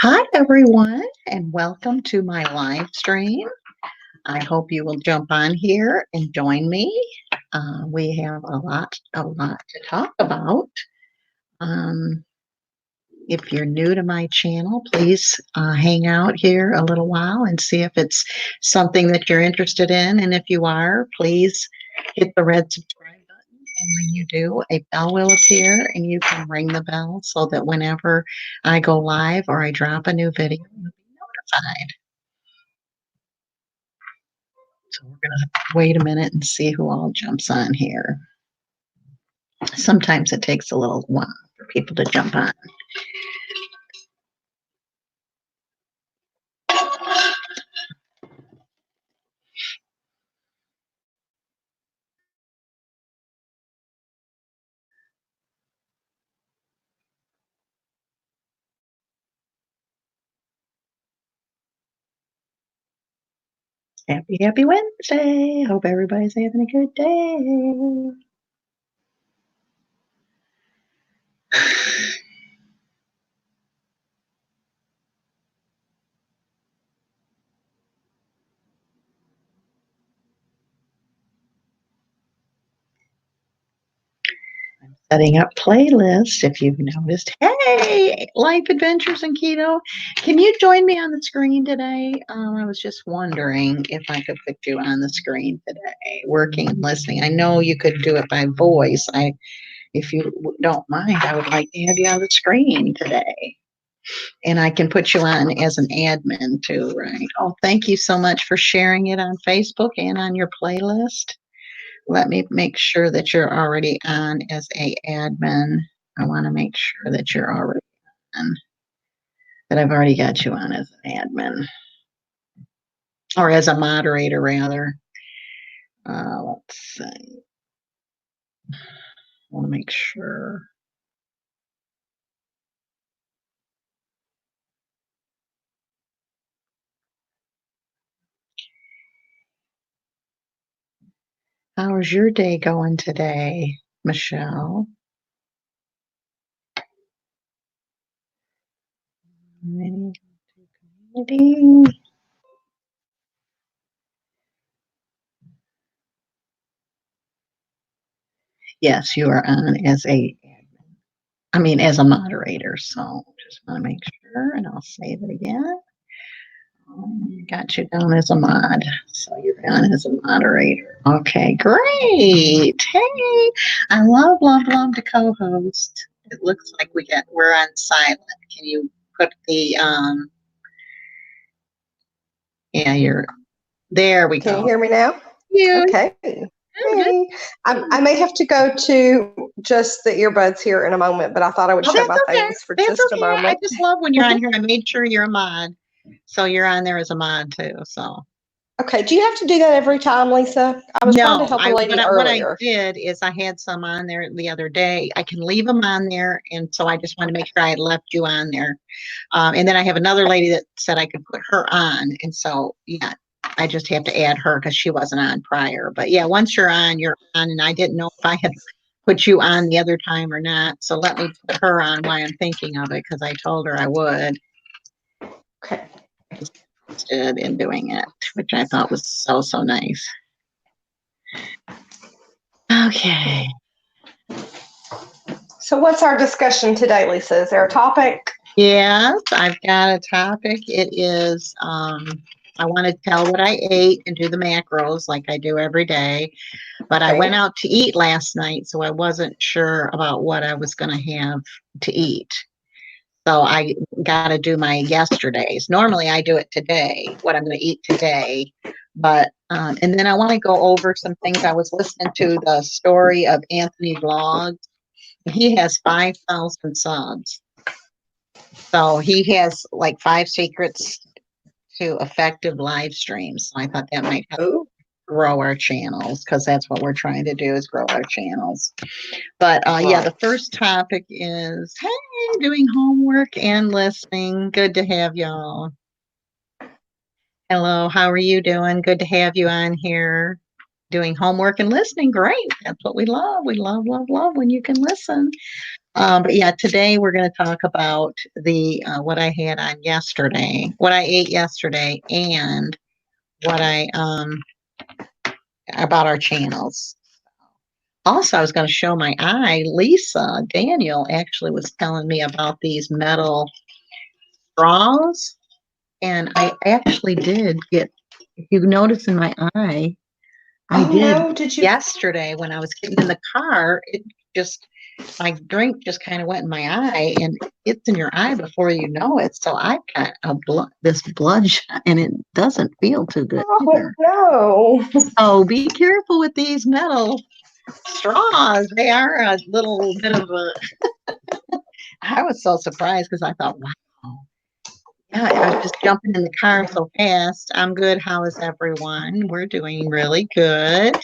Hi, everyone, and welcome to my live stream. I hope you will jump on here and join me. We have a lot to talk about. Um, if you're new to my channel, please hang out here a little while and see if it's something that you're interested in. And if you are, please hit the red subscribe button. And when you do, a bell will appear and you can ring the bell so that whenever I go live or I drop a new video, you'll be notified. So we're going to wait a minute and see who all jumps on here. Sometimes it takes a little while for people to jump on. Happy Wednesday. Hope everybody's having a good day. I'm setting up playlists if you've noticed. Hey, Life Adventures in Keto. Can you join me on the screen today? I was just wondering if I could put you on the screen today, working and listening. I know you could do it by voice. If you don't mind, I would like to have you on the screen today. And I can put you on as an admin too, right? Oh, thank you so much for sharing it on Facebook and on your playlist. Let me make sure that you're already on as a admin. I want to make sure that you're already on, that I've already got you on as an admin. Or as a moderator, rather. Let's see. I want to make sure. How's your day going today, Michelle? Community. Yes, you are on as as a moderator. So just want to make sure, and I'll save it again. Got you down as a mod. So you're on as a moderator. Okay, great. Hey, I love the co-host. It looks like we're on silent. Can you put the you're there we go. Can you hear me now? Yeah. Okay. Hey. I may have to go to just the earbuds here in a moment, but I thought I would show my face for just a moment. I just love when you're on here. I made sure you're a mod. So you're on there as a mod too. So okay. Do you have to do that every time, Lisa? I was trying to help a lady earlier. What I did is I had some on there the other day. I can leave them on there, and so I just want to make sure I had left you on there. And then I have another lady that said I could put her on, and so yeah, I just have to add her because she wasn't on prior. But yeah, once you're on, and I didn't know if I had put you on the other time or not. So let me put her on while I'm thinking of it because I told her I would. Okay. Interested in doing it, which I thought was so nice. Okay. So what's our discussion today, Lisa? Is there a topic? Yes, I've got a topic. It is I want to tell what I ate and do the macros like I do every day. But okay. I went out to eat last night, so I wasn't sure about what I was going to have to eat. So I got to do my yesterdays. Normally I do it today, what I'm going to eat today. But, and then I want to go over some things. I was listening to the story of Anthony Vlogs. He has 5,000 subs. So he has like 5 secrets to effective live streams. So I thought that might help grow our channels because that's what we're trying to do is grow our channels. But yeah, the first topic is, hey, doing homework and listening. Good to have y'all. Hello, how are you doing? Good to have you on here. Doing homework and listening. Great. That's what we love. We love when you can listen. But yeah, today we're going to talk about the what I had on yesterday, what I ate yesterday, and what I about our channels. Also, I was going to show my eye. Lisa Daniel actually was telling me about these metal straws, and I actually did get. If you notice in my eye, I did no, did you? yesterday when I was getting in the car. It just my drink just kind of went in my eye, and it's in your eye before you know it. So I got this blood shot, and it doesn't feel too good either. No. So be careful with these metal straws. They are a little bit of a. I was so surprised because I thought, wow. Yeah, I was just jumping in the car so fast. I'm good. How is everyone? We're doing really good.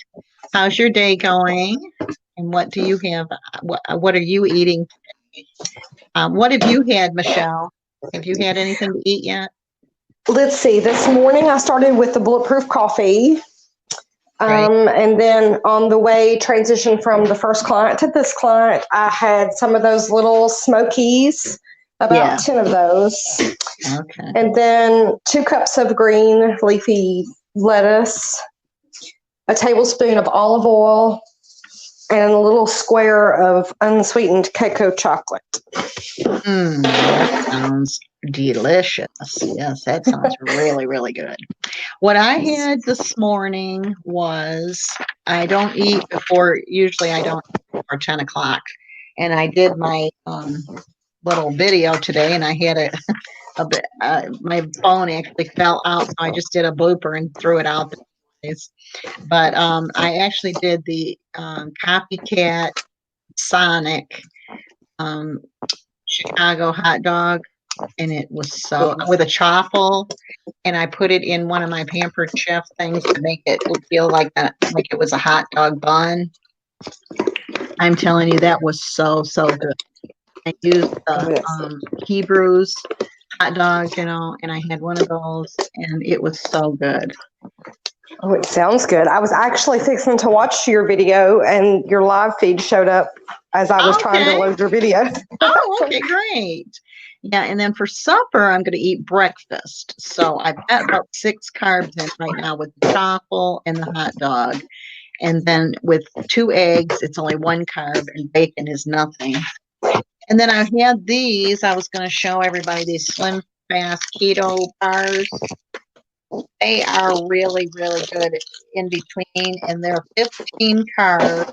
How's your day going? And what do you have? What are you eating today? What have you had, Michelle? Have you had anything to eat yet? Let's see. This morning I started with the bulletproof coffee. Right. And then on the way, transition from the first client to this client, I had some of those little smokies, about 10 of those. Okay. And then 2 cups of green leafy lettuce, a tablespoon of olive oil, and a little square of unsweetened cocoa chocolate. That sounds delicious. Yes, that sounds really, really good. What I had this morning was I don't eat usually I don't eat before 10 o'clock. And I did my little video today, and I had my phone actually fell out, so I just did a blooper and threw it out there. But I actually did the Copycat Sonic Chicago hot dog, and it was so with a chaffle, and I put it in one of my Pampered Chef things to make it feel like it was a hot dog bun. I'm telling you, that was so good. I used the Hebrews hot dogs, and I had one of those, and it was so good. Oh, it sounds good. I was actually fixing to watch your video, and your live feed showed up as I was trying to load your video. Oh, okay, great. Yeah, and then for supper, I'm going to eat breakfast. So I've got about 6 carbs in right now with the chaffle and the hot dog. And then with 2 eggs, it's only 1 carb, and bacon is nothing. And then I had these. I was going to show everybody these Slim Fast Keto bars. They are really, really good in between, and they're 15 carbs.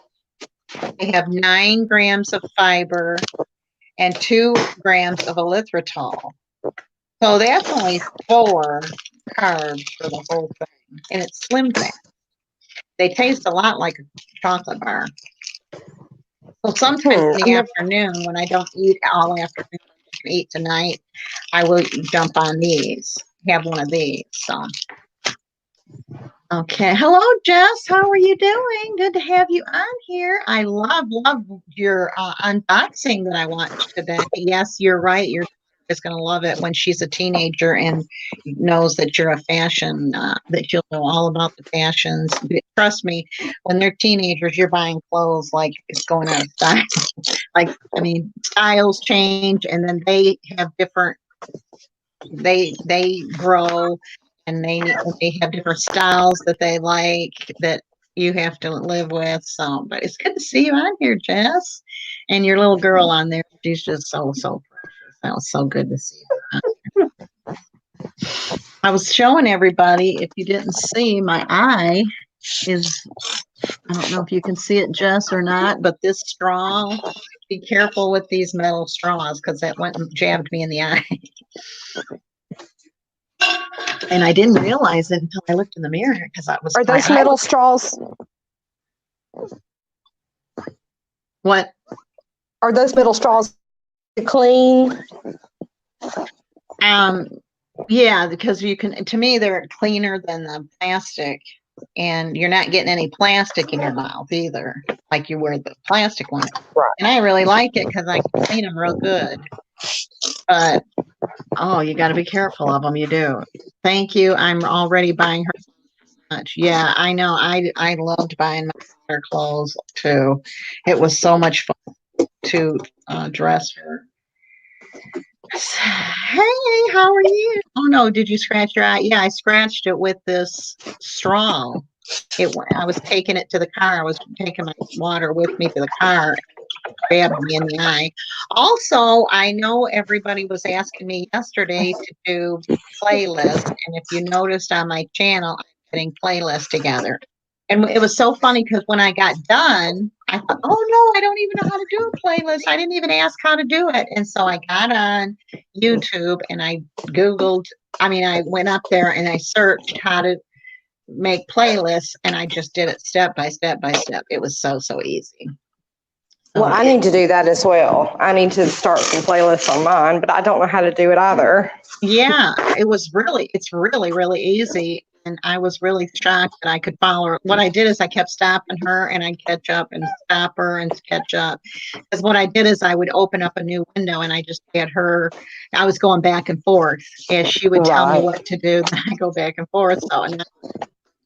They have 9 grams of fiber and 2 grams of erythritol. So that's only 4 carbs for the whole thing, and it's Slim Fast. They taste a lot like a chocolate bar. So sometimes in the afternoon, when I don't eat all afternoon, eat tonight, I will jump on these, have one of these. So, okay. Hello, Jess. How are you doing? Good to have you on here. I love your unboxing that I watched today. Yes, you're right. You're just going to love it when she's a teenager and knows that you're a fashion, that you'll know all about the fashions. Trust me, when they're teenagers, you're buying clothes like it's going out of style. Styles change, and then they have different, they grow, and they have different styles that they like that you have to live with. So, but it's good to see you on here, Jess, and your little girl on there. She's just so precious. That was so good to see you. I was showing everybody, if you didn't see, my eye is, I don't know if you can see it, Jess, or not, but this straw, be careful with these metal straws because that went and jabbed me in the eye. And I didn't realize it until I looked in the mirror because I was. Are those metal straws? What? Are those metal straws clean? Yeah, because you can. To me, they're cleaner than the plastic, and you're not getting any plastic in your mouth either, like you wear the plastic one. Right. And I really like it because I can clean them real good. But you got to be careful of them. You do. Thank you. I'm already buying her much. Yeah, I know. I loved buying my clothes too. It was so much fun. to dress her. Hey, how are you? Oh no, did you scratch your eye? Yeah, I scratched it with this straw. I was taking it to the car. I was taking my water with me to the car. Grabbed me in the eye. Also, I know everybody was asking me yesterday to do playlists, and if you noticed on my channel, I'm putting playlists together. And it was so funny because when I got done, I thought, oh no, I don't even know how to do a playlist. I didn't even ask how to do it. And so I got on YouTube and I I went up there and I searched how to make playlists, and I just did it step by step by step. It was so easy. Well, I need to do that as well. I need to start some playlists on mine, but I don't know how to do it either. Yeah, it's really easy. And I was really shocked that I could follow her. What I did is I kept stopping her and I'd catch up and stop her and catch up. Because what I did is I would open up a new window and I just had her, I was going back and forth as she would tell me what to do. Then I go back and forth.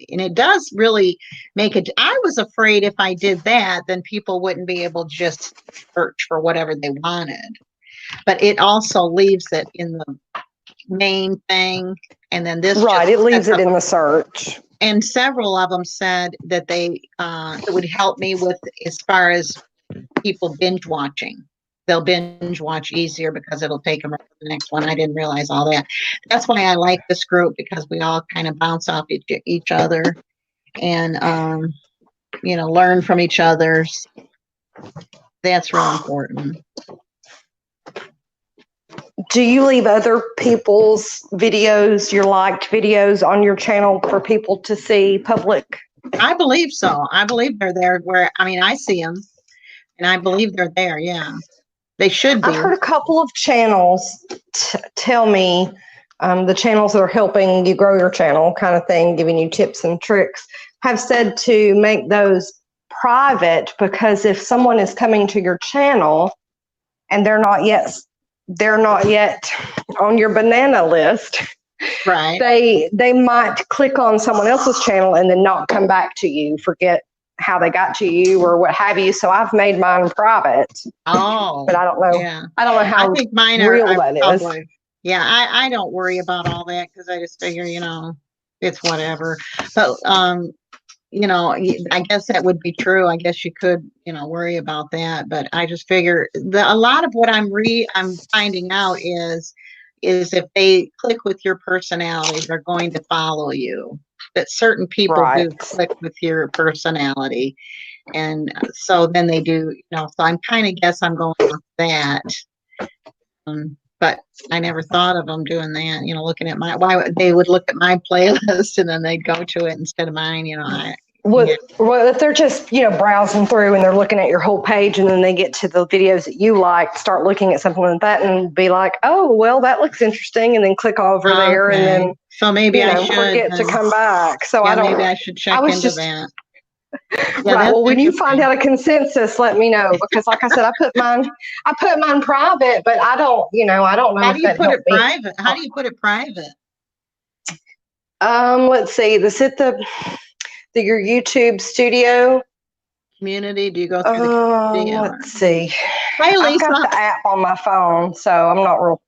And it does really make it. I was afraid if I did that, then people wouldn't be able to just search for whatever they wanted. But it also leaves it in the main thing. And then this. Right. It leaves it in the search. And several of them said that it would help me with as far as people binge watching. They'll binge watch easier because it'll take them right to the next one. I didn't realize all that. That's why I like this group, because we all kind of bounce off each other and, learn from each other's. That's real important. Do you leave other people's videos, your liked videos on your channel for people to see public? I believe so. I believe they're there I see them and I believe they're there. Yeah. They should be. I've heard a couple of channels tell me, the channels that are helping you grow your channel kind of thing, giving you tips and tricks, have said to make those private, because if someone is coming to your channel and they're not yet on your banana list, right? They might click on someone else's channel and then not come back to you, forget how they got to you or what have you. So I've made mine private. Oh, but I don't know. Yeah. I don't know how I think mine real are that public. is. Yeah, I don't worry about all that because I just figure, it's whatever. But I guess that would be true. I guess you could, worry about that. But I just figure a lot of what I'm finding out is if they click with your personality, they're going to follow you. That certain people do click with your personality. And so then they do, so I'm kind of guess I'm going with that. But I never thought of them doing that, looking at why they would look at my playlist and then they'd go to it instead of mine, Well, if they're just, browsing through and they're looking at your whole page and then they get to the videos that you like, start looking at something like that and be like, oh, well, that looks interesting. And then click over there and then, so maybe I should forget to come back. So maybe I should check into that. Yeah, right. Well, when you find out a consensus, let me know, because like I said, I put mine private, but I don't know. How do you put it private? How do you put it private? Let's see. Your YouTube studio community. Do you go through the community? Let's see. Hey, Lisa. I've got the app on my phone, so I'm not real.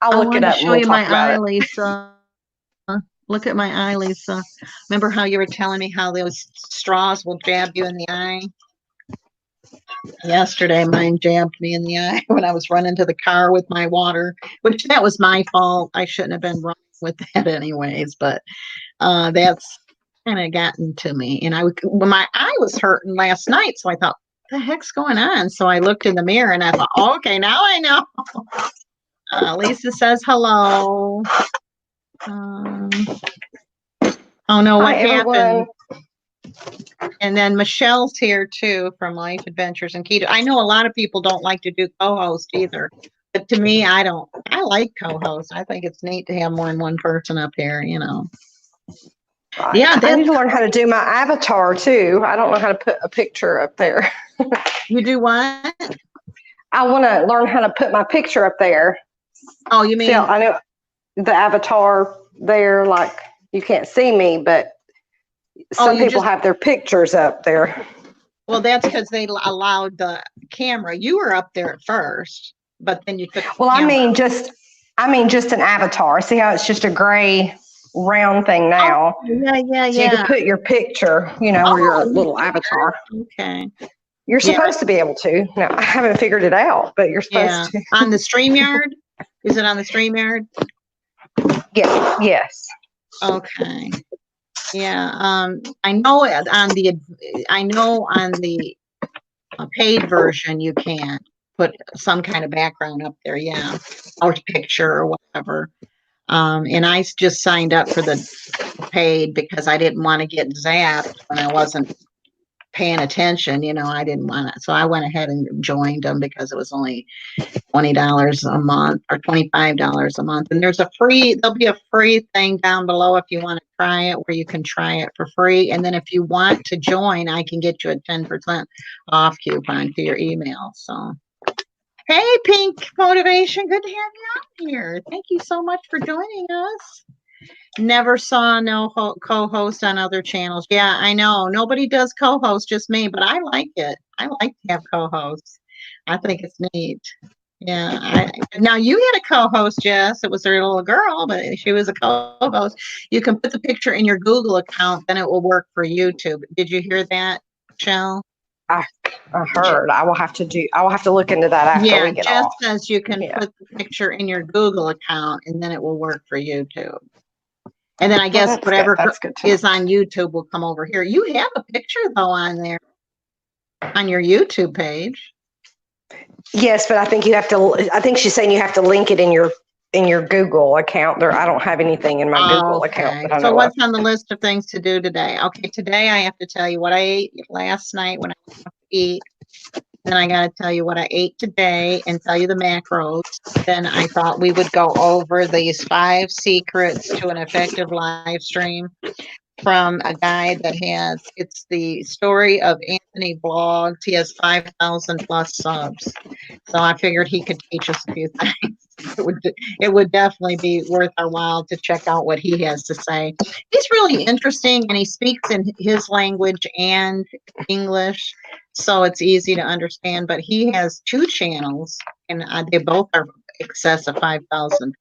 I'll look it up. Show you my eye, Lisa. Look at my eye, Lisa. Remember how you were telling me how those straws will jab you in the eye? Yesterday, mine jabbed me in the eye when I was running to the car with my water, which that was my fault. I shouldn't have been running with that anyways, but that's kind of gotten to me. And my eye was hurting last night, so I thought, what the heck's going on? So I looked in the mirror and I thought, oh, okay, now I know. Lisa says hello. Oh no, what happened? And then Michelle's here too from Life Adventures and Keto. I know a lot of people don't like to do co-host either, but to me, I like co-host. I think it's neat to have more than one person up here, Yeah, I need to learn how to do my avatar too. I don't know how to put a picture up there. You do what? I want to learn how to put my picture up there. Oh, you mean? I know the avatar there, like you can't see me, but some people have their pictures up there. Well, that's because they allowed the camera. You were up there at first, but then you took the Well, camera. I mean just an avatar. See how it's just a gray round thing now? Oh, yeah. So you can put your picture, you know, or your little avatar. Okay. You're Yeah. supposed to be able to. Now, I haven't figured it out, but you're Yeah. supposed to. On the Streamyard? Is it on the Streamyard? Yeah. Yes. Okay. Yeah. I know on the paid version you can put some kind of background up there. Yeah. Or picture or whatever. And I just signed up for the paid because I didn't want to get zapped when I wasn't paying attention. You know, I didn't want to. So I went ahead and joined them because it was only $20 a month or $25 a month. And there'll be a free thing down below if you want to try it, where you can try it for free. And then if you want to join, I can get you a 10% off coupon to your email. So, hey, Pink Motivation, good to have you on here. Thank you so much for joining us. Never saw no co-host on other channels. Yeah, I know. Nobody does co-host, just me, but I like it. I like to have co-hosts. I think it's neat. Yeah. Now you had a co-host, Jess. It was her little girl, but she was a co-host. You can put the picture in your Google account, then it will work for YouTube. Did you hear that, Michelle? I heard. I will have to look into that after we get Jess off. says you can put the picture in your Google account, and then it will work for YouTube. And then I guess whatever is on YouTube will come over here. You have a picture though on there on your YouTube page. Yes, but I think I think she's saying you have to link it in your Google account. I don't have anything in my Google account. So what's on the list of things to do today? Okay, today I have to tell you what I ate last night when I went to eat. Then I got to tell you what I ate today and tell you the macros. Then I thought we would go over these 5 secrets to an effective live stream from a guy that it's the story of Anthony Vlogs. He has 5,000 plus subs. So I figured he could teach us a few things. It would definitely be worth our while to check out what he has to say. He's really interesting and he speaks in his language and English. So it's easy to understand, but he has 2 channels and they both are excess of 5,000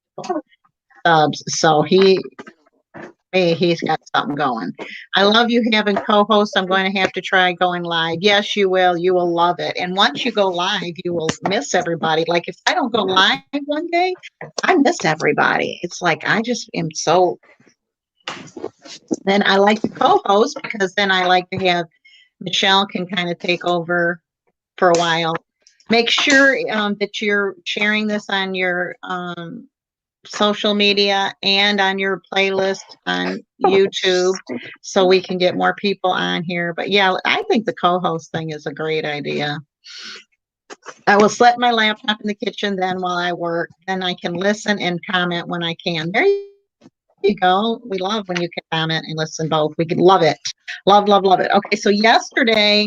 subs. So he's got something going. I love you having co-hosts. I'm going to have to try going live. Yes, you will. You will love it. And once you go live, you will miss everybody. Like if I don't go live one day, I miss everybody. It's like I just am so. Then I like to co-host because then I like to have Michelle can kind of take over for a while. Make sure that you're sharing this on your social media and on your playlist on YouTube so we can get more people on here. But yeah, I think the co-host thing is a great idea. I will set my laptop in the kitchen then while I work. Then I can listen and comment when I can. There you go. We love when you can comment and listen both. We can love it. Love it. Okay, so yesterday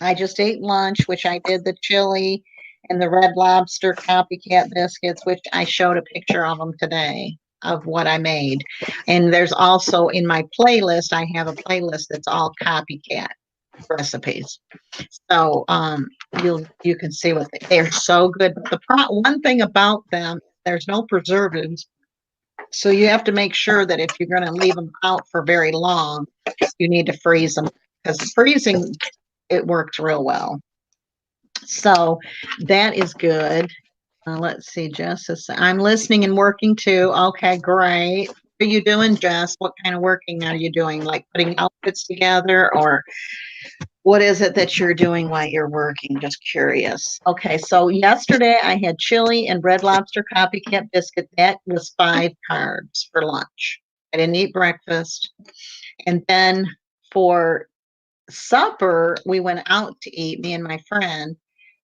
I just ate lunch, which I did the chili and the Red Lobster copycat biscuits, which I showed a picture of them today of what I made. And there's also in my playlist, I have a playlist that's all copycat recipes. So you can see what they're so good. But one thing about them, there's no preservatives. So you have to make sure that if you're going to leave them out for very long, you need to freeze them because freezing, it works real well. So that is good. Let's see, Jess. I'm listening and working too. Okay, great. What are you doing, Jess? What kind of working are you doing? Like putting outfits together, or what is it that you're doing while you're working? Just curious. Okay, so yesterday I had chili and Red Lobster copycat biscuit. That was 5 carbs for lunch. I didn't eat breakfast. And then for supper, we went out to eat, me and my friend.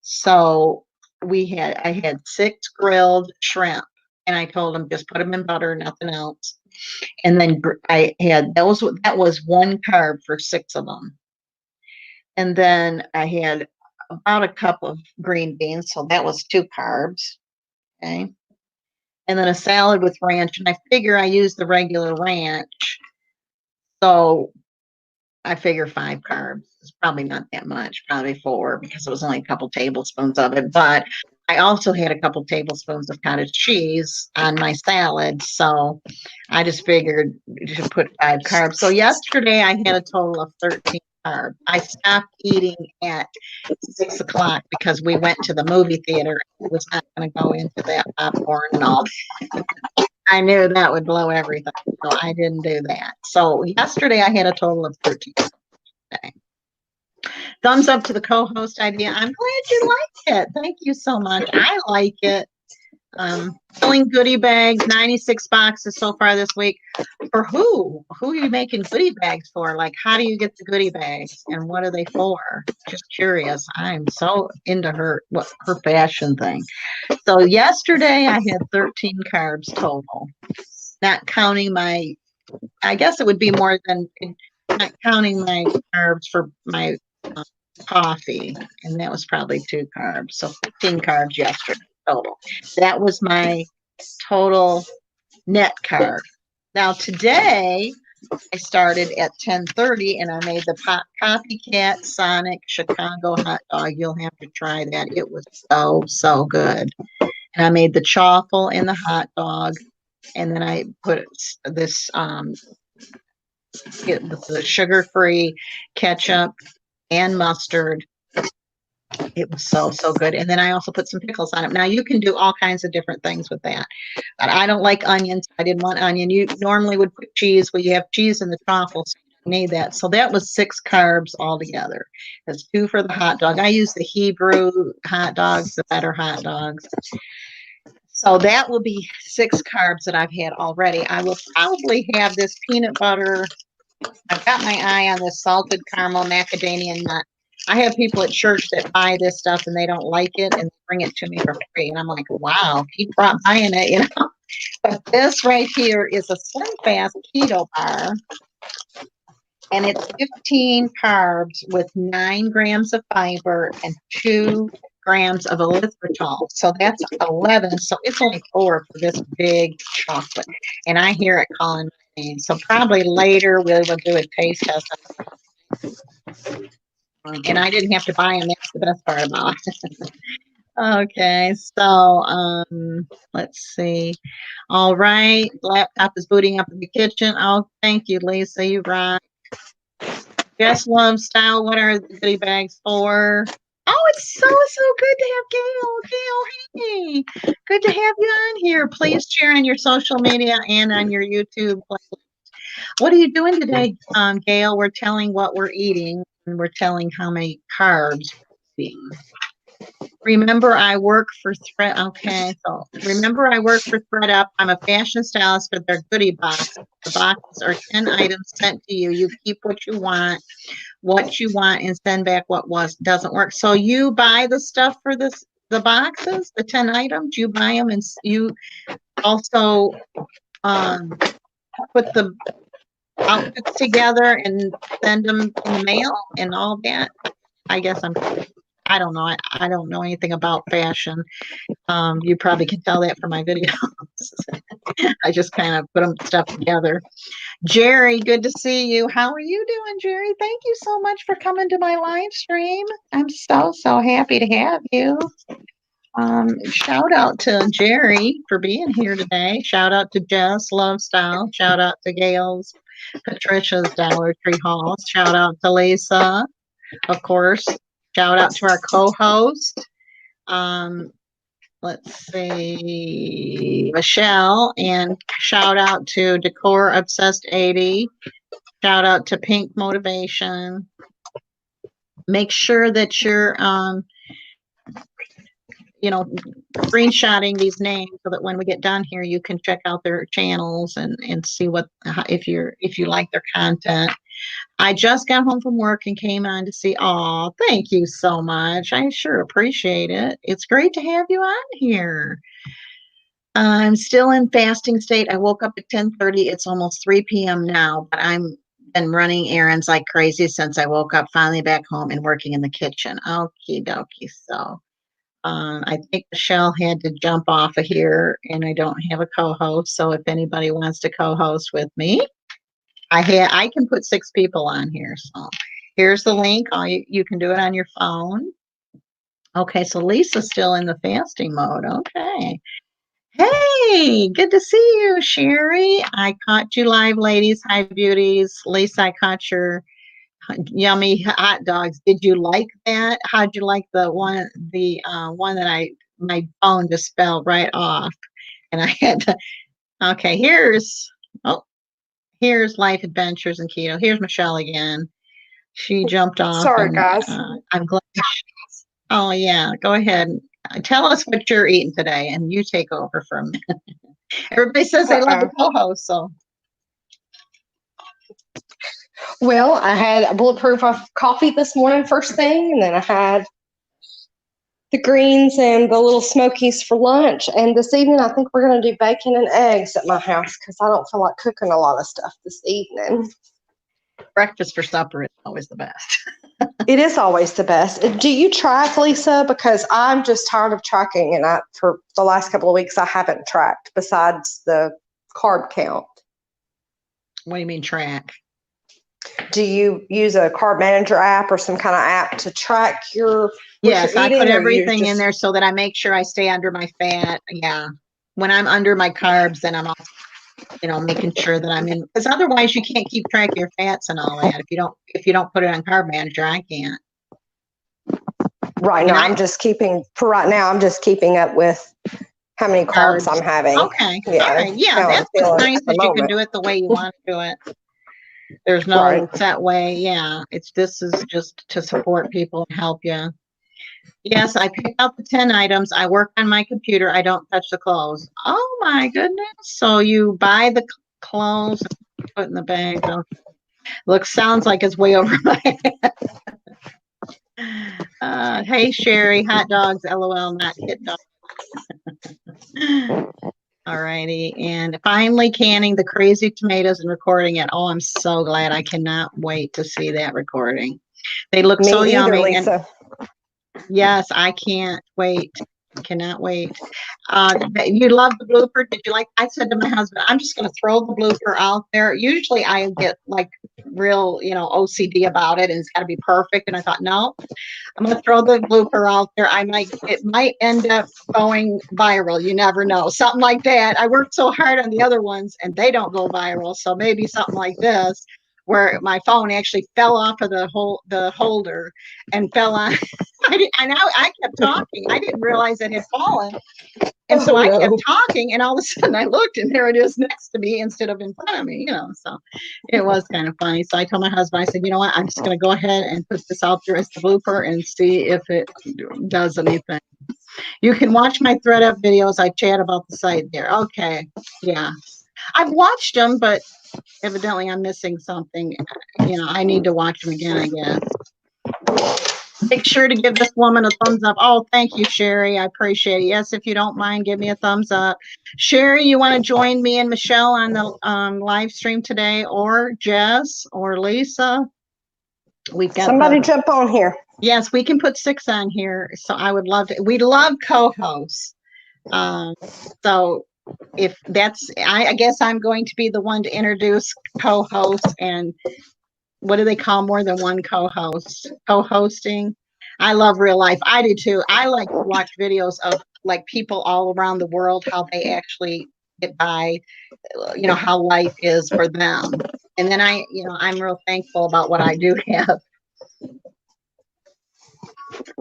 So I had 6 grilled shrimp, and I told him just put them in butter, nothing else. And then I had those. That was 1 carb for 6 of them. And then I had about a cup of green beans, so that was 2 carbs. Okay. And then a salad with ranch, and I figure I used the regular ranch. So I figure 5 carbs is probably not that much, probably 4 because it was only a couple tablespoons of it. But I also had a couple tablespoons of cottage cheese on my salad. So I just figured you should put 5 carbs. So yesterday I had a total of 13 carbs. I stopped eating at 6 o'clock because we went to the movie theater. I was not going to go into that popcorn and all. I knew that would blow everything. So I didn't do that. So yesterday I had a total of 13 today. Thumbs up to the co-host idea. I'm glad you like it. Thank you so much. I like it. Filling goodie bags, 96 boxes so far this week. For who? Who are you making goodie bags for? Like, how do you get the goodie bags and what are they for? Just curious. I'm so into her fashion thing. So yesterday I had 13 carbs total, not counting my, I guess it would be more than, not counting my carbs for my coffee, and that was probably 2 carbs. So 15 carbs yesterday total. That was my total net carb. Now today I started at 10:30 and I made the copycat Sonic Chicago hot dog. You'll have to try that. It was so good. And I made the chaffle in the hot dog, and then I put this the sugar-free ketchup and mustard. It was so good. And then I also put some pickles on it. Now you can do all kinds of different things with that. But I don't like onions. I didn't want onion. You normally would put cheese. Well, you have cheese in the truffle, so you need that. So that was 6 carbs altogether. That's 2 for the hot dog. I use the Hebrew hot dogs, the better hot dogs. So that will be 6 carbs that I've had already. I will probably have this peanut butter. I've got my eye on this salted caramel macadamia nut. I have people at church that buy this stuff and they don't like it and bring it to me for free. And I'm like, wow, keep buying it, you know. But this right here is a Slim Fast keto bar. And it's 15 carbs with 9 grams of fiber and 2 grams of erythritol. So that's 11. So it's only 4 for this big chocolate. And I hear it calling my name. So probably later we will do a taste test. And I didn't have to buy them. That's the best part about it. Okay, so let's see. All right, laptop is booting up in the kitchen. Oh, thank you, Lisa. You rock. Guest Love Style. What are the goodie bags for? Oh, it's so good to have Gail. Gail, hey, good to have you on here. Please share on your social media and on your YouTube. What are you doing today, Gail? We're telling what we're eating, and we're telling how many carbs we're eating. Remember, I work for Thread. Okay, so remember, I work for ThredUp. I'm a fashion stylist for their goodie box. The boxes are 10 items sent to you. You keep what you want, and send back what doesn't work. So you buy the stuff for the boxes, the 10 items. You buy them, and you also put the outfits together and send them in the mail and all that. I guess I don't know. I don't know anything about fashion. You probably can tell that from my videos. I just kind of put them stuff together. Jerry, good to see you. How are you doing, Jerry? Thank you so much for coming to my live stream. I'm so happy to have you. Shout out to Jerry for being here today. Shout out to Jess Love Style. Shout out to Gail's Patricia's Dollar Tree Haul. Shout out to Lisa, of course. Shout out to our co-host. Let's see, Michelle, and shout out to Decor Obsessed 80. Shout out to Pink Motivation. Make sure that you're screenshotting these names so that when we get done here, you can check out their channels and see if you like their content. I just got home from work and came on to see. Oh, thank you so much. I sure appreciate it. It's great to have you on here. I'm still in fasting state. I woke up at 10:30. It's almost 3 p.m. now, but I'm been running errands like crazy since I woke up, finally back home and working in the kitchen. Okie dokie. So I think Michelle had to jump off of here and I don't have a co-host. So if anybody wants to co-host with me, I can put 6 people on here. So here's the link. You can do it on your phone. Okay, so Lisa's still in the fasting mode. Okay. Hey, good to see you, Sherry. I caught you live, ladies. Hi, beauties. Lisa, I caught your yummy hot dogs. Did you like that? How'd you like the one that my phone just fell right off and I had to, okay, here's Life Adventures in Keto. Here's Michelle again. She jumped off Sorry, and guys. I'm glad. Oh yeah, go ahead. Tell us what you're eating today and you take over for a minute. Everybody says they love the co-host, so. Well, I had a bulletproof coffee this morning first thing, and then I had the greens and the little smokies for lunch. And this evening, I think we're going to do bacon and eggs at my house because I don't feel like cooking a lot of stuff this evening. Breakfast for supper is always the best. It is always the best. Do you track, Lisa? Because I'm just tired of tracking, and for the last couple of weeks, I haven't tracked besides the carb count. What do you mean track? Do you use a carb manager app or some kind of app to track your Yes, I put everything in in there so that I make sure I stay under my fat. Yeah. When I'm under my carbs, then I'm also, making sure that I'm in, because otherwise you can't keep track of your fats and all that. If you don't put it on Carb Manager, I can't. Right now, I'm just keeping up with how many carbs I'm having. Okay. Yeah. All right. Yeah, that's what's nice that you can do it the way you want to do it. There's no set way. Yeah. This is just to support people and help you. Yes, I pick out the 10 items. I work on my computer. I don't touch the clothes. Oh my goodness. So you buy the clothes and put in the bag. Oh, sounds like it's way over my head. Hey, Sherry, hot dogs, LOL, not kid dogs. All righty. And finally canning the crazy tomatoes and recording it. Oh, I'm so glad. I cannot wait to see that recording. They look so yummy. Lisa. And yes, I can't wait. Cannot wait. You love the blooper. Did you like? I said to my husband, I'm just going to throw the blooper out there. Usually I get like real, OCD about it and it's got to be perfect. And I thought, no, I'm going to throw the blooper out there. It might end up going viral. You never know. Something like that. I worked so hard on the other ones and they don't go viral. So maybe something like this, where my phone actually fell off of the holder and fell on. I kept talking. I didn't realize it had fallen. And so I kept talking, and all of a sudden I looked, and there it is next to me instead of in front of me, So it was kind of funny. So I told my husband, I said, you know what? I'm just going to go ahead and put this out there as the blooper and see if it does anything. You can watch my thread up videos. I chat about the site there. Okay. Yeah. I've watched them, but evidently I'm missing something. I need to watch them again, I guess. Make sure to give this woman a thumbs up. Oh, thank you, Sherry. I appreciate it. Yes, if you don't mind, give me a thumbs up. Sherry, you want to join me and Michelle on the live stream today, or Jess or Lisa? We've got somebody jump on here. Yes, we can put 6 on here. So I would love to. We love co-hosts. So if that's, I guess I'm going to be the one to introduce co-hosts. And what do they call more than one co-host? Co-hosting. I love real life. I do too. I like to watch videos of like people all around the world, how they actually get by, how life is for them. And then I'm real thankful about what I do have.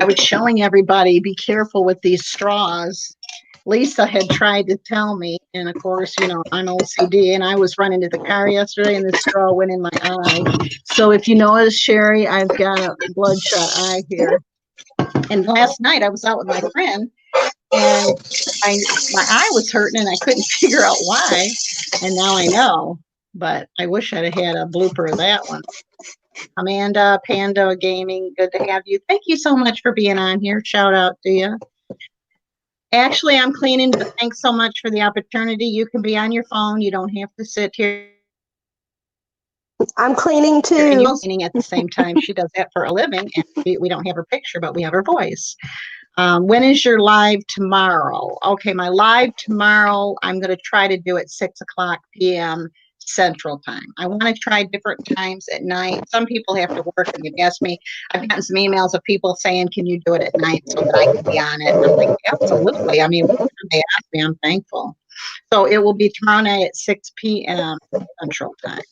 I was showing everybody, be careful with these straws. Lisa had tried to tell me, and of course, I'm OCD, and I was running to the car yesterday, and the straw went in my eye. So if you notice, Sherry, I've got a bloodshot eye here. And last night I was out with my friend, and my eye was hurting, and I couldn't figure out why. And now I know, but I wish I'd have had a blooper of that one. Amanda, Panda Gaming, good to have you. Thank you so much for being on here. Shout out to you. Actually, I'm cleaning, but thanks so much for the opportunity. You can be on your phone. You don't have to sit here. I'm cleaning too. And you're cleaning at the same time. She does that for a living, and we don't have her picture, but we have her voice. When is your live tomorrow? Okay, my live tomorrow, I'm going to try to do at 6:00 p.m. Central Time. I want to try different times at night. Some people have to work and they've asked me. I've gotten some emails of people saying, "Can you do it at night so that I can be on it?" And I'm like, absolutely. I mean, whenever they ask me, I'm thankful. So it will be tomorrow night at 6 p.m. Central Time.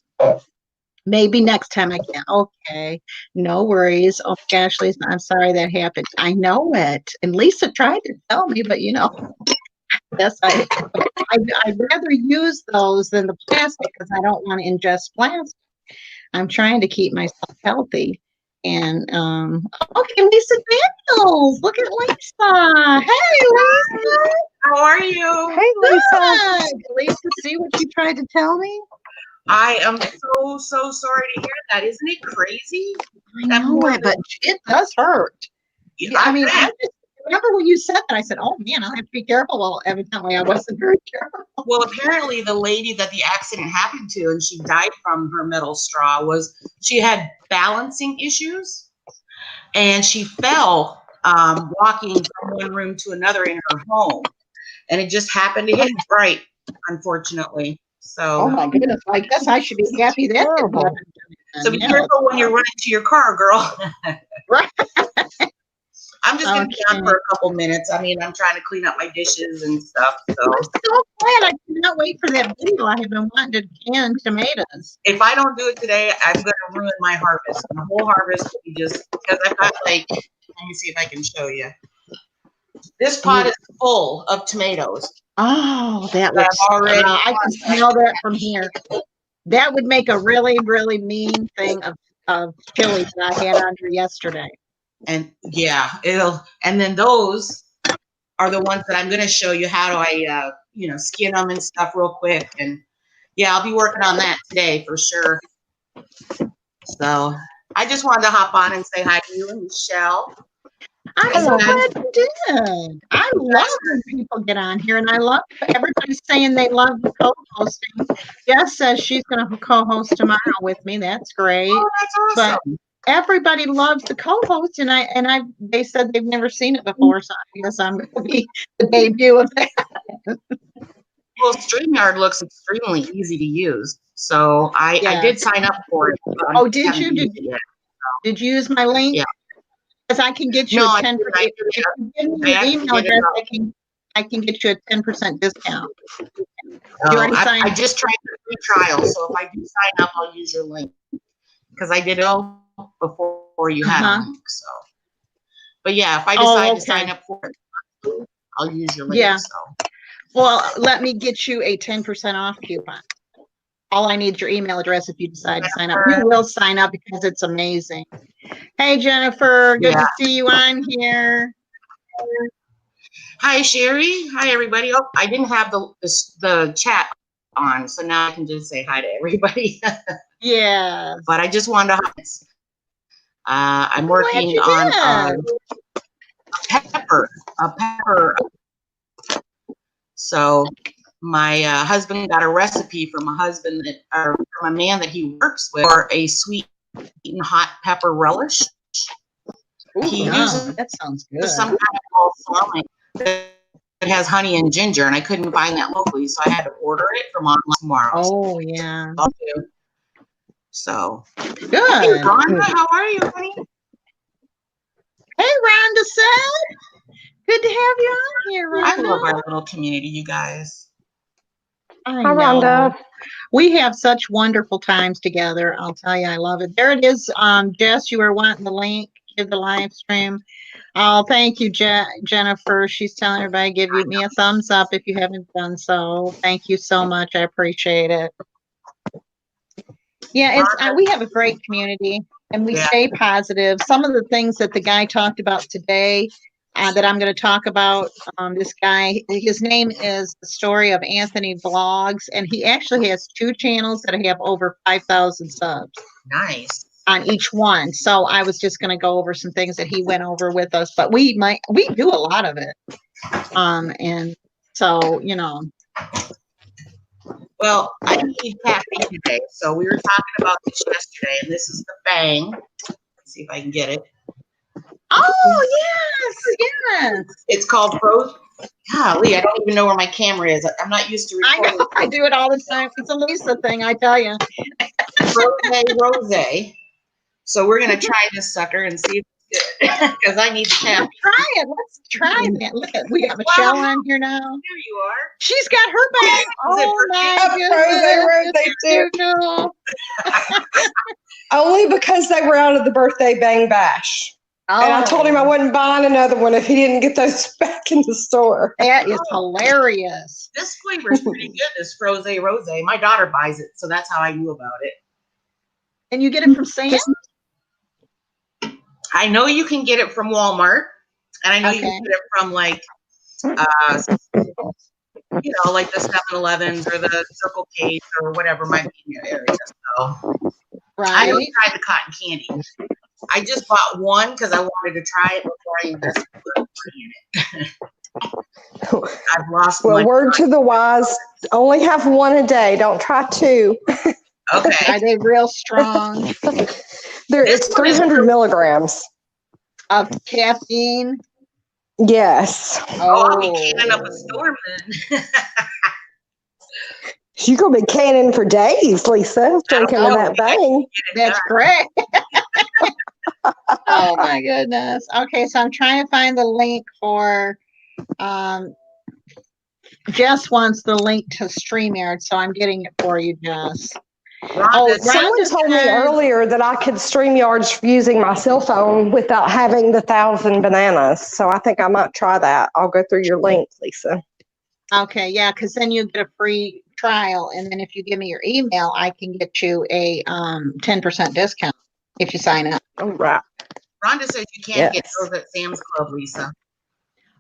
Maybe next time I can. Okay, no worries. Oh my gosh, Lisa, I'm sorry that happened. I know it. And Lisa tried to tell me, but yes, I'd rather use those than the plastic because I don't want to ingest plastic. I'm trying to keep myself healthy. And okay, Lisa Daniels. Look at Lisa. Hey, Lisa. How are you? Hey, Lisa. Good. Lisa, see what you tried to tell me? I am so sorry to hear that. Isn't it crazy? I know it, but it does hurt. Yeah, I mean, I just remember when you said that, I said, "Oh man, I'll have to be careful." Well, evidently I wasn't very careful. Well, apparently the lady that the accident happened to and she died from her metal straw she had balancing issues and she fell walking from one room to another in her home. And it just happened to hit right, unfortunately. So, oh my goodness, I guess I should be happy that didn't happen to me then. so be careful when you're running to your car, girl. Right. I'm just going to be on for a couple minutes. I mean, I'm trying to clean up my dishes and stuff. So I'm so glad. I cannot wait for that video. I have been wanting to can tomatoes. if I don't do it today, I'm going to ruin my harvest. My whole harvest will be just because I've got let me see if I can show you. This pot is full of tomatoes. Oh, that looks already. I can smell that from here. That would make a really, really mean thing of chili that I had on here yesterday. And yeah, and then those are the ones that I'm going to show you how do I, skin them and stuff real quick. And yeah, I'll be working on that today for sure. So I just wanted to hop on and say hi to you and Michelle. I'm so glad you did. I love when people get on here, and I love everybody's saying they love the co-hosting. Jess says she's going to co-host tomorrow with me. That's great. Oh, that's awesome. But everybody loves the co-host, and they said they've never seen it before, so I guess I'm going to be the debut of that. Well, Streamyard looks extremely easy to use, so I did sign up for it. Oh, did you? Did you use my link? Yeah. Because I can get you a 10%. If you give me your email address, I can get you a 10% discount. I just tried the free trial, so if I do sign up, I'll use your link because I did it all before you had a link. So, but yeah, if I decide to sign up for it, I'll use your link. Yeah. So. Well, let me get you a 10% off coupon. All I need is your email address if you decide to sign up. You will sign up because it's amazing. Hey, Jennifer. Good to see you on here. Hi, Sherry. Hi, everybody. Oh, I didn't have the chat on, so now I can just say hi to everybody. Yeah. But I just wanted to. I'm working on a pepper. So my husband got a recipe from from a man that he works with for a sweet and hot pepper relish. Ooh, he uses that sounds good. some kind of balsamic that has honey and ginger, and I couldn't find that locally, so I had to order it from online tomorrow. Oh, yeah. So good. Hey, Rhonda, how are you, honey? Hey, Rhonda said. Good to have you on here, Rhonda. I love our little community, you guys. Hi, Rhonda. We have such wonderful times together. I'll tell you, I love it. There it is. Jess, you were wanting the link to the live stream. Oh, thank you, Jennifer. She's telling everybody give me a thumbs up if you haven't done so. Thank you so much. I appreciate it. Yeah, we have a great community, and we stay positive. Some of the things that the guy talked about today that I'm going to talk about, this guy, his name is The Story of Anthony Vlogs, and he actually has 2 channels that have over 5,000 subs. Nice. On each one. So I was just going to go over some things that he went over with us, but we do a lot of it. And so, Well, I need caffeine today. So we were talking about this yesterday, and this is the Bang. Let's see if I can get it. Oh, yes. It's called Golly, I don't even know where my camera is. I'm not used to I recording. know. I do it all the time. It's a Lisa thing, I tell you. Rose. So we're gonna try this sucker and see if it's good because I need the cap. Try it. Let's try that. Look at we got Michelle on here now. Here you are. She's got her back. Oh my Rose goodness. too. Only because they were out of the birthday bang bash. And I told him I wasn't buying another one if he didn't get those back in the store. That is hilarious. This flavor is pretty good, this Rose. My daughter buys it, so that's how I knew about it. And you get it from Sam's? I know you can get it from Walmart, and I know you can get it from like, like the 7-Elevens or the Circle K's or whatever might be in your area. So I don't try the cotton candy. I just bought one because I wanted to try it before I invested in it. I've lost. Well, word to the wise: only have one a day. Don't try two. Okay. Are they real strong? It's 300 milligrams of caffeine. Yes. I'll be canning up a storm then. You're gonna be canning for days, Lisa. Drinking to that bang. That's correct. Oh my goodness. Okay, so I'm trying to find the link for Jess wants the link to Streamyard, so I'm getting it for you, Jess. Someone told me earlier that I could StreamYard using my cell phone without having the 1,000 bananas. So I think I might try that. I'll go through your link, Lisa. Okay, yeah, because then you get a free trial, and then if you give me your email, I can get you a 10% discount if you sign up. All right. Rhonda says you can't get those at Sam's Club, Lisa.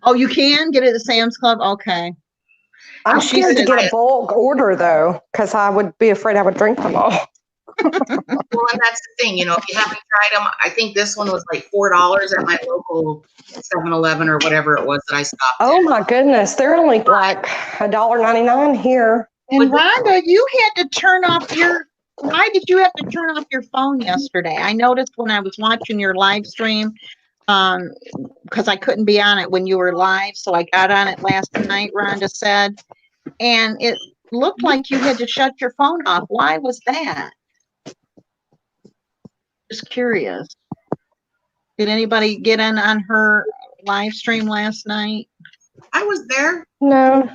Oh, you can get it at Sam's Club? Okay. I'm scared to get a bulk order, though, because I would be afraid I would drink them all. Well, and that's the thing, if you haven't tried them, I think this one was like $4 at my local 7-Eleven or whatever it was that I stopped at. Oh, my goodness. They're only like $1.99 here. And Rhonda, you had to turn off why did you have to turn off your phone yesterday? I noticed when I was watching your live stream, because I couldn't be on it when you were live, so I got on it last night, Rhonda said, and it looked like you had to shut your phone off. Why was that? Just curious. Did anybody get in on her live stream last night? I was there. No,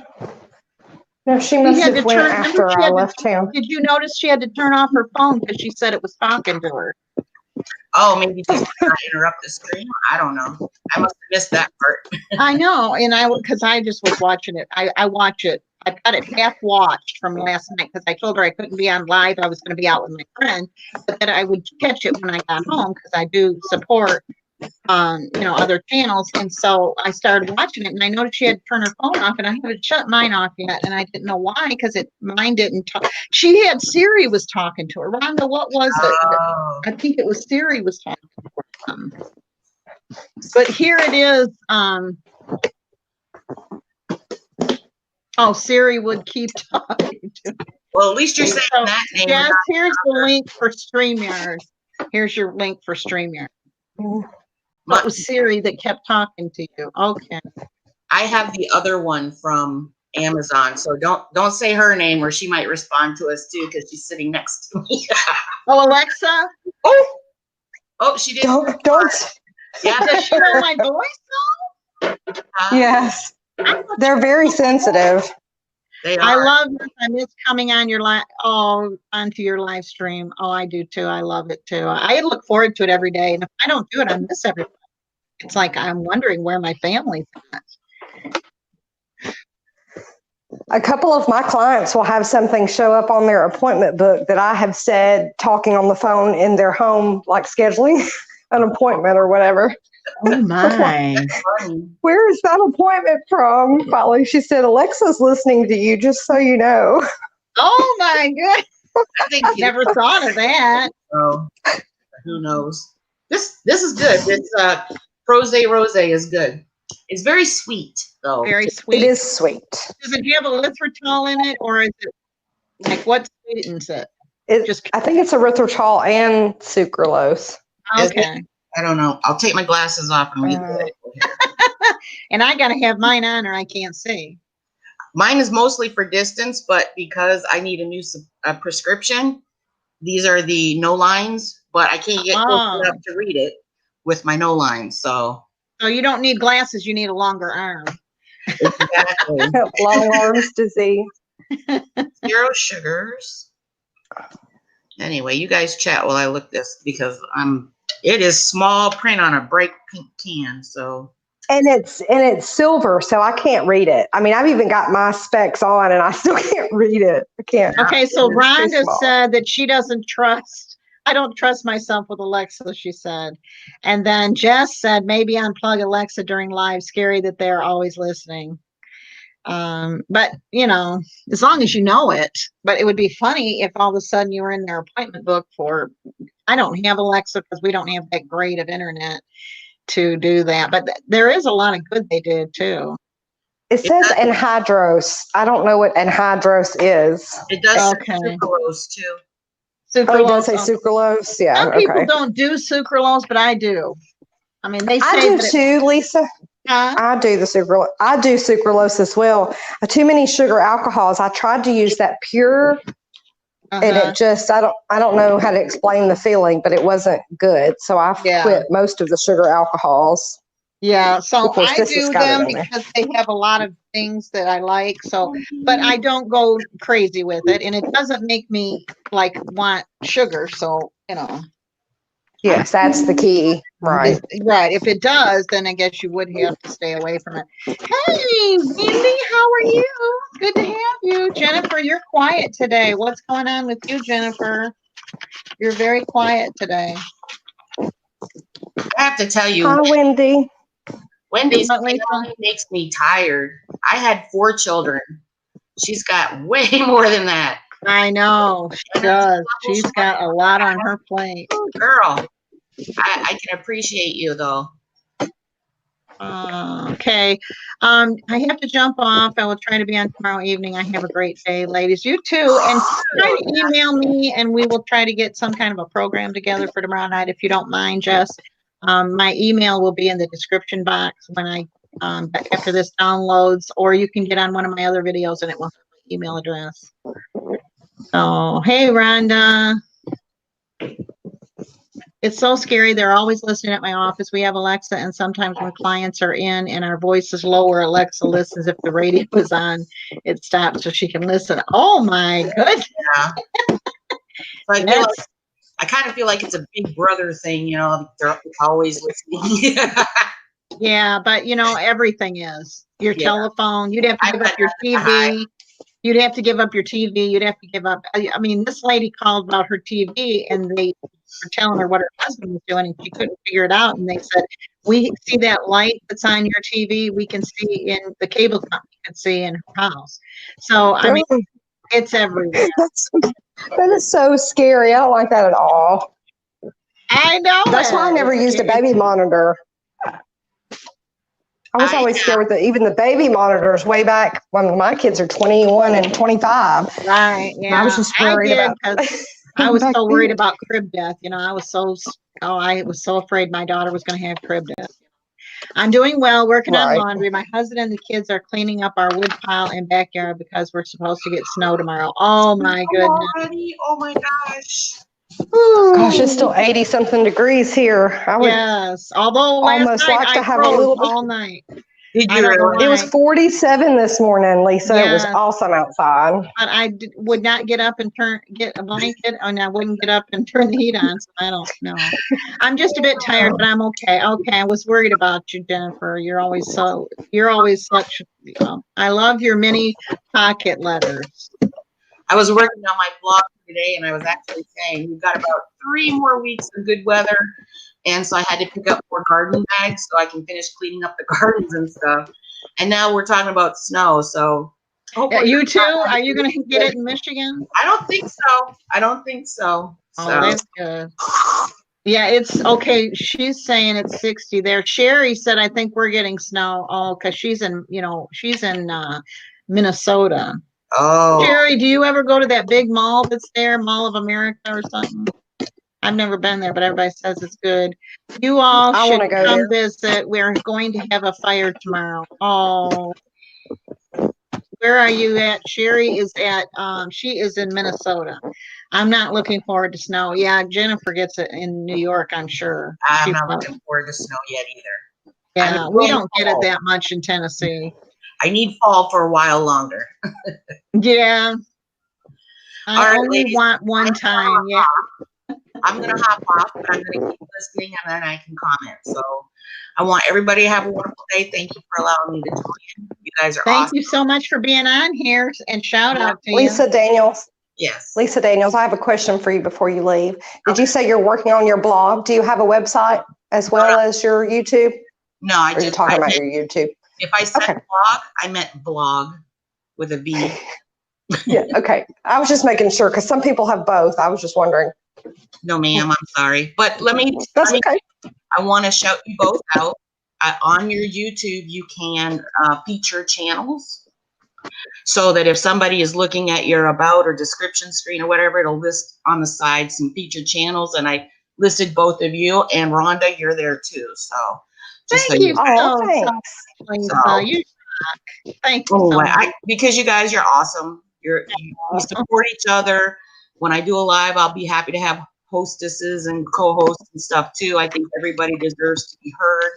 she must have went after I left town. Did you notice she had to turn off her phone because she said it was talking to her? Oh, maybe just not interrupt the stream. I don't know. I must have missed that part. I know, and because I just was watching it. I watch it. I've got it half watched from last night because I told her I couldn't be on live. I was going to be out with my friend, but that I would catch it when I got home because I do support, other channels. And so I started watching it, and I noticed she had to turn her phone off, and I haven't shut mine off yet, and I didn't know why because mine didn't talk. She had Siri was talking to her. Rhonda, what was it? I think it was Siri was talking to her. But here it is. Siri would keep talking to me. Well, at least you're saying that name. Yes, here's the link for Streamyard. Here's your link for Streamyard. That was Siri that kept talking to you. Okay. I have the other one from Amazon, so don't say her name or she might respond to us too because she's sitting next to me. Oh, Alexa? Oh, she did. Don't. Yeah. Does she know my voice though? Yes. They're very sensitive. They are. I love this. I miss coming on your onto your live stream. Oh, I do too. I love it too. I look forward to it every day. And if I don't do it, I miss everybody. It's like I'm wondering where my family's at. A couple of my clients will have something show up on their appointment book that I have said talking on the phone in their home, like scheduling an appointment or whatever. Oh my. Where is that appointment from? Finally, she said, Alexa's listening to you, just so you know. Oh my God. I never thought of that. Oh, who knows? This is good. This Rose is good. It's very sweet though. Very sweet. It is sweet. Does it have erythritol in it, or is it like what sweetens it? I think it's erythritol and sucralose. Okay. I don't know. I'll take my glasses off and read it. And I got to have mine on or I can't see. Mine is mostly for distance, but because I need a new prescription, these are the no lines, but I can't get close enough to read it with my no lines. So you don't need glasses. You need a longer arm. Exactly. Long arms disease. 0 sugars. Anyway, you guys chat while I look this because it is small print on a bright pink can. So And it's silver, so I can't read it. I mean, I've even got my specs on and I still can't read it. I can't. Okay, so It's too Rhonda small. said that she doesn't trust. I don't trust myself with Alexa, she said. And then Jess said, maybe unplug Alexa during live. Scary that they're always listening. But you know, as long as you know it. But it would be funny if all of a sudden you were in their appointment book for, I don't have Alexa because we don't have that great of internet to do that. But there is a lot of good they did too. It says anhydrous. I don't know what anhydrous is. it does Okay. say sucralose too. Oh, it does say Okay. sucralose. Yeah. Some people Okay. don't do sucralose, but I do. I mean, they say I do that too, Lisa. huh? I do sucralose. I do sucralose as well. Too many sugar alcohols. I tried to use that pure, and Uh-huh. it just I don't know how to explain the feeling, but it wasn't good. So I Yeah. quit most of the sugar alcohols. Yeah, so Of course, I this has do got it them on there. because they have a lot of things that I like. So, but I don't go crazy with it, and it doesn't make me like want sugar. So, you know, Yes, that's the key. Right. right. If it does, then I guess you would have to stay away from it. Hey, Wendy, how are you? Good to have you, Jennifer. You're quiet today. What's going on with you, Jennifer? You're very quiet today. I have to tell you, Hi, Wendy. Wendy's What, Lisa? family makes me tired. I had 4 children. She's got way more than that. I know she does. She's got a lot on her plate. Girl, I can appreciate you though. Okay. I have to jump off. I will try to be on tomorrow evening. I have a great day, ladies. You too. And try to email me and we will try to get some kind of a program together for tomorrow night if you don't mind, Jess. My email will be in the description box when I after this downloads, or you can get on one of my other videos and it will have my email address. So hey Rhonda. It's so scary. They're always listening at my office. We have Alexa, and sometimes when clients are in and our voice is lower, Alexa listens. If the radio is on, it stops so she can listen. Oh my goodness. Yeah. So I kind of feel like it's a big brother thing, you know, they're always listening. Yeah, but you know, everything is. Your telephone, you'd have to give up your TV. You'd have to give up your TV. You'd have to give up. I mean, this lady called about her TV and they were telling her what her husband was doing and she couldn't figure it out. And they said, we see that light that's on your TV. We can see in the cable company can see in her house. So, I mean, it's everywhere. That is so scary. I don't like that at all. I know. That's why I never used a baby monitor. I was always scared with even the baby monitors way back when my kids are 21 and 25. Right. Yeah. I was just worried about. I was so worried about crib death. You know, I was so afraid my daughter was going to have crib death. I'm doing well, working on laundry. My husband and the kids are cleaning up our wood pile and backyard because we're supposed to get snow tomorrow. Oh my goodness. Already? Oh my gosh. Gosh, it's still 80 something degrees here. I would yes. Although last almost night like to I have a little bit all night. Did you really? It was 47 this morning, Lisa. It was awesome outside. But I would not get up and get a blanket, and I wouldn't get up and turn the heat on. So I don't know. I'm just a bit tired, but I'm okay. Okay, I was worried about you, Jennifer. You're always such. I love your mini pocket letters. I was working on my blog today, and I was actually saying we've got about 3 more weeks of good weather. And so I had to pick up more garden bags so I can finish cleaning up the gardens and stuff. And now we're talking about snow. So you too? Are you going to get it in Michigan? I don't think so. Oh, that's good. Yeah, it's okay. She's saying it's 60 there. Sherry said, I think we're getting snow. Oh, because she's in Minnesota. Oh. Sherry, do you ever go to that big mall that's there, Mall of America or something? I've never been there, but everybody says it's good. You all I should wanna go come there. visit. We're going to have a fire tomorrow. Oh, where are you at? Sherry is at, she is in Minnesota. I'm not looking forward to snow. Yeah, Jennifer gets it in New York, I'm sure. I'm not looking forward to snow yet either. Yeah, we don't get it that much in Tennessee. I need fall for a while longer. Yeah. All I right, only ladies, want one time. Yeah. I'm going to hop off, but I'm going to keep listening and then I can comment. So I want everybody to have a wonderful day. Thank you for allowing me to join. You guys are Thank awesome. you so much for being on here, and shout out to Lisa you. Daniels. Yes. Lisa Daniels, I have a question for you before you leave. Did you say you're working on your blog? Do you have a website as well as your YouTube? No, I Or are you just talking about your YouTube? If I said Okay. blog, I meant blog with a V. Yeah, okay. I was just making sure because some people have both. I was just wondering. No, ma'am, I'm sorry. But That's okay. I want to shout you both out. On your YouTube, you can feature channels so that if somebody is looking at your about or description screen or whatever, it'll list on the side some featured channels. And I listed both of you, and Rhonda, you're there too. So just Thank you. Oh, thanks. Lisa. You thank you so much. because you guys, you're awesome. We support each other. When I do a live, I'll be happy to have hostesses and co-hosts and stuff too. I think everybody deserves to be heard.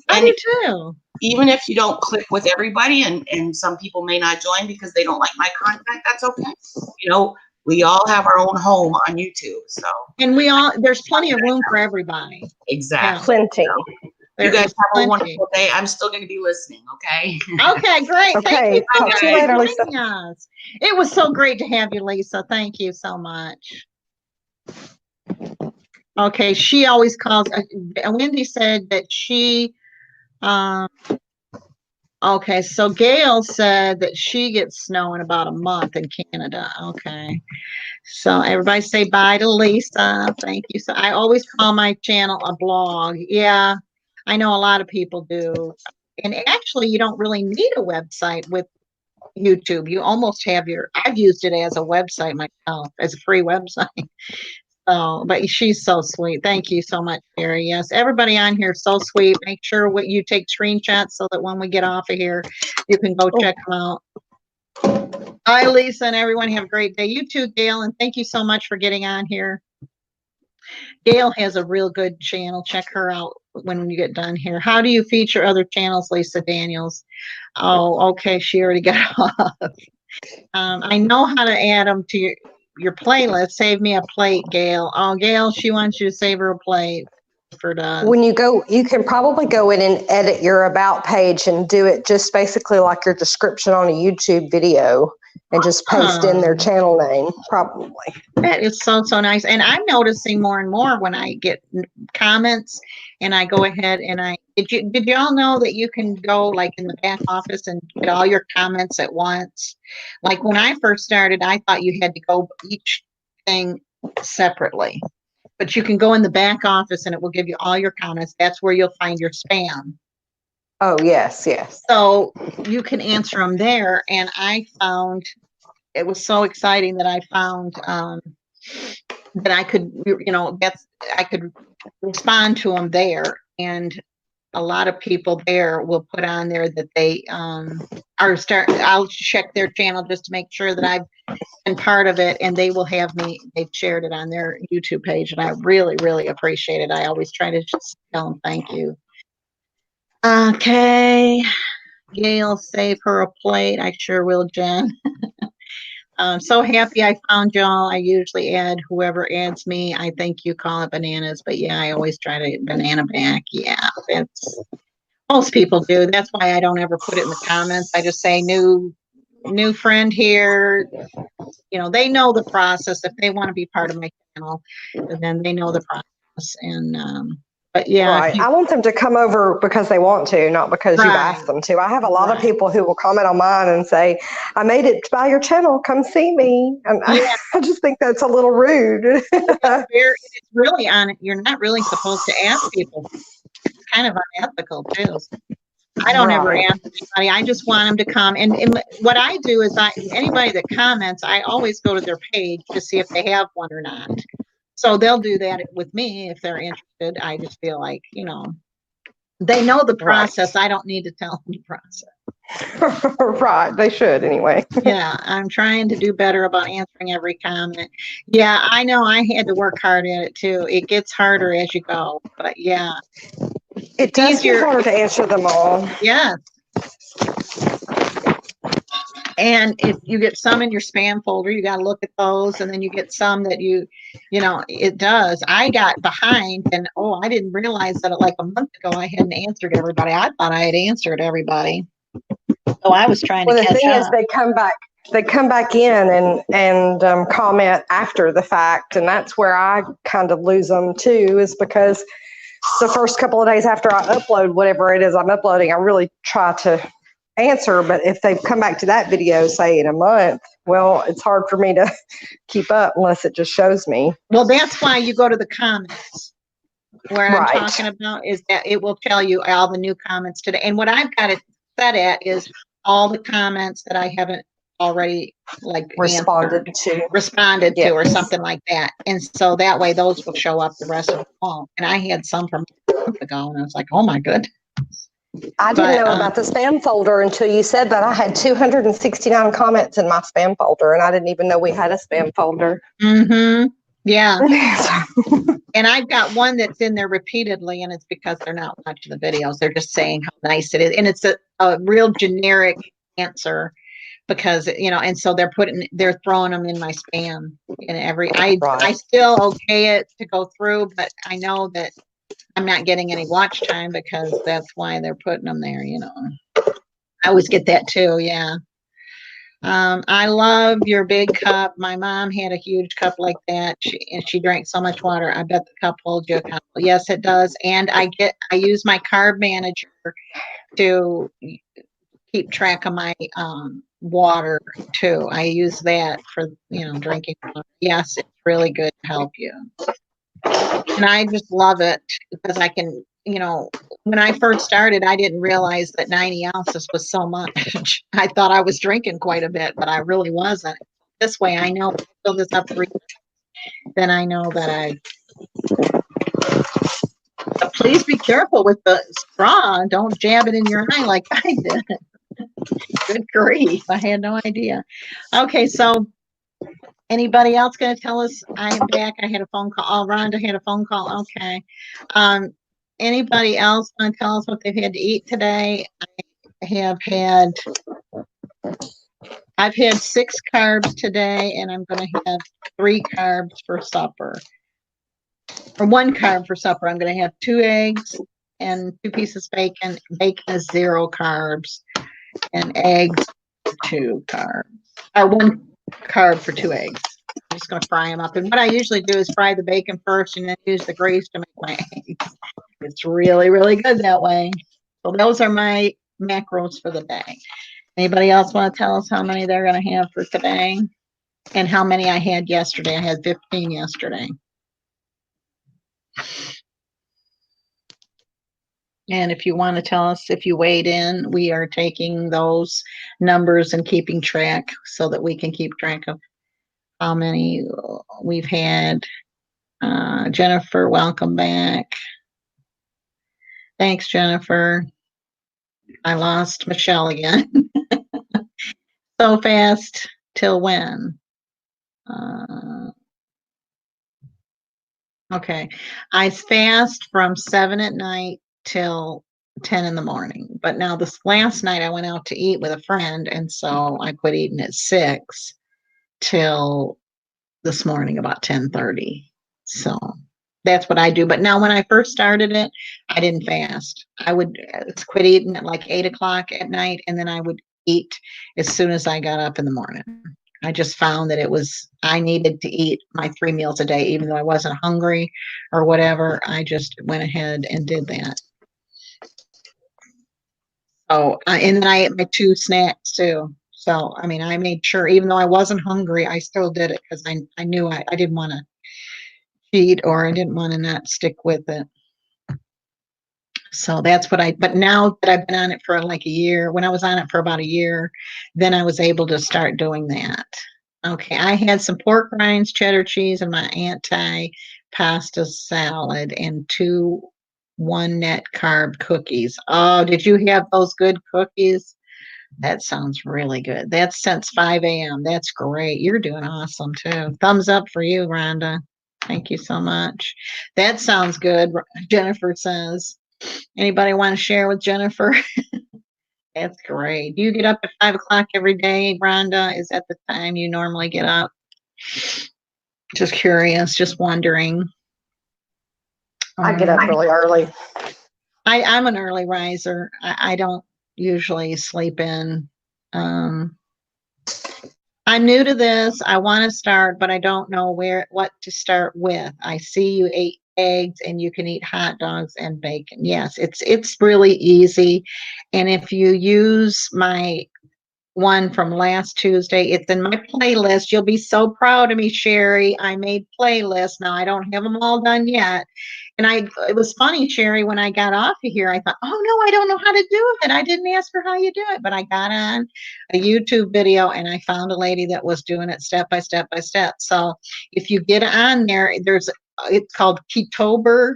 I do too. Even if you don't click with everybody, and some people may not join because they don't like my content, that's okay. You know, we all have our own home on YouTube. So, and there's plenty of room for everybody. Exactly. Yeah, plenty. You guys have a wonderful day. I'm still going to be listening. Okay. Okay, great. Okay. Thank you. Talk to you later, Lisa. Us. It was so great to have you, Lisa. Thank you so much. Okay, she always calls. Wendy said that she. Okay, so Gail said that she gets snow in about a month in Canada. Okay, so everybody say bye to Lisa. Thank you. So I always call my channel a blog. Yeah, I know a lot of people do. And actually, you don't really need a website with YouTube. You almost have I've used it as a website myself, as a free website. So, but she's so sweet. Thank you so much, Sherry. Yes, everybody on here is so sweet. Make sure you take screenshots so that when we get off of here, you can go check them out. Bye, Lisa, and everyone. Have a great day. You too, Gail, and thank you so much for getting on here. Gail has a real good channel. Check her out when you get done here. How do you feature other channels, Lisa Daniels? Oh, okay. She already got off. I know how to add them to your playlist. Save me a plate, Gail. Oh, Gail, she wants you to save her a plate. When you go, you can probably go in and edit your about page and do it just basically like your description on a YouTube video and just paste in their channel name, probably. That is so nice. And I'm noticing more and more when I get comments and I go ahead and did you all know that you can go like in the back office and get all your comments at once? Like when I first started, I thought you had to go each thing separately. But you can go in the back office and it will give you all your comments. That's where you'll find your spam. Oh, yes. So you can answer them there. And I found it was so exciting that I found that I could, I could respond to them there. And a lot of people there will put on there that they I'll check their channel just to make sure that I've been part of it, and they will have they've shared it on their YouTube page, and I really, really appreciate it. I always try to just tell them thank you. Okay, Gail, save her a plate. I sure will, Jen. I'm so happy I found y'all. I usually add whoever adds me. I think you call it bananas, but yeah, I always try to banana back. Yeah, most people do. That's why I don't ever put it in the comments. I just say new friend here. They know the process. If they want to be part of my channel, then they know the process. And but yeah, right. I want them to come over because they want to, not because you've asked them to. I have a lot of people who will comment on mine and say, I made it by your channel, come see me. And I just think that's a little rude. It's really you're not really supposed to ask people. It's kind of unethical too. I don't ever ask anybody. I just want them to come. And what I do is anybody that comments, I always go to their page to see if they have one or not. So they'll do that with me if they're interested. I just feel like, they know the process. I don't need to tell them the process. Right. They should anyway. Yeah, I'm trying to do better about answering every comment. Yeah, I know I had to work hard at it too. It gets harder as you go, but yeah. It does get harder to answer them all. Yeah. And if you get some in your spam folder, you got to look at those. And then you get some that it does. I got behind and, I didn't realize that like a month ago, I hadn't answered everybody. I thought I had answered everybody. So I was trying to catch up. The thing is, they come back in and comment after the fact. And that's where I kind of lose them too, is because the first couple of days after I upload whatever it is I'm uploading, I really try to answer. But if they come back to that video, say in a month, well, it's hard for me to keep up unless it just shows me. Well, that's why you go to the comments. Where I'm talking about is that it will tell you all the new comments today. And what I've got it set at is all the comments that I haven't already responded to or something like that. And so that way those will show up, the rest of them won't. And I had some from a month ago and I was like, oh my goodness. I didn't know about the spam folder until you said that. I had 269 comments in my spam folder and I didn't even know we had a spam folder. Mm-hmm. Yeah. And I've got one that's in there repeatedly, and it's because they're not watching the videos. They're just saying how nice it is. And it's a real generic answer because, and so they're throwing them in my spam and I still okay it to go through, but I know that I'm not getting any watch time because that's why they're putting them there, I always get that too. Yeah. I love your big cup. My mom had a huge cup like that. She drank so much water. I bet the cup holds you accountable. Yes, it does. And I use my carb manager to keep track of my water too. I use that for drinking water. Yes, it's really good to help you. And I just love it because I can, when I first started, I didn't realize that 90 ounces was so much. I thought I was drinking quite a bit, but I really wasn't. This way, I know if I fill this up 3 times, then I know that But please be careful with the straw. Don't jab it in your eye like I did. Good grief. I had no idea. Okay, so anybody else going to tell us? I am back. I had a phone call. Oh, Rhonda had a phone call. Okay. Anybody else want to tell us what they've had to eat today? I've had 6 carbs today, and I'm going to have 3 carbs for supper. Or 1 carb for supper. I'm going to have 2 eggs and 2 pieces of bacon. Bacon is 0 carbs, and eggs 2 carbs. Or 1 carb for 2 eggs. I'm just going to fry them up. And what I usually do is fry the bacon first and then use the grease to make my eggs. It's really, really good that way. So those are my macros for the day. Anybody else want to tell us how many they're going to have for today? And how many I had yesterday? I had 15 yesterday. And if you want to tell us if you weighed in, we are taking those numbers and keeping track so that we can keep track of how many we've had. Jennifer, welcome back. Thanks, Jennifer. I lost Michelle again. So fast till when? Okay. I fast from 7 at night till 10 in the morning. But now this last night I went out to eat with a friend, and so I quit eating at 6 till this morning about 10:30. So that's what I do. But now when I first started it, I didn't fast. I would quit eating at like 8 o'clock at night, and then I would eat as soon as I got up in the morning. I just found that I needed to eat my 3 meals a day, even though I wasn't hungry or whatever. I just went ahead and did that. So, and then I ate my 2 snacks too. So, I mean, I made sure, even though I wasn't hungry, I still did it because I knew I didn't want to cheat, or I didn't want to not stick with it. So that's but now that I've been on it for like a year, when I was on it for about a year, then I was able to start doing that. Okay, I had some pork rinds, cheddar cheese, and my anti-pasta salad, and 2 one-net carb cookies. Oh, did you have those good cookies? That sounds really good. That's since 5 a.m. That's great. You're doing awesome too. Thumbs up for you, Rhonda. Thank you so much. That sounds good. Jennifer says. Anybody want to share with Jennifer? That's great. Do you get up at 5 o'clock every day, Rhonda? Is that the time you normally get up? Just curious, just wondering. I get up really early. I'm an early riser. I don't usually sleep in. I'm new to this. I want to start, but I don't know what to start with. I see you ate eggs and you can eat hot dogs and bacon. Yes, it's really easy. And if you use my one from last Tuesday, it's in my playlist. You'll be so proud of me, Sherry. I made playlists. Now I don't have them all done yet. And it was funny, Sherry, when I got off of here, I thought, oh no, I don't know how to do it. I didn't ask her how you do it, but I got on a YouTube video and I found a lady that was doing it step by step by step. So if you get on there, it's called Ketober,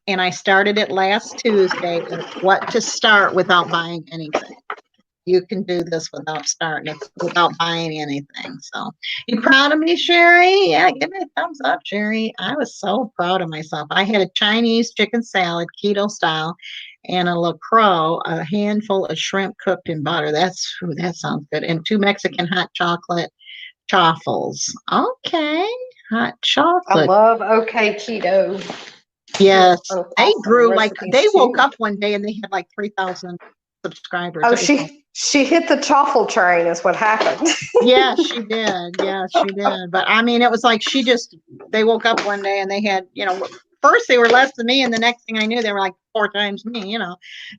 and I started it last Tuesday. What to start without buying anything. You can do this without buying anything. So, you proud of me, Sherry? Yeah, give me a thumbs up, Sherry. I was so proud of myself. I had a Chinese chicken salad, keto style, and a LaCroix, a handful of shrimp cooked in butter. That sounds good. And 2 Mexican hot chocolate chaffles. Okay, hot I chocolate. love OK Keto. Yes, they Awesome grew recipes, they woke too. up one day and they had like 3,000 subscribers. Oh, It was she hit the chaffle train is what happened. Yeah, she did. Yeah, she did. But I mean, it was like they woke up one day and they had, first they were less than me, and the next thing I knew, they were like 4 times me.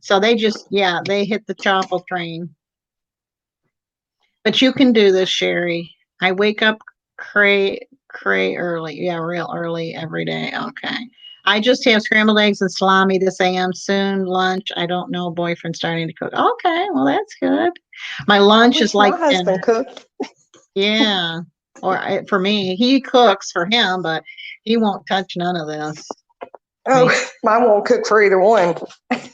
So they they hit the choppal train. But you can do this, Sherry. I wake up cray early. Yeah, real early every day. Okay. I just have scrambled eggs and salami this a.m. Soon lunch. I don't know. Boyfriend starting to cook. Okay, well that's good. My lunch is like My husband cooked. Yeah. For me, he cooks for him, but he won't touch none of this. Oh, mine won't cook for either one.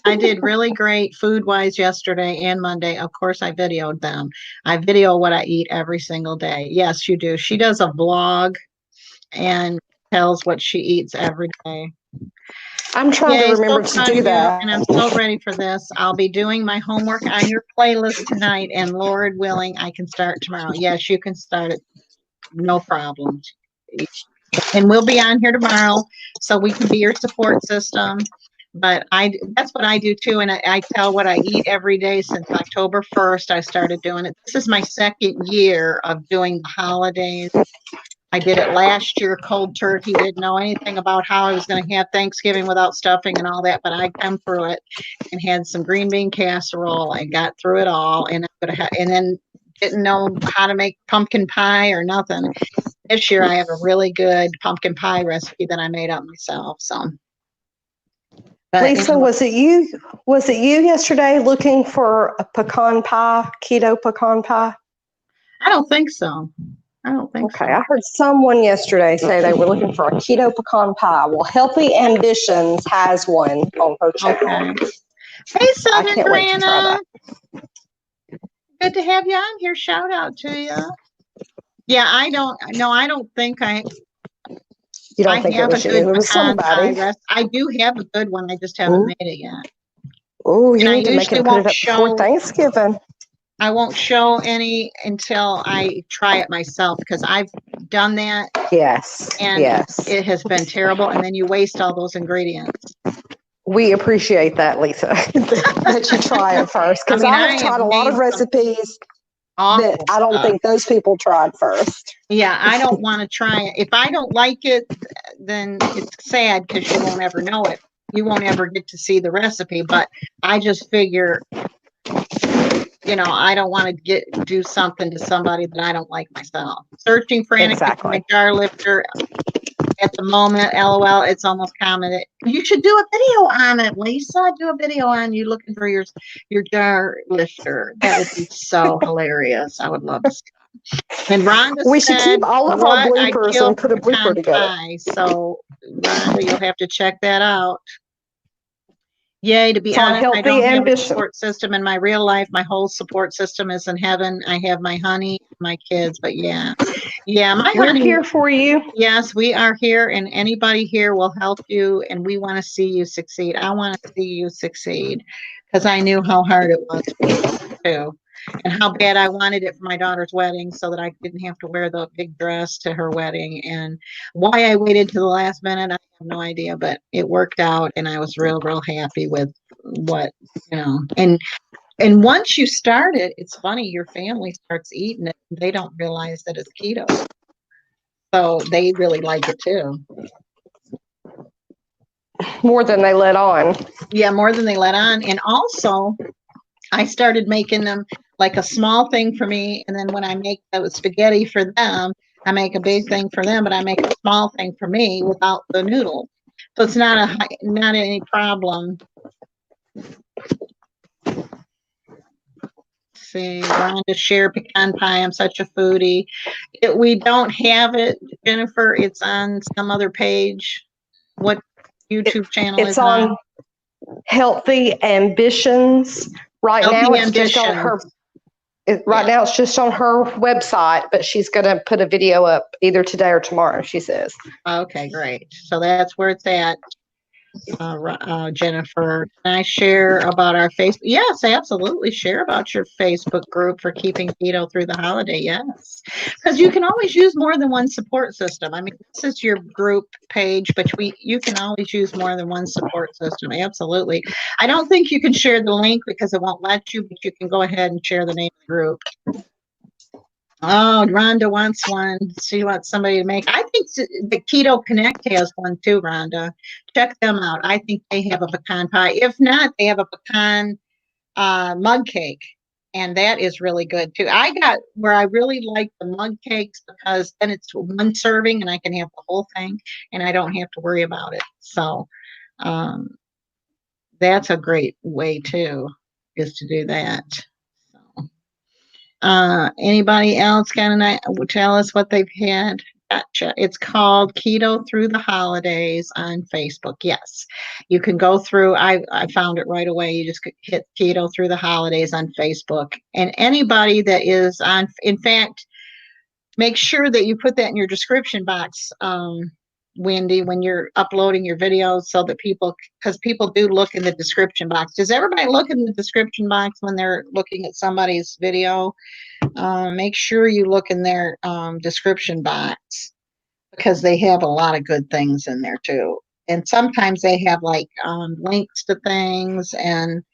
I did really great food-wise yesterday and Monday. Of course, I videoed them. I video what I eat every single day. Yes, you do. She does a vlog and tells what she eats every day. I'm trying to remember so to do that. And I'm so ready for this. I'll be doing my homework on your playlist tonight, and Lord willing, I can start tomorrow. Yes, you can start it. No problem. And we'll be on here tomorrow, so we can be your support system. But that's what I do too, and I tell what I eat every day since October 1st. I started doing it. This is my 2nd year of doing the holidays. I did it last year, cold turkey. Didn't know anything about how I was going to have Thanksgiving without stuffing and all that, but I come through it and had some green bean casserole. I got through it all, and then didn't know how to make pumpkin pie or nothing. This year, I have a really good pumpkin pie recipe that I made up myself. So, Lisa, was it you? Was it you yesterday looking for a pecan pie, keto pecan pie? I don't think so. Okay, I heard someone yesterday say they were looking for a keto pecan pie. Well, Healthy Ambitions has one on her channel. Okay. Hey, Southern I can't wait to try that. Good to have you on here. Shout out to you. Yeah, I don't think You don't think it was you? It was somebody. I do have a good one. I just haven't made it yet. Oh, you need to make it and put it up before Thanksgiving. I won't show any until I try it myself, because I've done that. Yes. And it has been terrible. And then you waste all those ingredients. We appreciate that, Lisa, that you try it first. Because I have tried a lot of recipes that I don't think those people tried first. Yeah, I don't want to try it. If I don't like it, then it's sad, because you won't ever know it. You won't ever get to see the recipe. But I just figure, I don't want to do something to somebody that I don't like myself. Searching frantically for my jar lifter at the moment. LOL. It's almost commented. You should do a video on it, Lisa. Do a video on you looking for your jar lifter. That would be so hilarious. I would love to see And Rhonda We should said, keep all of our what? I bloopers killed and put a pecan blooper together. pie. So, Rhonda, you'll have to check that out. Yay, to be It's on honest, I Healthy don't have a Ambition. support system in my real life. My whole support system is in heaven. I have my honey, my kids, but yeah. Yeah, my We're honey. here for you. Yes, we are here, and anybody here will help you, and we want to see you succeed. I want to see you succeed because I knew how hard it was for you too, and how bad I wanted it for my daughter's wedding so that I didn't have to wear the big dress to her wedding. And why I waited to the last minute, I have no idea, but it worked out, and I was real, real happy with what, you know. And once you start it, it's funny, your family starts eating it. They don't realize that it's keto. So they really like it too. More than they let on. Yeah, more than they let on. And also, I started making them like a small thing for me. And then when I make the spaghetti for them, I make a big thing for them, but I make a small thing for me without the noodle. So it's not any problem. See, Rhonda, share pecan pie. I'm such a foodie. We don't have it, Jennifer. It's on some other page. What YouTube channel is It's it on Healthy Ambitions. Right Healthy now, it's just on her. Now, it's just on her website, but she's going to put a video up either today or tomorrow. She says. Okay, great. So that's where it's at. Jennifer, can I share about our Facebook? Yes, absolutely. Share about your Facebook group for keeping keto through the holiday. Yes, because you can always use more than one support system. I mean, this is your group page, but you can always use more than one support system. Absolutely. I don't think you can share the link because it won't let you, but you can go ahead and share the name of the group. Oh, Rhonda wants one. She wants somebody to make. I think the Keto Connect has one too, Rhonda. Check them out. I think they have a pecan pie. If not, they have a pecan mug cake, and that is really good too. I got where I really like the mug cakes because then it's one serving and I can have the whole thing and I don't have to worry about it. So that's a great way too, is to do that. Anybody else gonna tell us what they've had? Gotcha. It's called Keto Through the Holidays on Facebook. Yes, you can go through. I found it right away. You just hit Keto Through the Holidays on Facebook, and anybody that is on. In fact, make sure that you put that in your description box, Wendy, when you're uploading your videos, so that because people do look in the description box. Does everybody look in the description box when they're looking at somebody's video? Make sure you look in their description box because they have a lot of good things in there too. And sometimes they have like links to things and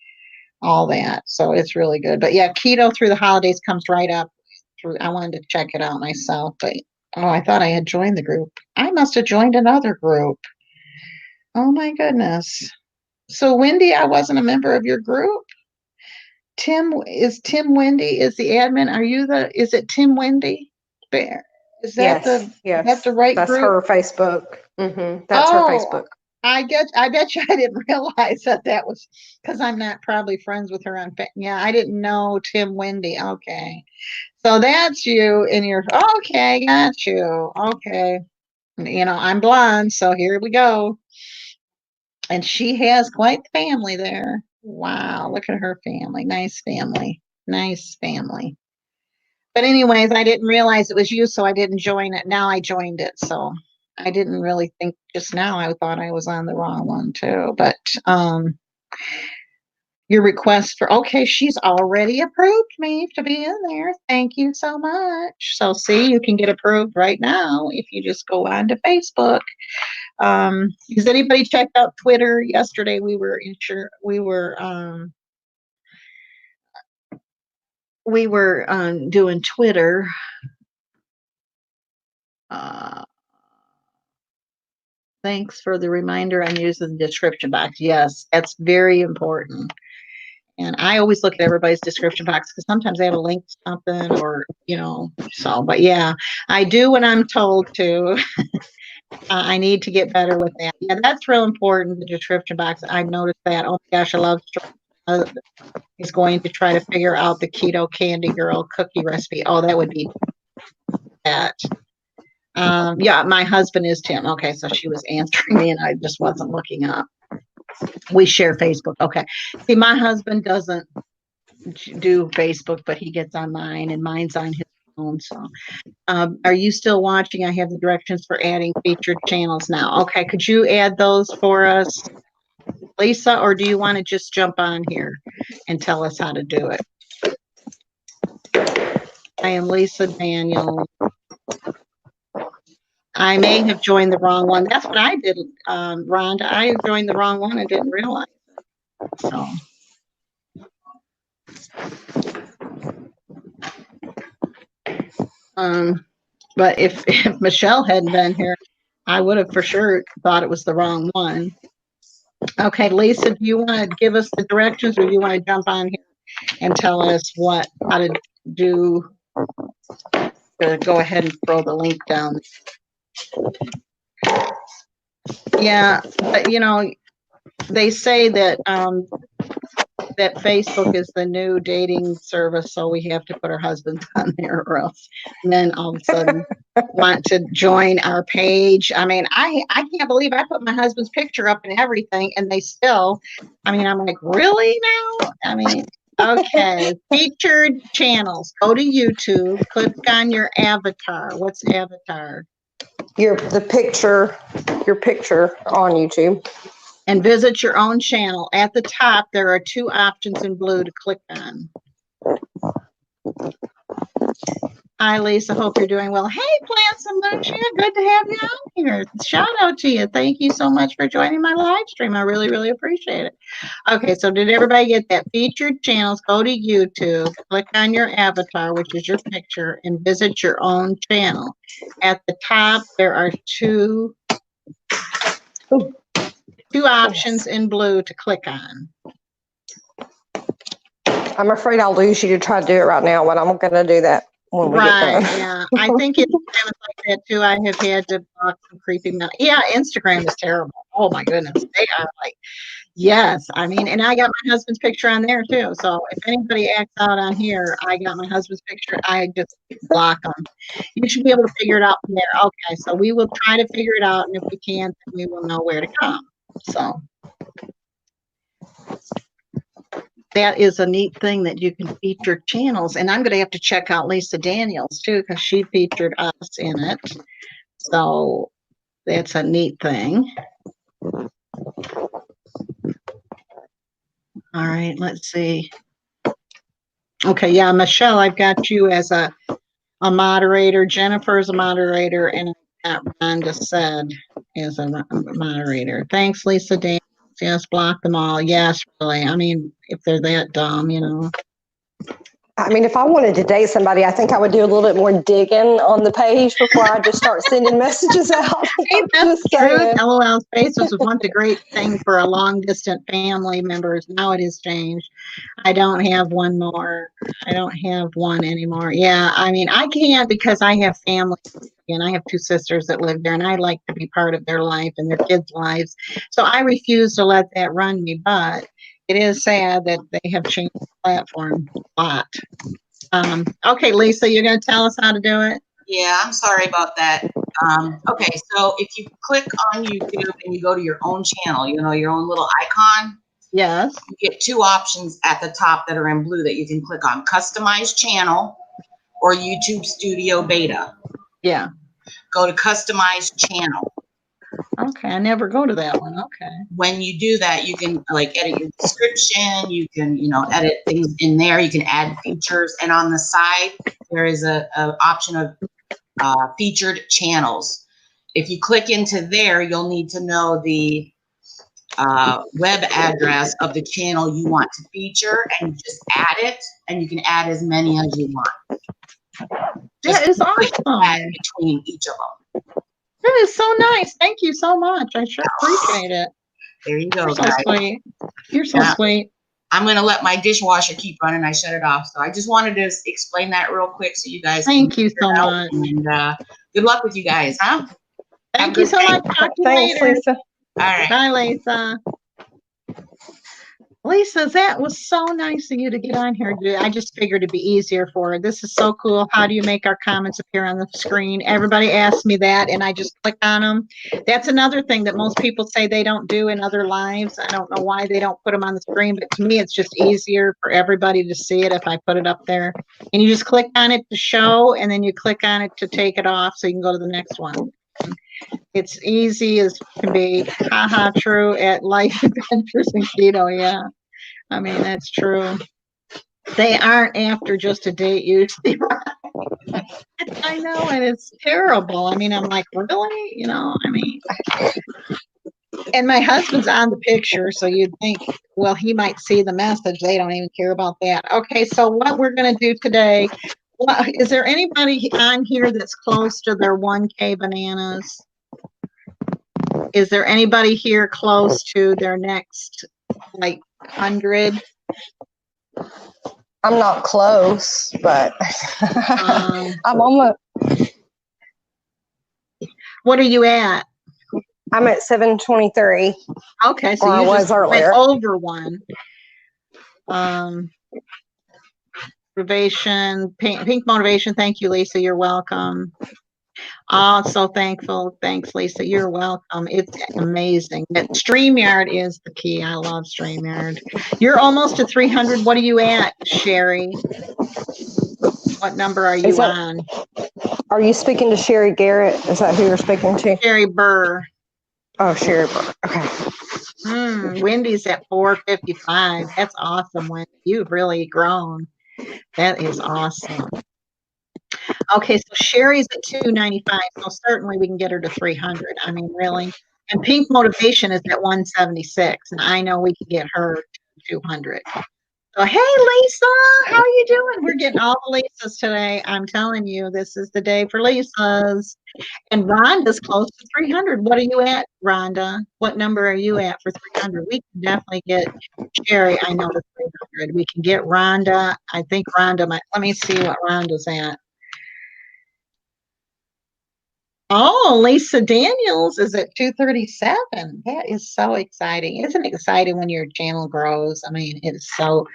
all that. So it's really good. But yeah, Keto Through the Holidays comes right up. I wanted to check it out myself, but I thought I had joined the group. I must have joined another group. Oh my goodness. So Wendy, I wasn't a member of your group. Tim Wendy is the admin. Is it Tim Wendy? Is that that's the right That's group? her Facebook. That's her Facebook. I bet you I didn't realize that was because I'm not probably friends with her on yeah, I didn't know Tim Wendy. Okay. So that's you in your okay, got you. Okay. I'm blonde, so here we go. And she has quite the family there. Wow, look at her family. Nice family. Nice family. But anyways, I didn't realize it was you, so I didn't join it. Now I joined it, so I didn't really think just now. I thought I was on the wrong one too. But your request okay, she's already approved me to be in there. Thank you so much. So see, you can get approved right now if you just go on to Facebook. Has anybody checked out Twitter? Yesterday we were doing Twitter. Thanks for the reminder. I'm using the description box. Yes, that's very important. And I always look at everybody's description box because sometimes they have a link to something or, so, but yeah, I do when I'm told to. I need to get better with that. Yeah, that's real important, the description box. I've noticed that. Oh my gosh, I love is going to try to figure out the Keto Candy Girl cookie recipe. Oh, that would be that. Yeah, my husband is Tim. Okay, so she was answering me and I just wasn't looking up. We share Facebook. Okay. See, my husband doesn't do Facebook, but he gets on mine and mine's on his phone. So, are you still watching? I have the directions for adding featured channels now. Okay. Could you add those for us, Lisa, or do you want to just jump on here and tell us how to do it? I am Lisa Daniel. I may have joined the wrong one. That's what I did, Rhonda. I joined the wrong one and didn't realize it. So. But if Michelle hadn't been here, I would have for sure thought it was the wrong one. Okay, Lisa, do you want to give us the directions or do you want to jump on here and tell us how to do? Go ahead and throw the link down. Yeah, but they say that that Facebook is the new dating service, so we have to put our husbands on there or else men all of a sudden want to join our page. I mean, I can't believe I put my husband's picture up and everything and they still, I'm like, really now? I mean, okay. Featured channels. Go to YouTube, click on your avatar. What's avatar? Your picture on YouTube. And visit your own channel. At the top, there are 2 options in blue to click on. Hi, Lisa. Hope you're doing well. Hey, Plants and Lucia. Good to have you on here. Shout out to you. Thank you so much for joining my live stream. I really, really appreciate it. Okay, so did everybody get that? Featured channels. Go to YouTube. Click on your avatar, which is your picture, and visit your own channel. At the top, there are 2 options in blue to click on. I'm afraid I'll lose you to try to do it right now, but I'm going to do that when we get done. Yeah. I think it's kind of like that too. I have had to block some creepy. Yeah, Instagram is terrible. Oh my goodness. They are like, yes. I mean, and I got my husband's picture on there too. So if anybody acts out on here, I got my husband's picture. I just block them. You should be able to figure it out from there. Okay. So we will try to figure it out. And if we can't, then we will know where to come. So that is a neat thing that you can feature channels. And I'm going to have to check out Lisa Daniels too, because she featured us in it. So that's a neat thing. All right, let's see. Okay, yeah, Michelle, I've got you as a moderator. Jennifer's a moderator, and Rhonda said is a moderator. Thanks, Lisa Daniels. Yes, block them all. Yes, really. I mean, if they're that dumb, I mean, if I wanted to date somebody, I think I would do a little bit more digging on the page before I just start sending messages out. Hey, that's true. LOL Spaces was once a great thing for a long distance family members. Now it has changed. I don't have one more. I don't have one anymore. Yeah, I mean, I can't because I have family and I have 2 sisters that live there and I like to be part of their life and their kids' lives. So I refuse to let that run me, but it is sad that they have changed the platform a lot. Okay, Lisa, you're going to tell us how to do it? Yeah, I'm sorry about that. Okay, so if you click on YouTube and you go to your own channel, your own little icon. Yes. You get 2 options at the top that are in blue that you can click on: Customize Channel or YouTube Studio Beta. Yeah. Go to Customize Channel. Okay, I never go to that one. Okay. When you do that, you can edit your description. You can, edit things in there. You can add features. And on the side, there is a option of featured channels. If you click into there, you'll need to know the web address of the channel you want to feature and just add it. And you can add as many as you want. That is awesome. Between each of them. That is so nice. Thank you so much. I sure appreciate it. There you go. You're so sweet. You're so sweet. I'm going to let my dishwasher keep running. I shut it off. So I just wanted to explain that real quick so you guys. Thank you so much. And good luck with you guys, huh? Thank you so much. Talk to you later. Lisa. All right. Bye, Lisa. Lisa, that was so nice of you to get on here today. I just figured it'd be easier for her. This is so cool. How do you make our comments appear on the screen? Everybody asks me that, and I just click on them. That's another thing that most people say they don't do in other lives. I don't know why they don't put them on the screen, but to me, it's just easier for everybody to see it if I put it up there. And you just click on it to show, and then you click on it to take it off so you can go to the next one. It's easy as can be. Haha, true at Life Adventures in Keto. Yeah. I mean, that's true. They aren't after just a date usually. I know, and it's terrible. I mean, I'm like, really? You know, I mean, and my husband's on the picture, so you'd think, well, he might see the message. They don't even care about that. Okay, so what we're going to do today, is there anybody on here that's close to their 1K bananas? Is there anybody here close to their next, like, 100? I'm not close, but I'm almost. What are you at? I'm at 723. Okay, so Or I you was just went earlier. over one. Motivation, pink motivation. Thank you, Lisa. You're welcome. Oh, so thankful. Thanks, Lisa. You're welcome. It's amazing. That Streamyard is the key. I love Streamyard. You're almost to 300. What are you at, Sherry? What number are you on? Are you speaking to Sherry Garrett? Is that who you're speaking to? Sherry Burr. Oh, Sherry Burr. Okay. Wendy's at 455. That's awesome, Wendy. You've really grown. That is awesome. Okay, so Sherry's at 295, so certainly we can get her to 300. I mean, really. And Pink Motivation is at 176, and I know we can get her to 200. So, hey, Lisa, how are you doing? We're getting all the Lisas today. I'm telling you, this is the day for Lisas. And Rhonda's close to 300. What are you at, Rhonda? What number are you at for 300? We can definitely get Sherry, I know, to 300. We can get Rhonda. I think Rhonda might. Let me see what Rhonda's at. Oh, Lisa Daniels is at 237. That is so exciting. Isn't it exciting when your channel grows? I mean, it's so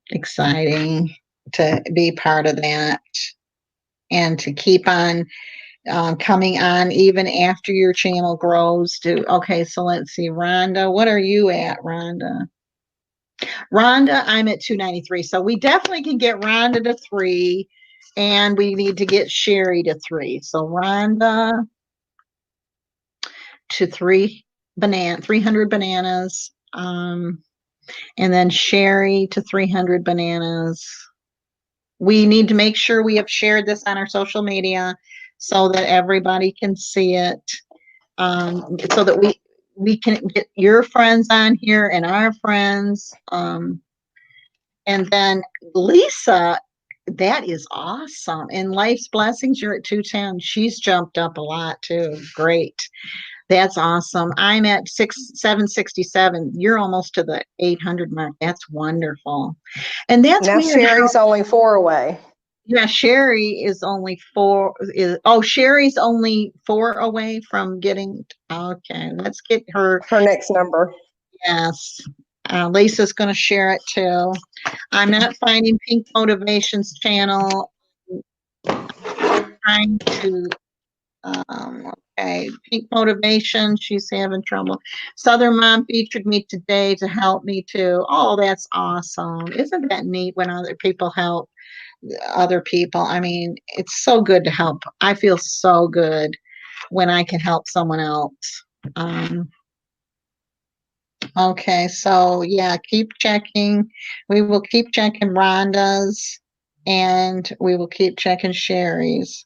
exciting to be part of that and to keep on coming on even after your channel grows. Okay, so let's see. Rhonda, what are you at, Rhonda? Rhonda, I'm at 293. So we definitely can get Rhonda to 3. And we need to get Sherry to 3. So Rhonda to 300 bananas. And then Sherry to 300 bananas. We need to make sure we have shared this on our social media so that everybody can see it. So that we can get your friends on here and our friends. And then Lisa, that is awesome. And Life's Blessings, you're at 210. She's jumped up a lot too. Great. That's awesome. I'm at 767. You're almost to the 800 mark. That's wonderful. And that's now Sherry's only 4 away. Yeah, Sherry is only 4. Sherry's only 4 away from getting. Okay, let's get her next number. Yes. Lisa's going to share it too. I'm not finding Pink Motivation's channel. I'm trying to, okay, Pink Motivation, she's having trouble. Southern Mom featured me today to help me too. Oh, that's awesome. Isn't that neat when other people help other people? I mean, it's so good to help. I feel so good when I can help someone else. Okay, so yeah, keep checking. We will keep checking Rhonda's and we will keep checking Sherry's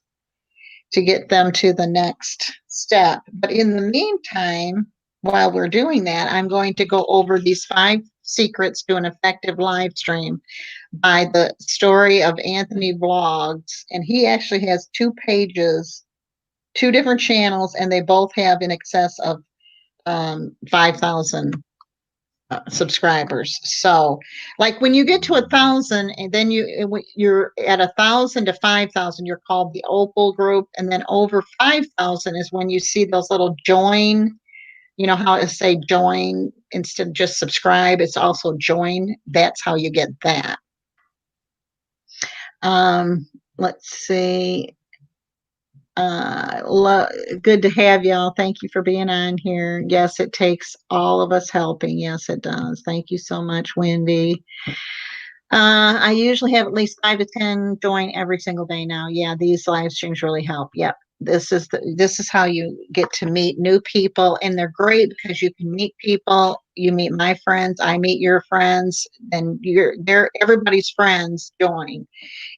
to get them to the next step. But in the meantime, while we're doing that, I'm going to go over these 5 secrets to an effective live stream by the story of Anthony Vlogs. And he actually has 2 pages, 2 different channels, and they both have in excess of 5,000 subscribers. So like when you get to 1,000 and then you're at 1,000 to 5,000, you're called the Opal group. And then over 5,000 is when you see those little join, you know how to say join instead of just subscribe, it's also join. That's how you get that. Let's see. Good to have y'all. Thank you for being on here. Yes, it takes all of us helping. Yes, it does. Thank you so much, Wendy. I usually have at least 5 to 10 join every single day now. Yeah, these live streams really help. Yep. This is how you get to meet new people, and they're great because you can meet people. You meet my friends, I meet your friends, and they're everybody's friends join,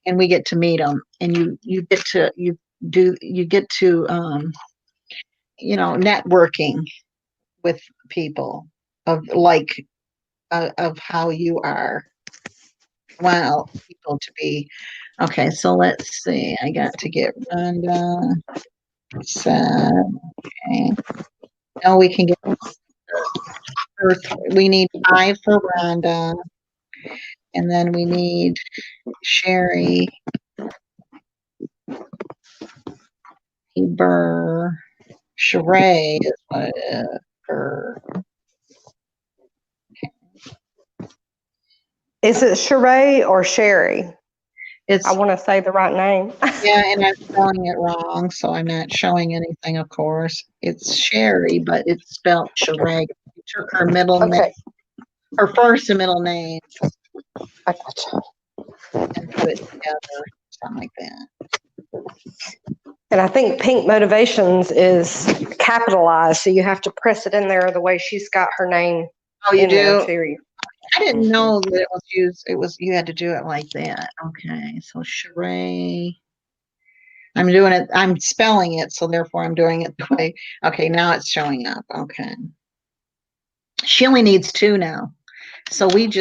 and we get to meet them, and you get to networking with people of of how you are. Wow, people to be. Okay, so let's see. I got to get Rhonda. Okay. Now we can get we need 5 for Rhonda. And then we need Sherry. Heber. Sheree is what her. Is it Sheree or Sherry? It's, I want to say the right name. yeah, and I'm spelling it wrong, so I'm not showing anything, of course. It's Sherry, but it's spelled Sheree. We took her middle name, her first and middle name, I gotcha. and put it together, something like that. And I think Pink Motivations is capitalized, so you have to press it in there the way she's got her name. Oh, you in there do? too. I didn't know that it was used. You had to do it like that. Okay, so Sheree. I'm doing it. I'm spelling it, so therefore I'm doing it the way. Okay, now it's showing up. Okay. She only needs 2 now. So we've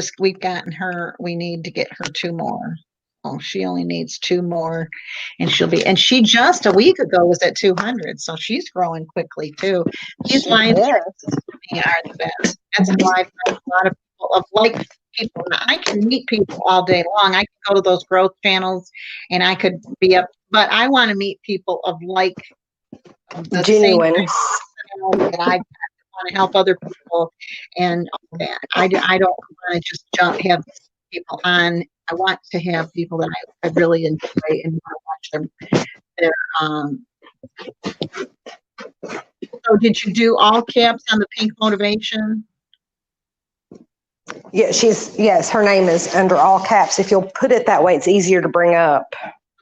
gotten her, we need to get her 2 more. Oh, she only needs 2 more, and she just a week ago was at 200, so she's growing quickly too. These live streams to me are the best. That's why I've met a lot of people of like people. Now, I can meet people all day long. I can go to those growth channels and I could be up, but I want to meet people of like the Genuine. same that I want to help other people and all that. I don't want to just have people on. I want to have people that I really enjoy and want to watch their. So did you do all caps on the Pink Motivation? Yeah, yes, her name is under all caps. If you'll put it that way, it's easier to bring up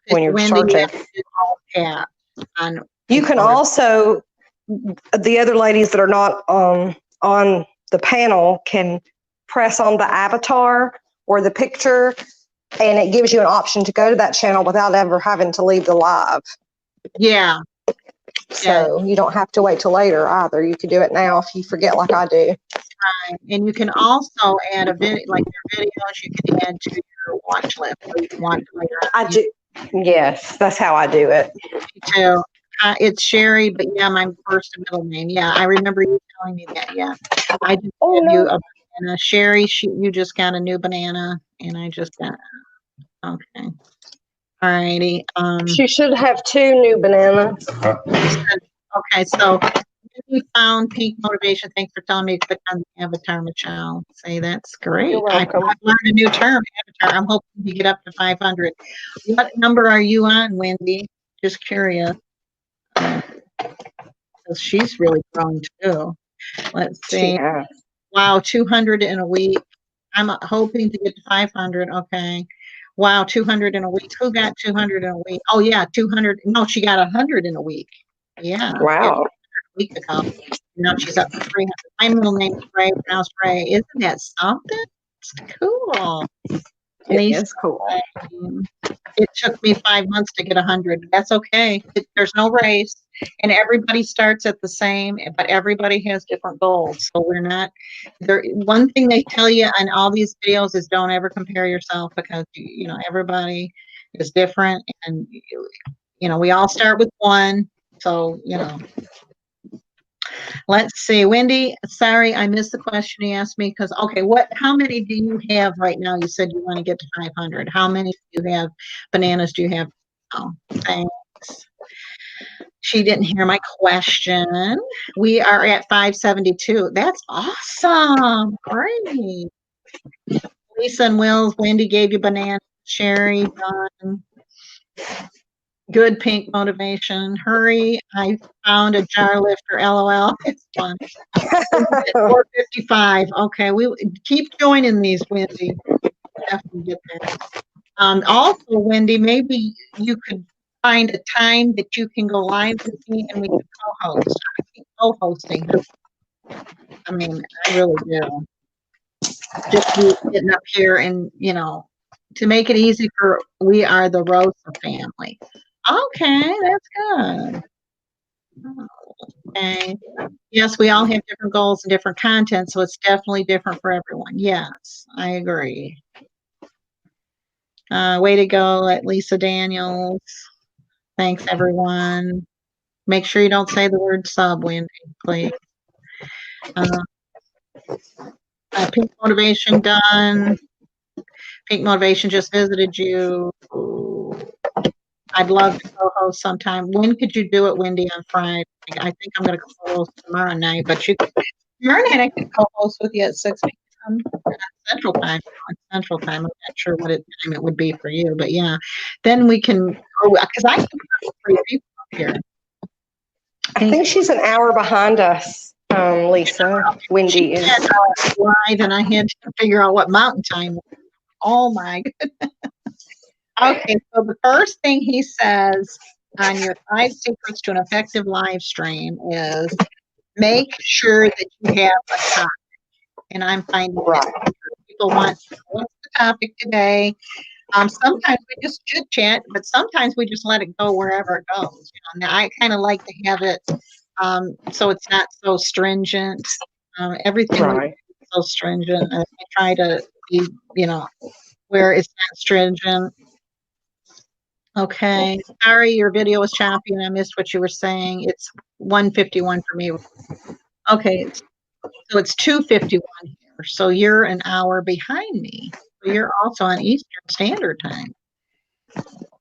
when you're Wendy, searching. you have to do all caps on. You can also, the other ladies that are not on the panel can press on the avatar or the picture, and it gives you an option to go to that channel without ever having to leave the live. Yeah. So you don't have to wait till later either. You can do it now if you forget like I do. Right. And you can also add a video, like your videos, you can add to your watch list. So you can watch later on. I do. Yes, that's how I do it. Me too. It's Sherry, but yeah, my first and middle name. Yeah, I remember you telling me that. Yeah, I just gave you a banana. Sherry, you just got a new banana, and I just got. Okay. All righty. She should have 2 new bananas. Okay, so we found Pink Motivation. Thanks for telling me to click on the avatar, Michelle. Say that's great. You're welcome. I've learned a new term, avatar. I'm hoping to get up to 500. What number are you on, Wendy? Just curious. She's really grown too. Let's see. Wow, 200 in a week. I'm hoping to get to 500. Okay. Wow, 200 in a week. Who got 200 in a week? Oh yeah, 200. No, she got 100 in a week. Yeah. Wow. A week ago. Now she's up to 300. My middle name is Ray, pronounced Ray. Isn't that something? It's cool. It is cool. It took me 5 months to get 100. That's okay. There's no race, and everybody starts at the same, but everybody has different goals. So we're not there. One thing they tell you on all these videos is don't ever compare yourself, because everybody is different, and we all start with 1. So let's see, Wendy, sorry, I missed the question you asked me, because, okay, how many do you have right now? You said you want to get to 500. How many do you have? Bananas do you have? Oh, thanks. She didn't hear my question. We are at 572. That's awesome. Great. Lisa and Wills, Wendy gave you banana. Sherry, Don. Good pink motivation. Hurry. I found a jar lifter. LOL. It's fun. 455. Okay. We keep joining these, Wendy. Definitely get there. Also, Wendy, maybe you could find a time that you can go live with me and we can co-host. I think co-hosting. I mean, I really do. Just you getting up here and, to make it easy we are the Rosa family. Okay, that's good. Okay. Yes, we all have different goals and different content, so it's definitely different for everyone. Yes, I agree. Way to go at Lisa Daniels. Thanks, everyone. Make sure you don't say the word sub, Wendy, please. Pink Motivation done. Pink Motivation just visited you. I'd love to co-host sometime. When could you do it, Wendy, on Friday? I think I'm going to co-host tomorrow night, but tomorrow night I can co-host with you at 6 p.m. Central Time. Central Time. I'm not sure what time it would be for you, but yeah. Then we can, because I can put 3 people up here. I think she's an hour behind us, Lisa. Wendy is live, and I had to figure out what mountain time was. Oh my goodness. Okay, so the first thing he says on your 5 secrets to an effective live stream is make sure that you have a topic. And I'm finding that people want, what's the topic today? Sometimes we just chit chat, but sometimes we just let it go wherever it goes. Now I kind of like to have it so it's not so stringent. Everything is so stringent. I try to be, where it's not stringent. Okay. Sorry, your video was choppy and I missed what you were saying. It's 1:51 for me. Okay. So it's 2:51 here. So you're an hour behind me. So you're also on Eastern Standard Time.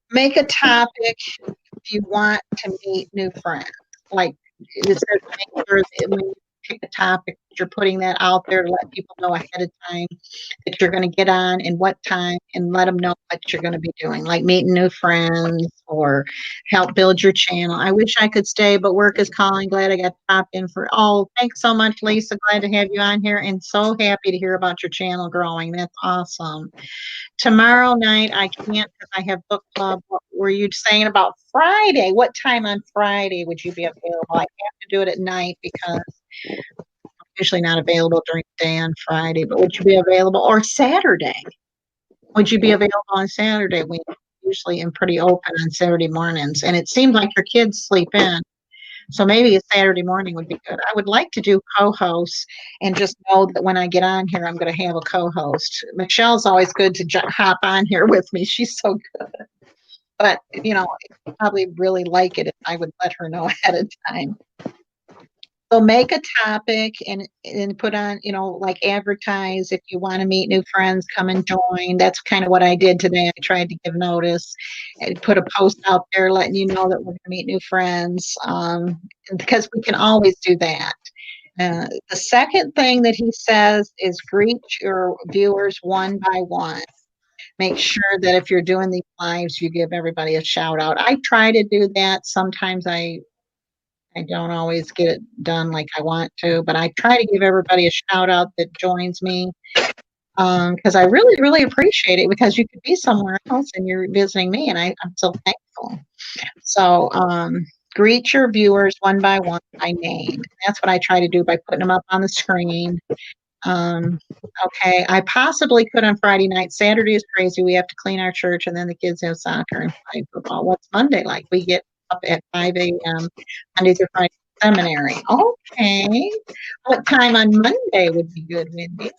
Make a topic if you want to meet new friends. Like it says, make sure that when you pick a topic, you're putting that out there to let people know ahead of time that you're going to get on and what time, and let them know what you're going to be doing, like meeting new friends or help build your channel. I wish I could stay, but work is calling. Glad I got to pop in thanks so much, Lisa. Glad to have you on here and so happy to hear about your channel growing. That's awesome. Tomorrow night, I can't because I have book club. What were you saying about Friday? What time on Friday would you be available? I have to do it at night because I'm usually not available during the day on Friday, but would you be available? Or Saturday? Would you be available on Saturday? We usually am pretty open on Saturday mornings, and it seems like your kids sleep in. So maybe a Saturday morning would be good. I would like to do co-hosts and just know that when I get on here, I'm going to have a co-host. Michelle's always good to hop on here with me. She's so good. But, I'd probably really like it if I would let her know ahead of time. So make a topic and put on, like advertise if you want to meet new friends, come and join. That's kind of what I did today. I tried to give notice and put a post out there letting you know that we're going to meet new friends because we can always do that. The second thing that he says is greet your viewers one by one. Make sure that if you're doing these lives, you give everybody a shout out. I try to do that. Sometimes I don't always get it done like I want to, but I try to give everybody a shout out that joins me because I really, really appreciate it because you could be somewhere else and you're visiting me, and I'm so thankful. So greet your viewers one by one by name. That's what I try to do by putting them up on the screen. Okay, I possibly could on Friday night. Saturday is crazy. We have to clean our church, and then the kids have soccer and play football. What's Monday like? We get up at 5 a.m. Monday through Friday seminary. Okay. What time on Monday would be good, Wendy?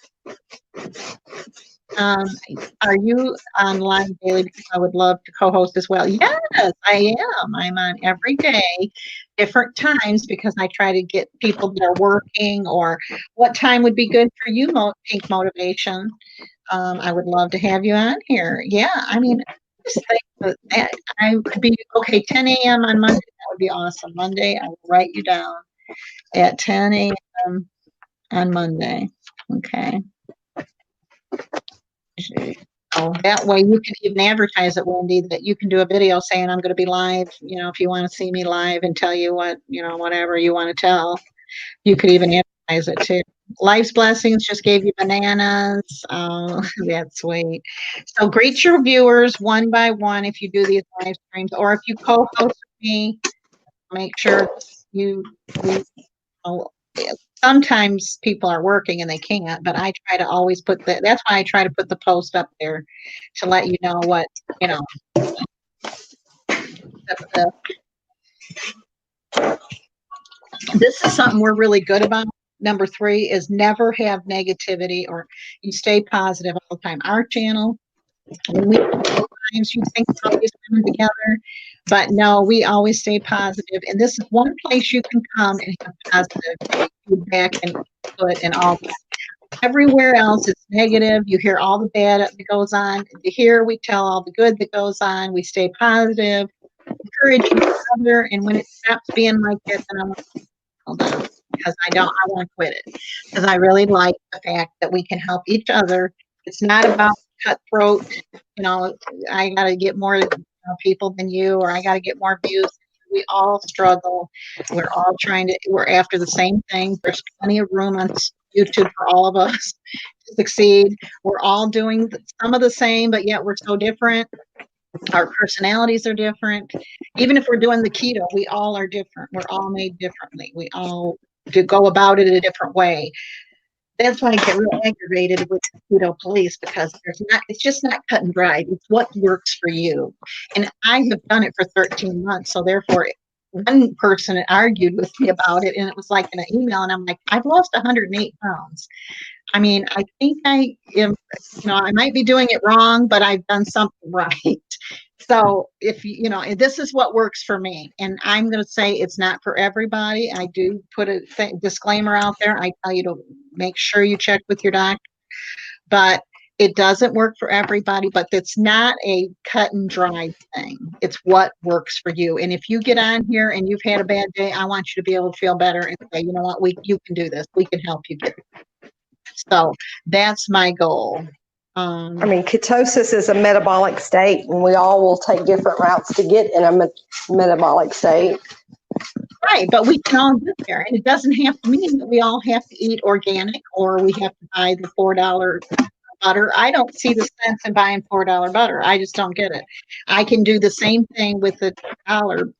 Are you on live daily? Because I would love to co-host as well. Yes, I am. I'm on every day, different times, because I try to get people that are working. Or what time would be good for you, Pink Motivation? I would love to have you on here. Yeah, I mean, just think that I would be okay. 10 a.m. on Monday. That would be awesome. Monday, I will write you down at 10 a.m. on Monday. Okay. So that way you can even advertise it, Wendy, that you can do a video saying I'm going to be live. If you want to see me live and tell you what, whatever you want to tell, you could even advertise it too. Life's Blessings just gave you bananas. Oh, that's sweet. So greet your viewers one by one if you do these live streams, or if you co-host with me, make sure you sometimes people are working and they can't, but I try to always that's why I try to put the post up there to let you know what, this is something we're really good about. Number 3 is never have negativity, or you stay positive all the time. Our channel, sometimes you think about these women together, but no, we always stay positive. And this is one place you can come and have positive feedback and input and all that. Everywhere else, it's negative. You hear all the bad that goes on. Here, we tell all the good that goes on. We stay positive, encourage each other. And when it stops being like that, then I'm like, hold on, because I want to quit it. Because I really like the fact that we can help each other. It's not about cutthroat, I got to get more people than you, or I got to get more views. We all struggle. We're after the same thing. There's plenty of room on YouTube for all of us to succeed. We're all doing some of the same, but yet we're so different. Our personalities are different. Even if we're doing the keto, we all are different. We're all made differently. We all do go about it a different way. That's why I get real aggravated with the keto police, because it's just not cut and dried. It's what works for you. And I have done it for 13 months. So therefore, one person argued with me about it, and it was like in an email, and I'm like, I've lost 108 pounds. I mean, I think I am, I might be doing it wrong, but I've done something right. So if this is what works for me, and I'm going to say it's not for everybody. I do put a disclaimer out there. I tell you to make sure you check with your doctor, but it doesn't work for everybody. But it's not a cut and dry thing. It's what works for you. And if you get on here and you've had a bad day, I want you to be able to feel better and say, you know what, you can do this. We can help you get it. So that's my goal. Ketosis is a metabolic state, and we all will take different routes to get in a metabolic state. Right, but we can all get there. And it doesn't have to mean that we all have to eat organic, or we have to buy the $4 butter. I don't see the sense in buying $4 butter. I just don't get it. I can do the same thing with the $1,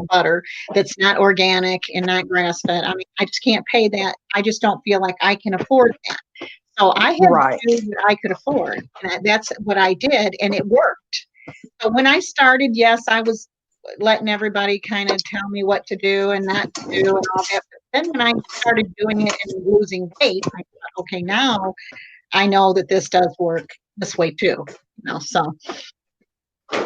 butter that's not organic and not grass-fed. I mean, I just can't pay that. I just don't feel like I can afford that. So I had to do what I could afford. And that's what I did, and it worked. So when I started, yes, I was letting everybody kind of tell me what to do and not to do and all that. But then when I started doing it and losing weight, I thought, okay, now I know that this does work this way too. So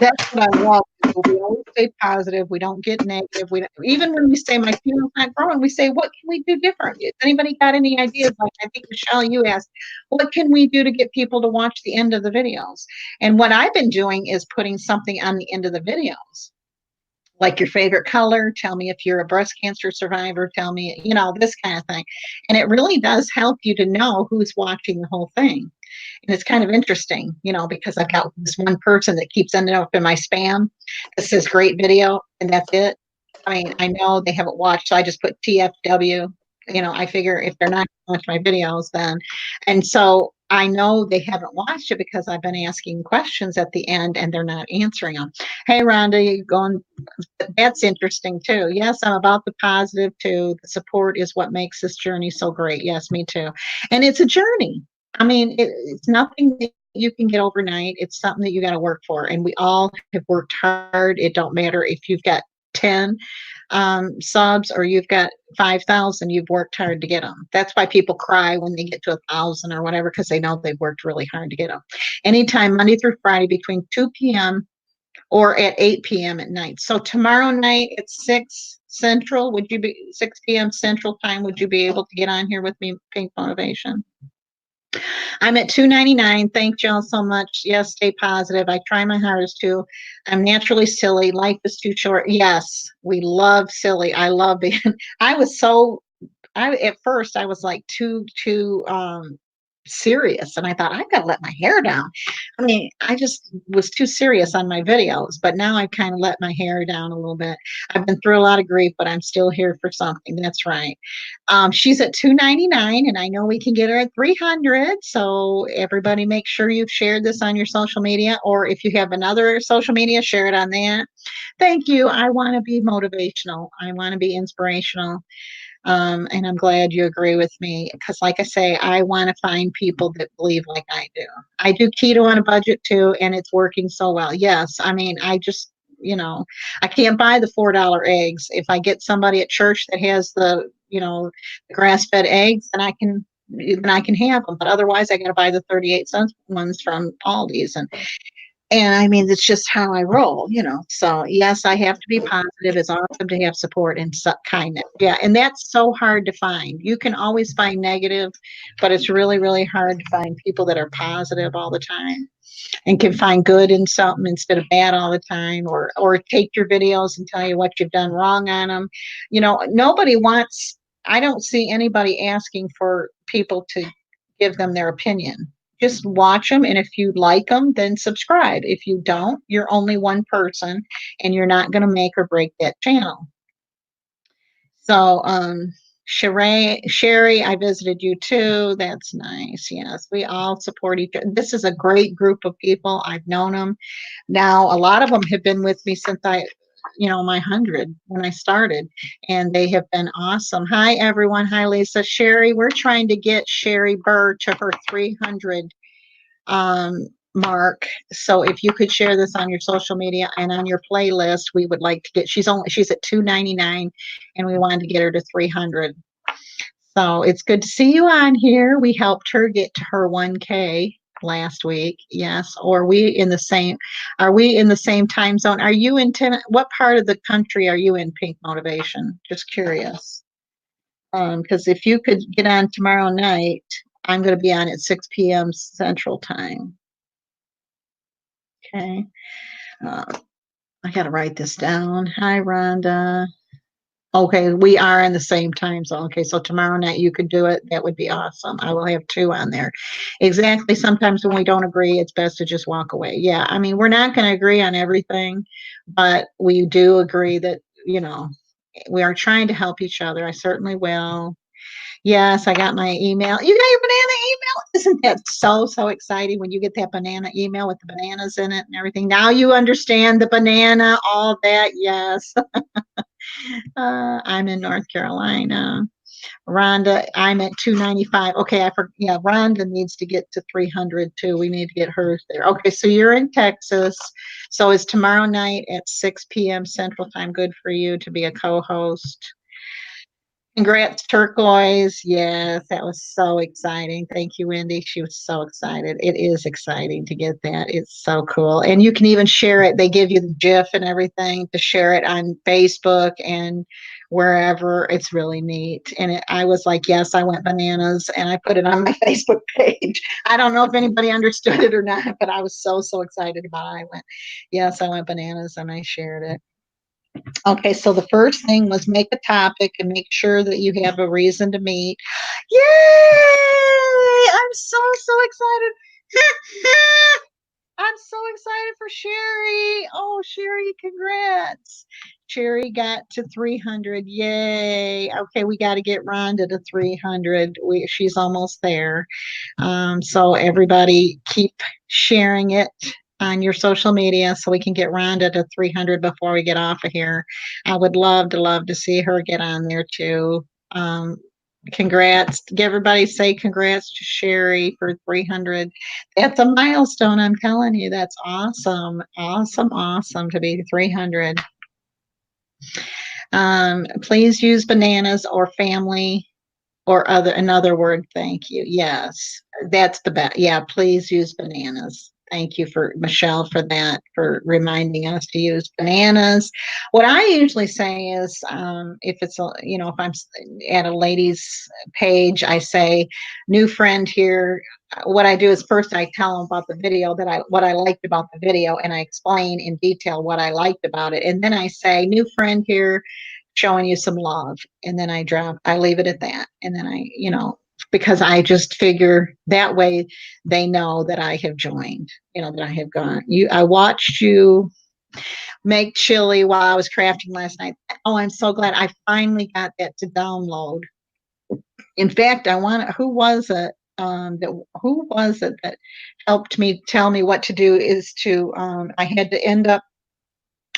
that's what I love. We always stay positive. We don't get negative. Even when we say my channel's not growing, we say, what can we do different? If anybody got any ideas? Like I think Michelle, you asked, what can we do to get people to watch the end of the videos? And what I've been doing is putting something on the end of the videos, like your favorite color. Tell me if you're a breast cancer survivor. Tell me, this kind of thing. And it really does help you to know who's watching the whole thing. And it's kind of interesting, because I've got this one person that keeps ending up in my spam that says great video, and that's it. I mean, I know they haven't watched, so I just put TFW. I figure if they're not going to watch my videos, then. And so I know they haven't watched it because I've been asking questions at the end and they're not answering them. Hey, Rhonda, you going? That's interesting too. Yes, I'm about the positive too. The support is what makes this journey so great. Yes, me too. And it's a journey. I mean, it's nothing that you can get overnight. It's something that you got to work for. And we all have worked hard. It don't matter if you've got 10 subs or you've got 5,000, you've worked hard to get them. That's why people cry when they get to 1,000 or whatever, because they know they've worked really hard to get them. Anytime, Monday through Friday, between 2 p.m. or at 8 p.m. at night. So tomorrow night at 6 Central, 6 p.m. Central time, would you be able to get on here with me, Pink Motivation? I'm at $2.99. Thank y'all so much. Yes, stay positive. I try my hardest to. I'm naturally silly. Life is too short. Yes, we love silly. I love being. I was so. I at first I was like too serious, and I thought I've got to let my hair down. I mean, I just was too serious on my videos, but now I've kind of let my hair down a little bit. I've been through a lot of grief, but I'm still here for something. That's right. She's at $2.99, and I know we can get her at 300. So everybody, make sure you've shared this on your social media, or if you have another social media, share it on that. Thank you. I want to be motivational. I want to be inspirational. And I'm glad you agree with me because, like I say, I want to find people that believe like I do. I do keto on a budget too, and it's working so well. Yes, I mean, I just, I can't buy the $4 eggs. If I get somebody at church that has the grass-fed eggs, then I can have them. But otherwise, I got to buy the 38-cent ones from Aldi's, and I mean, it's just how I roll. So, yes, I have to be positive. It's awesome to have support and kindness. Yeah. And that's so hard to find. You can always find negative, but it's really, really hard to find people that are positive all the time and can find good in something instead of bad all the time, or take your videos and tell you what you've done wrong on them. Nobody wants, I don't see anybody asking for people to give them their opinion. Just watch them, and if you like them, then subscribe. If you don't, you're only one person, and you're not going to make or break that channel. So, Sherry, I visited you too. That's nice. Yes, we all support each other. This is a great group of people. I've known them. Now, a lot of them have been with me since my 100 when I started, and they have been awesome. Hi, everyone. Hi, Lisa. Sherry, we're trying to get Sherry Burr to her 300 mark. So if you could share this on your social media and on your playlist, we would like to get, she's at $2.99, and we wanted to get her to 300. So it's good to see you on here. We helped her get to her 1K last week. Yes. Or are we in the same time zone? Are you in what part of the country are you in, Pink Motivation? Just curious. Because if you could get on tomorrow night, I'm going to be on at 6 p.m. Central Time. Okay. I got to write this down. Hi, Rhonda. Okay, we are in the same time zone. Okay, so tomorrow night you could do it. That would be awesome. I will have 2 on there. Exactly. Sometimes when we don't agree, it's best to just walk away. Yeah, I mean, we're not going to agree on everything, but we do agree that, we are trying to help each other. I certainly will. Yes, I got my email. You got your banana email? Isn't that so exciting when you get that banana email with the bananas in it and everything? Now you understand the banana, all that. Yes. I'm in North Carolina. Rhonda, I'm at 295. Okay, Rhonda needs to get to 300 too. We need to get hers there. Okay, so you're in Texas. So is tomorrow night at 6 p.m. Central Time good for you to be a co-host? Congrats, Turquoise. Yes, that was so exciting. Thank you, Wendy. She was so excited. It is exciting to get that. It's so cool. And you can even share it. They give you the GIF and everything to share it on Facebook and wherever. It's really neat. And I was like, yes, I went bananas, and I put it on my Facebook page. I don't know if anybody understood it or not, but I was so excited about it. I went bananas, and I shared it. Okay, so the first thing was make a topic and make sure that you have a reason to meet. Yay! I'm so excited. I'm so excited for Sherry. Oh, Sherry, congrats. Sherry got to 300. Yay. Okay, we got to get Rhonda to 300. She's almost there. So everybody keep sharing it on your social media so we can get Rhonda to 300 before we get off of here. I would love to see her get on there too. Congrats. Everybody say congrats to Sherry for 300. That's a milestone. I'm telling you, that's awesome. Awesome to be 300. Please use bananas or family or another word. Thank you. Yes, that's the best. Yeah, please use bananas. Thank you for Michelle for that, for reminding us to use bananas. What I usually say is, if it's if I'm at a ladies page, I say, "New friend here." What I do is first I tell them about the video what I liked about the video, and I explain in detail what I liked about it, and then I say, "New friend here, showing you some love," and then I leave it at that, and then because I just figure that way they know that I have joined, that I have gone. I watched you make chili while I was crafting last night. Oh, I'm so glad I finally got that to download. In fact, who was it? Who was it that helped me tell me what to do is to, I had to end up,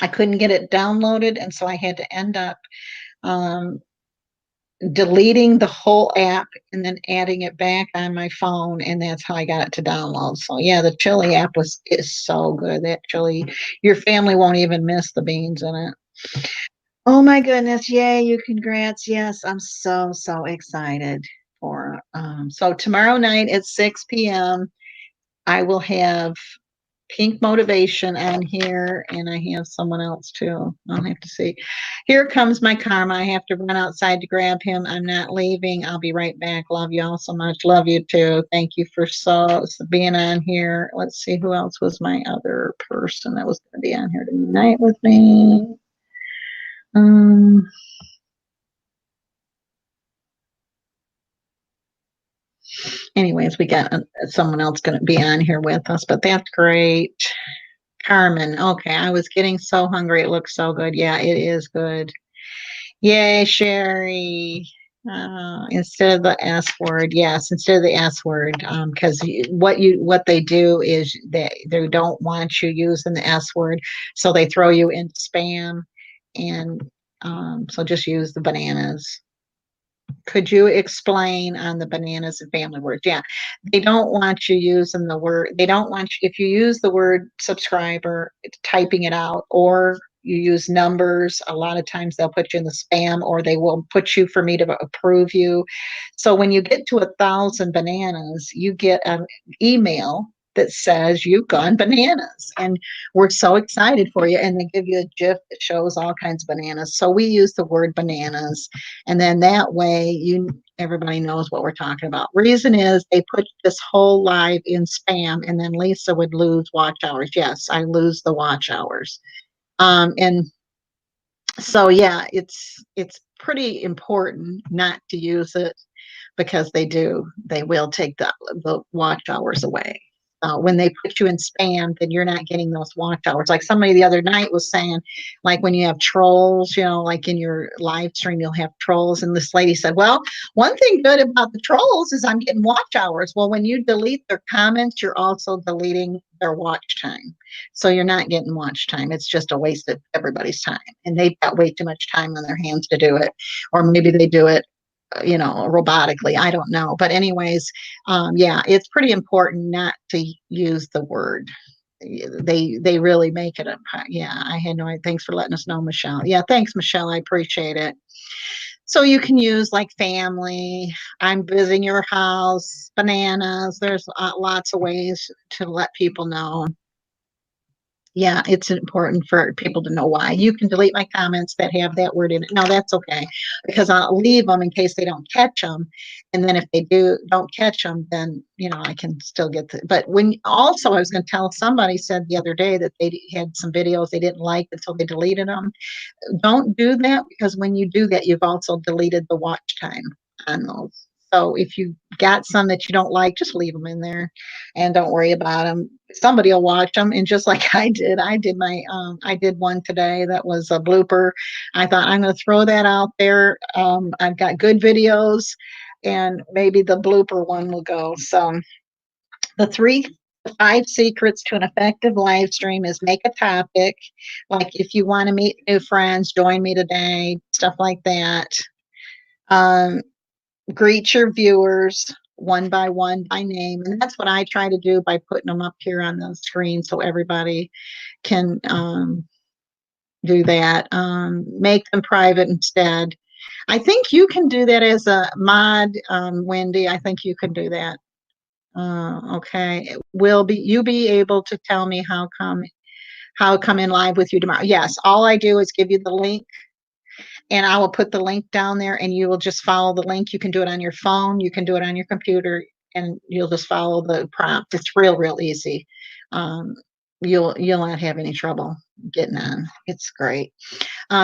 I couldn't get it downloaded. And so I had to end up, deleting the whole app and then adding it back on my phone, and that's how I got it to download. So yeah, the chili app is so good. That chili, your family won't even miss the beans in it. Oh my goodness, yay, you congrats. Yes, I'm so excited for so tomorrow night at 6 p.m. I will have Pink Motivation on here, and I have someone else too. I'll have to see. Here comes my karma. I have to run outside to grab him. I'm not leaving. I'll be right back. Love you all so much. Love you too. Thank you for being on here. Let's see who else was my other person that was going to be on here tonight with me. Anyways, we got someone else going to be on here with us, but that's great. Carmen. Okay, I was getting so hungry. It looks so good. Yeah, it is good. Yay, Sherry. Instead of the S word, yes, instead of the S word, because what they do is they don't want you using the S word, so they throw you into spam, and so just use the bananas. Could you explain on the bananas and family words? Yeah, they don't want you using the word. They don't want you, if you use the word subscriber, typing it out, or you use numbers, a lot of times they'll put you in the spam, or they will put you for me to approve you. So when you get to 1,000 bananas, you get an email that says you've gone bananas, and we're so excited for you. And they give you a GIF that shows all kinds of bananas. So we use the word bananas, and then that way everybody knows what we're talking about. Reason is they put this whole live in spam, and then Lisa would lose watch hours. Yes, I lose the watch hours. And so yeah, it's pretty important not to use it, because they will take the watch hours away. When they put you in spam, then you're not getting those watch hours. Like somebody the other night was saying, like when you have trolls, like in your live stream, you'll have trolls. And this lady said, well, one thing good about the trolls is I'm getting watch hours. Well, when you delete their comments, you're also deleting their watch time. So you're not getting watch time. It's just a waste of everybody's time. And they've got way too much time on their hands to do it. Or maybe they do it robotically. I don't know. But anyways, yeah, it's pretty important not to use the word. They really make it yeah, I had no idea. Thanks for letting us know, Michelle. Yeah, thanks, Michelle. I appreciate it. So you can use like family, I'm visiting your house, bananas. There's lots of ways to let people know. Yeah, it's important for people to know why. You can delete my comments that have that word in it. No, that's okay, because I'll leave them in case they don't catch them. And then if they don't catch them, then, I can still get but I was going to tell, somebody said the other day that they had some videos they didn't like, and so they deleted them. Don't do that, because when you do that, you've also deleted the watch time on those. So if you got some that you don't like, just leave them in there and don't worry about them. Somebody will watch them. And just like I did I did one today that was a blooper. I thought, I'm going to throw that out there. I've got good videos, and maybe the blooper one will go. So the 5 secrets to an effective live stream is make a topic. Like if you want to meet new friends, join me today, stuff like that. Greet your viewers one by one by name. And that's what I try to do by putting them up here on the screen so everybody can do that. Make them private instead. I think you can do that as a mod, Wendy. I think you can do that. Okay. Will you be able to tell me how come in live with you tomorrow? Yes. All I do is give you the link, and I will put the link down there, and you will just follow the link. You can do it on your phone, you can do it on your computer, and you'll just follow the prompt. It's real easy. Um, you'll not have any trouble getting on. It's great.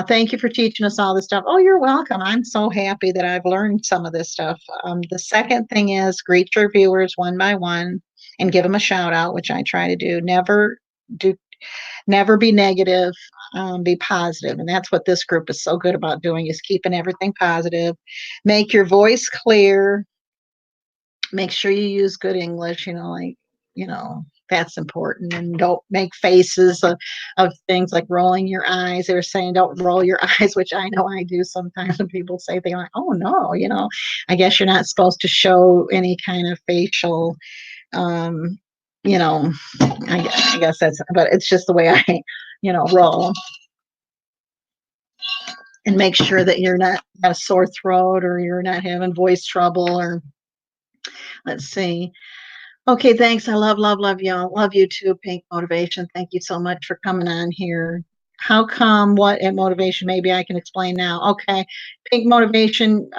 Thank you for teaching us all this stuff. Oh, you're welcome. I'm so happy that I've learned some of this stuff. The second thing is greet your viewers one by one and give them a shout out, which I try to do. Never be negative. Be positive, and that's what this group is so good about doing, is keeping everything positive. Make your voice clear. Make sure you use good English. That's important. And don't make faces of things like rolling your eyes. They're saying don't roll your eyes, which I know I do sometimes when people say things like, oh no, I guess you're not supposed to show any kind of facial, I guess but it's just the way I, roll. And make sure that you're not got a sore throat, or you're not having voice trouble, or let's see. Okay, thanks. I love y'all. Love you too, Pink Motivation. Thank you so much for coming on here. How come, what at Motivation? Maybe I can explain now. Okay, Pink Motivation,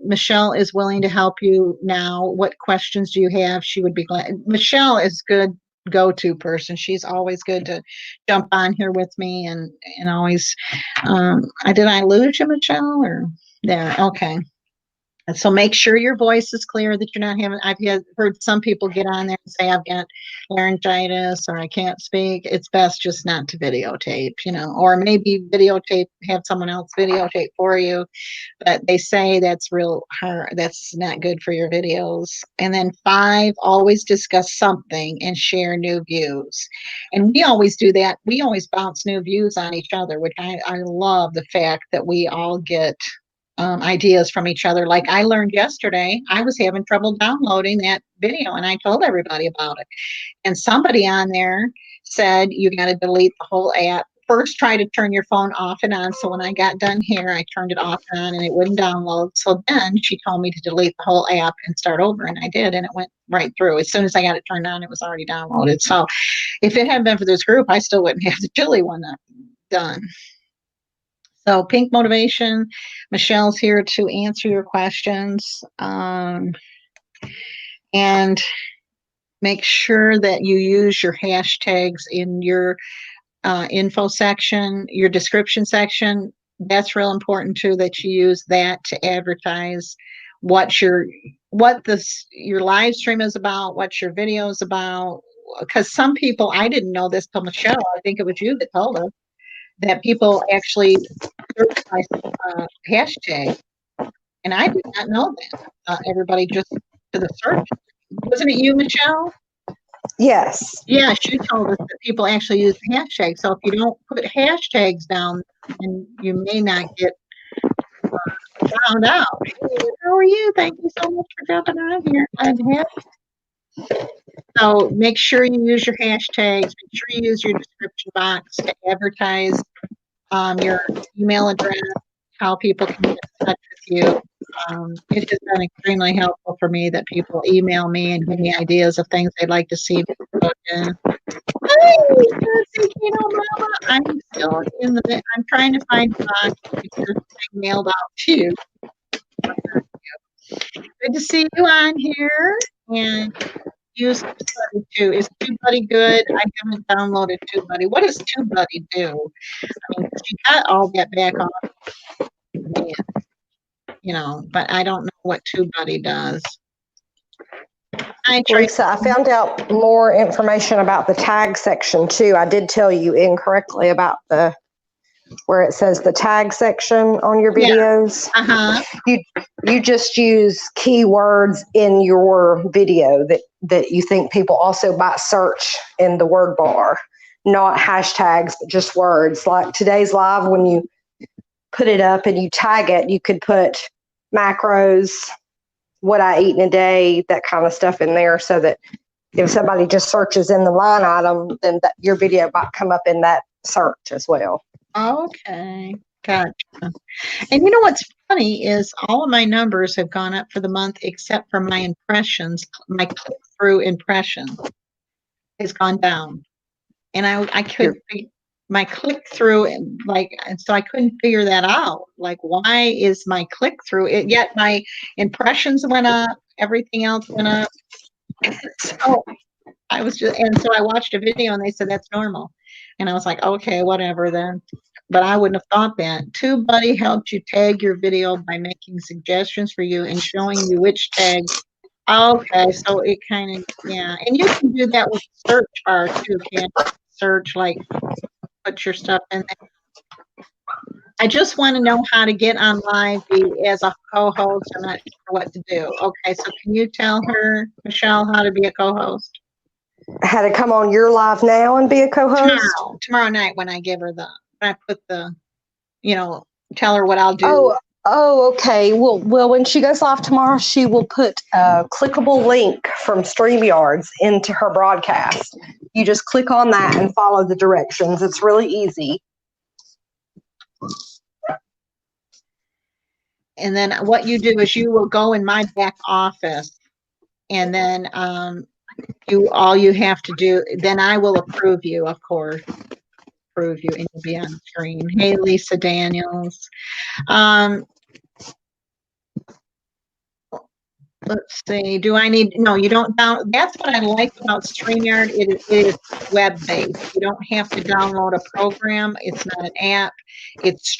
Michelle is willing to help you now. What questions do you have? She would be glad. Michelle is good go-to person. She's always good to jump on here with me, and always. Did I lose you, Michelle? Or there? Okay. So make sure your voice is clear, that you're not having, heard some people get on there and say, I've got laryngitis or I can't speak. It's best just not to videotape, or maybe have someone else videotape for you. But they say that's real hard. That's not good for your videos. And then 5, always discuss something and share new views. And we always do that. We always bounce new views on each other, which I love the fact that we all get ideas from each other. Like I learned yesterday, I was having trouble downloading that video, and I told everybody about it. And somebody on there said, you got to delete the whole app. First, try to turn your phone off and on. So when I got done here, I turned it off and on, and it wouldn't download. So then she told me to delete the whole app and start over. And I did, and it went right through. As soon as I got it turned on, it was already downloaded. So if it hadn't been for this group, I still wouldn't have the chili one done. So Pink Motivation, Michelle's here to answer your questions. And make sure that you use your hashtags in your info section, your description section. That's real important too, that you use that to advertise what your live stream is about, what your video is about. Because some people, I didn't know this till Michelle, I think it was you that told us, that people actually search by hashtag, and I did not know that. Everybody just to the search. Wasn't it you, Michelle? Yes. Yeah, she told us that people actually use hashtags. So if you don't put hashtags down, then you may not get found out. Hey, how are you? Thank you so much for jumping on here. So make sure you use your hashtags. Make sure you use your description box to advertise your email address, how people can get in touch with you. It has been extremely helpful for me that people email me and give me ideas of things they'd like to see. Hey, Mama. I'm still I'm trying to find a box to get this thing mailed out to you. Good to see you on here. And use TubeBuddy too. Is TubeBuddy good? I haven't downloaded TubeBuddy. What does TubeBuddy do? I mean, she got all that back off, but I don't know what TubeBuddy does. Lisa, I found out more information about the tag section too. I did tell you incorrectly about where it says the tag section on your videos. Yeah. You just use keywords in your video that you think people also might search in the word bar, not hashtags, but just words. Like today's live, when you put it up and you tag it, you could put macros, what I eat in a day, that kind of stuff in there, so that if somebody just searches in the line item, then your video might come up in that search as well. Okay. Gotcha. And you know what's funny is all of my numbers have gone up for the month except for my impressions. My click-through impression has gone down. And I couldn't my click-through and so I couldn't figure that out. Like, why is my click-through it, yet my impressions went up, everything else went up. So so I watched a video and they said that's normal. And I was like, okay, whatever then. But I wouldn't have thought that. TubeBuddy helped you tag your video by making suggestions for you and showing you which tags. Okay, so it kind of, yeah. And you can do that with the search bar too, can't you? Search, like, put your stuff in there. I just want to know how to get on live as a co-host. I'm not sure what to do. Okay, so can you tell her, Michelle, how to be a co-host? How to come on your live now and be a co-host? Tomorrow night when I give her when I put tell her what I'll do. Oh, okay. Well, when she goes live tomorrow, she will put a clickable link from Streamyards into her broadcast. You just click on that and follow the directions. It's really easy. And then what you do is you will go in my back office, and then all you have to do, then I will approve you, of course. Approve you, and you'll be on the screen. Hey, Lisa Daniels. Let's see. Do I need? No, you don't down. That's what I like about StreamYard. It is web-based. You don't have to download a program. It's not an app. It's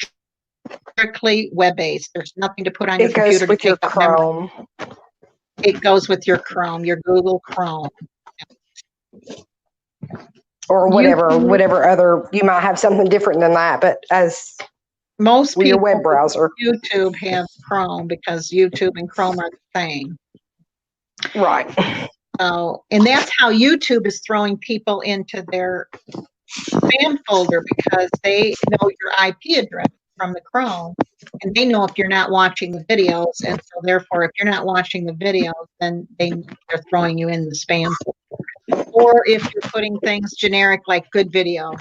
strictly web-based. There's nothing to put on your computer. It goes with your Chrome. It goes with your Chrome, your Google Chrome. Or whatever other, you might have something different than that, but as most people, your web browser. YouTube have Chrome because YouTube and Chrome are the same. Right. So, and that's how YouTube is throwing people into their spam folder because they know your IP address from the Chrome, and they know if you're not watching the videos, and so therefore, if you're not watching the videos, then they're throwing you in the spam folder. Or if you're putting things generic like good video,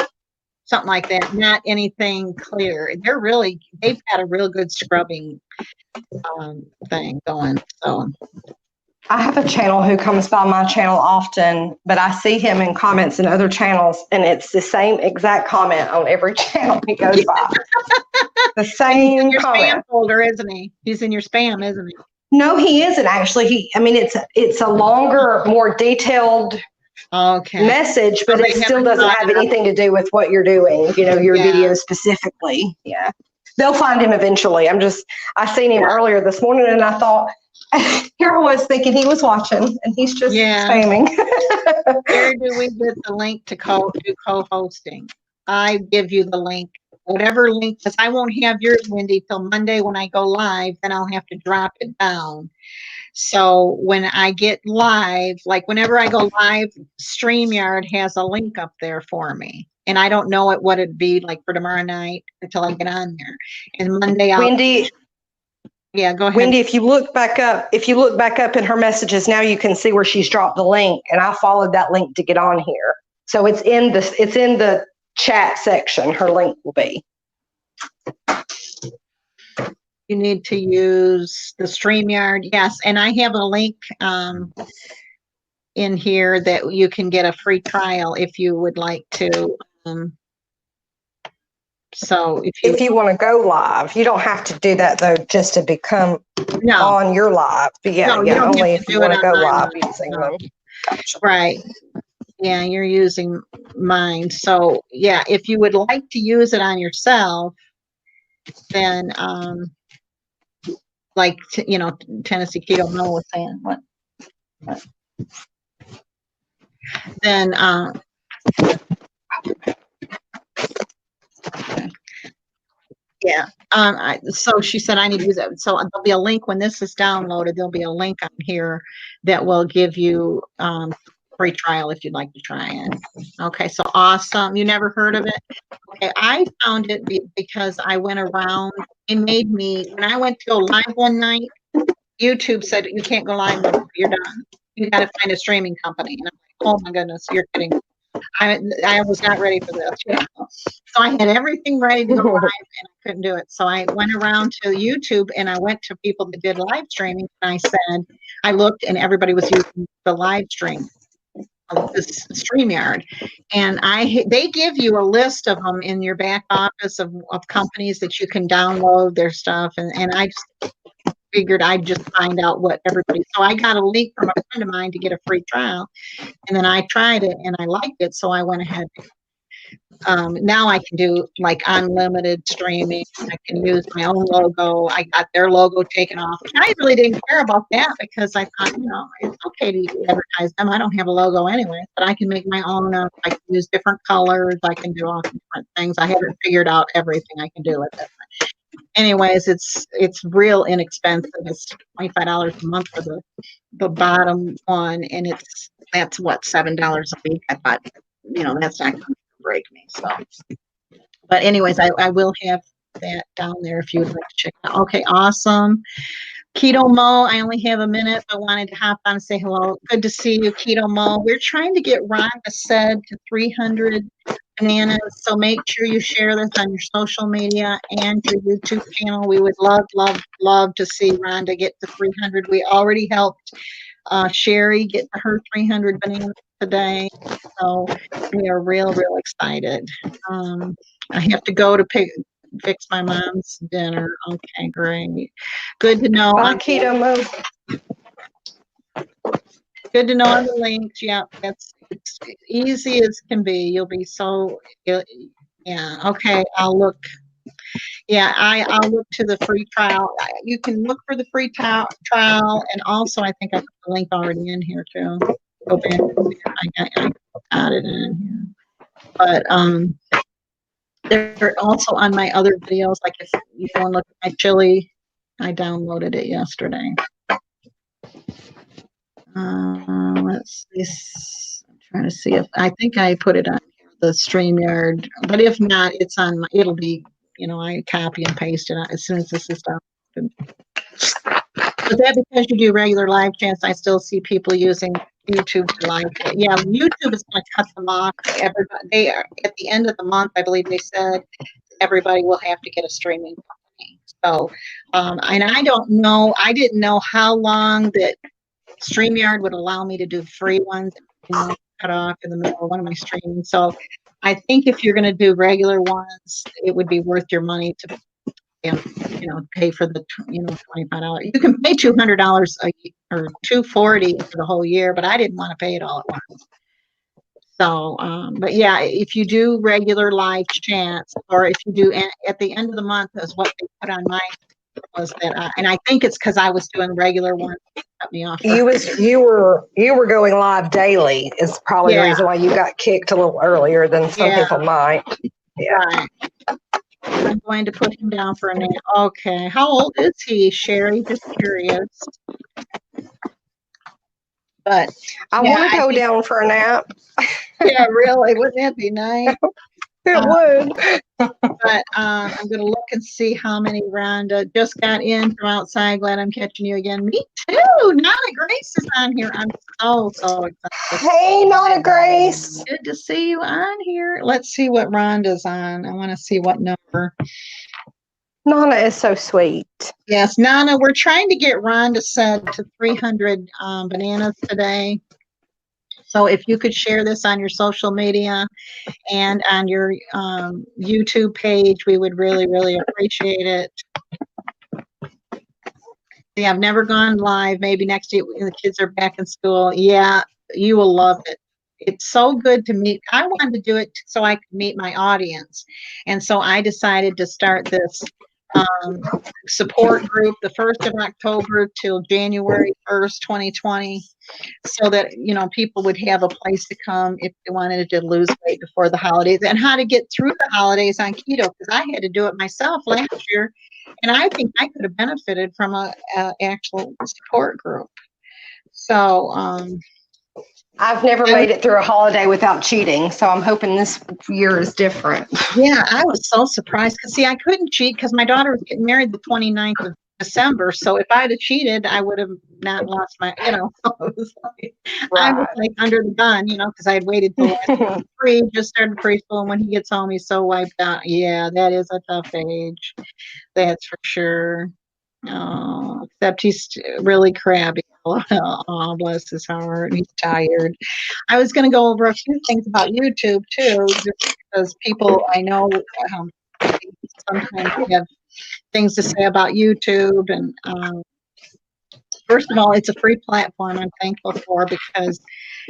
something like that, not anything clear. They've got a real good scrubbing thing going. So I have a channel who comes by my channel often, but I see him in comments in other channels, and it's the same exact comment on every channel he goes by. The same he's in your comment. spam folder, isn't he? He's in your spam, isn't he? No, he isn't actually. It's a longer, more detailed message, but it still doesn't have anything to do with what you're doing, your video specifically. Yeah. They'll find him eventually. I seen him earlier this morning, and I thought, here I was thinking he was watching, and he's just spamming. Where do we get the link to do co-hosting? I give you the link, whatever link, because I won't have yours, Wendy, till Monday when I go live. Then I'll have to drop it down. So when I get live, like whenever I go live, StreamYard has a link up there for me. And I don't know what it'd be like for tomorrow night until I get on there. And Monday Wendy, yeah, go ahead. Wendy, if you look back up in her messages now, you can see where she's dropped the link, and I followed that link to get on here. So it's in the chat section. Her link will be. You need to use the StreamYard. Yes, and I have a link in here that you can get a free trial if you would like to. So if you want to go live, you don't have to do that though, just to become on your live. But only if you want to go live using them. Gotcha. Right. Yeah, you're using mine. So yeah, if you would like to use it on yourself, then Tennessee Keto Mo was saying what? Then so she said I need to use it. So there'll be a link when this is downloaded. There'll be a link on here that will give you free trial if you'd like to try it. Okay, so awesome. You never heard of it? Okay, I found it because I went around. It made me, when I went to go live one night, YouTube said you can't go live. You're done. You got to find a streaming company. And I'm like, oh my goodness, you're kidding. I was not ready for this. So I had everything ready to go live, and I couldn't do it. So I went around to YouTube, and I went to people that did live streaming, and I said, I looked, and everybody was using the live stream of this Streamyard, and they give you a list of them in your back office of companies that you can download their stuff, and I just figured I'd just find out what everybody. So I got a link from a friend of mine to get a free trial, and then I tried it and I liked it, so I went ahead. Now I can do like unlimited streaming. I can use my own logo. I got their logo taken off. I really didn't care about that because I thought, it's okay to advertise them. I don't have a logo anyway, but I can make my own up. I can use different colors. I can do all different things. I haven't figured out everything I can do with it. Anyways, it's real inexpensive. It's $25 a month for the bottom one, and that's what, $7 a week. I thought, that's not going to break me. So, but anyways, I will have that down there if you would like to check it out. Okay, awesome. Keto Mo, I only have a minute, but wanted to hop on and say hello. Good to see you, Keto Mo. We're trying to get Rhonda said to 300 bananas, so make sure you share this on your social media and your YouTube channel. We would love to see Rhonda get to 300. We already helped Sherry get to her 300 bananas today, so we are real excited. I have to go to fix my mom's dinner. Okay, great. Good to know. Bye, Keto Mug. Good to know on the links. Yeah, it's easy as can be. You'll be so, yeah. Okay, I'll look. Yeah, I'll look to the free trial. You can look for the free trial, and also I think I put the link already in here too. Go back. I got it in here. But they're also on my other videos. Like if you go and look at my chili, I downloaded it yesterday. Let's see. I'm trying to see if I think I put it on the Streamyard, but if not, it's on. It'll be, I copy and paste it as soon as this is done. But that because you do regular live chats, I still see people using YouTube to live chat. Yeah, YouTube is going to cut them off. Everybody, they are at the end of the month. I believe they said everybody will have to get a streaming company. So, and I don't know. I didn't know how long that StreamYard would allow me to do free ones, cut off in the middle of one of my streams. So I think if you're going to do regular ones, it would be worth your money to, pay for the, $25. You can pay $200 a year or $240 for the whole year, but I didn't want to pay it all at once. So, but yeah, if you do regular live chats, or if you do at the end of the month, is what they put on my was that, and I think it's because I was doing regular ones. Cut me off. You were going live daily is probably the reason why you got kicked a little earlier than some people might. Yeah. Right. I'm going to put him down for a nap. Okay. How old is he, Sherry? Just curious. But I want to go down for a nap. Yeah, really. Wouldn't that be nice? It would. But I'm going to look and see how many Rhonda just got in from outside. Glad I'm catching you again. Me too. Nana Grace is on here. I'm so excited. Hey, Nana Grace. Good to see you on here. Let's see what Rhonda's on. I want to see what number. Nana is so sweet. Yes, Nana, we're trying to get Rhonda set to 300 bananas today. So if you could share this on your social media and on your YouTube page, we would really appreciate it. Yeah, I've never gone live. Maybe next year when the kids are back in school. Yeah, you will love it. It's so good to meet. I wanted to do it so I could meet my audience. And so I decided to start this support group the 1st of October till January 1st, 2020, so that people would have a place to come if they wanted to lose weight before the holidays, and how to get through the holidays on keto, because I had to do it myself last year, and I think I could have benefited from a actual support group. So I've never made it through a holiday without cheating, so I'm hoping this year is different. Yeah, I was so surprised because, see, I couldn't cheat because my daughter was getting married the 29th of December. So if I'd have cheated, I would have not lost my, it was I was like under the gun, because I had waited till last free, just started preschool. And when he gets home, he's so wiped out. Yeah, that is a tough age. That's for sure. Oh, except he's really crabby. Oh, bless his heart. He's tired. I was going to go over a few things about YouTube too, just because people I know sometimes have things to say about YouTube. And first of all, it's a free platform I'm thankful for because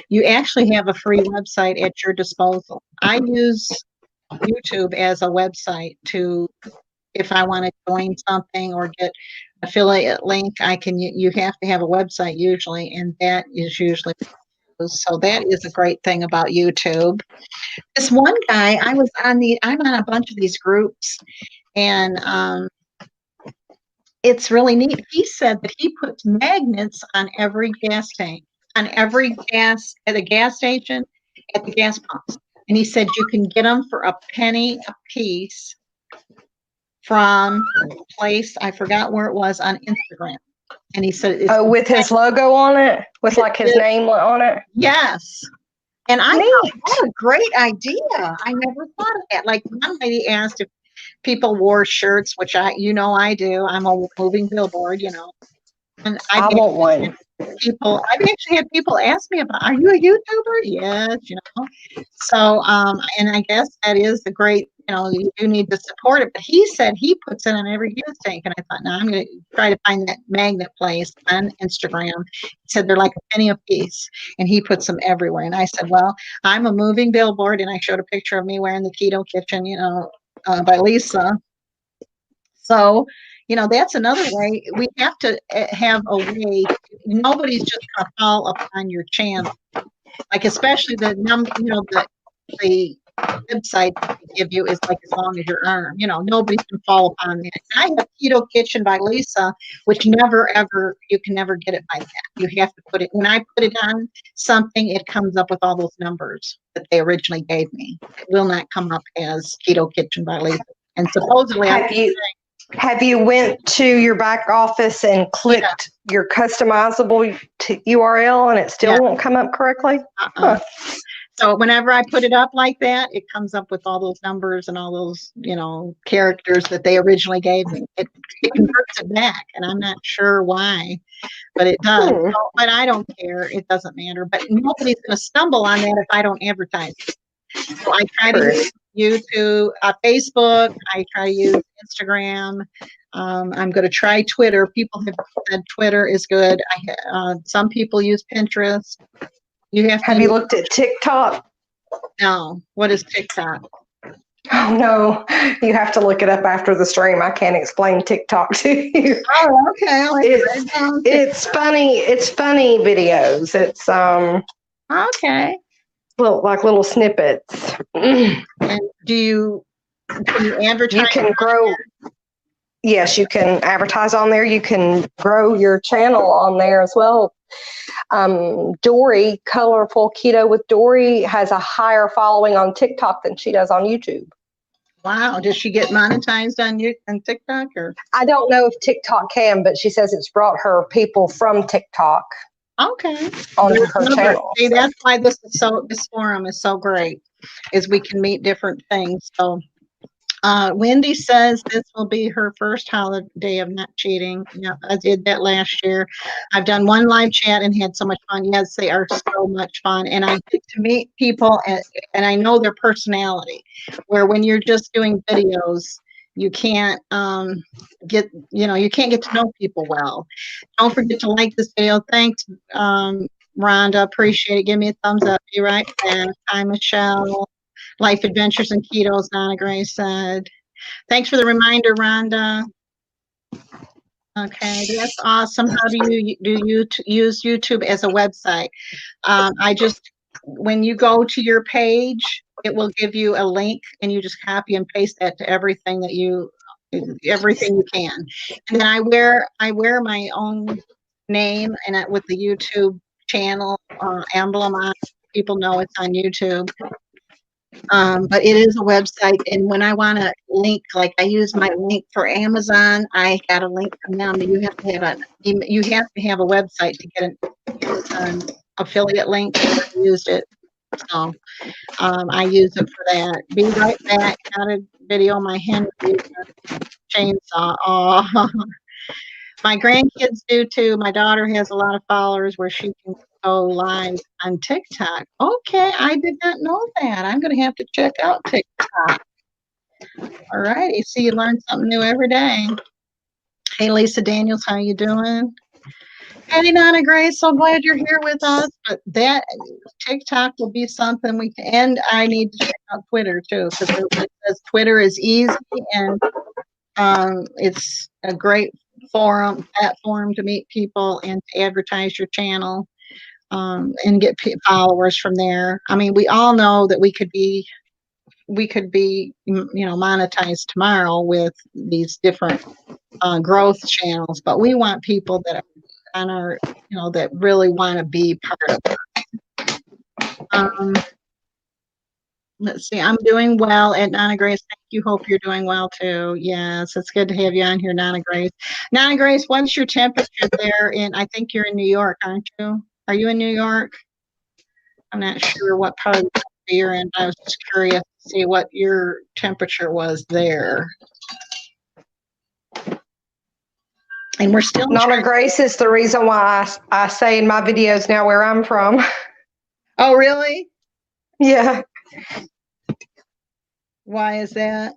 you actually have a free website at your disposal. I use YouTube as a website to, if I want to join something or get affiliate link, you have to have a website usually, and that is usually, so that is a great thing about YouTube. This one guy, I'm on a bunch of these groups, and it's really neat. He said that he puts magnets on every gas tank, on every gas at a gas station, at the gas pumps. And he said you can get them for a penny a piece from a place, I forgot where it was, on Instagram. And he said, with his logo on it, with like his name on it. Yes. And I thought, what a great idea. I never thought of that. Like one lady asked if people wore shirts, which I do. I'm a moving billboard, And I want one. I've actually had people ask me about, are you a YouTuber? Yes, So, and I guess that is the great, you do need to support it. But he said he puts it on every gas tank. And I thought, no, I'm going to try to find that magnet place on Instagram. He said they're like a penny a piece, and he puts them everywhere. And I said, well, I'm a moving billboard, and I showed a picture of me wearing the Keto Kitchen, by Lisa. So, that's another way. We have to have a way. Nobody's just going to fall upon your channel. Like, especially the website that they give you is like as long as your arm. Nobody's going to fall upon that. I have Keto Kitchen by Lisa, which you can never get it by that. You have to put it, when I put it on something, it comes up with all those numbers that they originally gave me. It will not come up as Keto Kitchen by Lisa. And supposedly, have you went to your back office and clicked your customizable URL and it still won't come up correctly? Huh. So whenever I put it up like that, it comes up with all those numbers and all those, characters that they originally gave me. It converts it back, and I'm not sure why, but it does. So, but I don't care. It doesn't matter. But nobody's going to stumble on that if I don't advertise it. So I try to use YouTube, Facebook. I try to use Instagram. I'm going to try Twitter. People have said Twitter is good. Some people use Pinterest. Have you looked at TikTok? No. What is TikTok? Oh, no. You have to look it up after the stream. I can't explain TikTok to you. Oh, okay. It's funny. It's funny videos. It's okay. Little snippets. And can you advertise? You can grow. Yes, you can advertise on there. You can grow your channel on there as well. Dory, Colorful Keto with Dory, has a higher following on TikTok than she does on YouTube. Wow. Does she get monetized on TikTok? Or? I don't know if TikTok can, but she says it's brought her people from TikTok. Okay. On her channel. See, that's why this forum is so great, is we can meet different things. So Wendy says this will be her first holiday of not cheating. Yeah, I did that last year. I've done one live chat and had so much fun. Yes, they are so much fun. And I get to meet people and I know their personality, where when you're just doing videos, you can't get to know people well. Don't forget to like this video. Thanks, Rhonda. Appreciate it. Give me a thumbs up. Be right back. Hi, Michelle. Life Adventures and Ketos, Donna Gray said. Thanks for the reminder, Rhonda. Okay, that's awesome. How do you use YouTube as a website? When you go to your page, it will give you a link, and you just copy and paste that to everything you can. And then I wear my own name and with the YouTube channel emblem on. People know it's on YouTube. But it is a website, and when I want to link, like I use my link for Amazon, I got a link from them. You have to have a website to get an Amazon affiliate link. I used it, so I use it for that. Be right back. Got a video. My hand chainsaw. Oh, my grandkids do too. My daughter has a lot of followers where she can go live on TikTok. Okay, I did not know that. I'm going to have to check out TikTok. All righty. See, you learn something new every day. Hey, Lisa Daniels, how you doing? Hey, Nana Grace, so glad you're here with us. But that TikTok will be something we can, and I need to check out Twitter too, because everybody says Twitter is easy and it's a great platform to meet people and to advertise your channel and get followers from there. I mean, we all know that we could be monetized tomorrow with these different growth channels, but we want people that are on our, that really want to be part of it. Let's see. I'm doing well at Nana Grace. Thank you. Hope you're doing well too. Yes, it's good to have you on here, Nana Grace. Nana Grace, what's your temperature there? I think you're in New York, aren't you? Are you in New York? I'm not sure what part of the country you're in. I was just curious to see what your temperature was there. And we're still. Nana Grace is the reason why I say in my videos now where I'm from. Oh, really? Yeah. Why is that?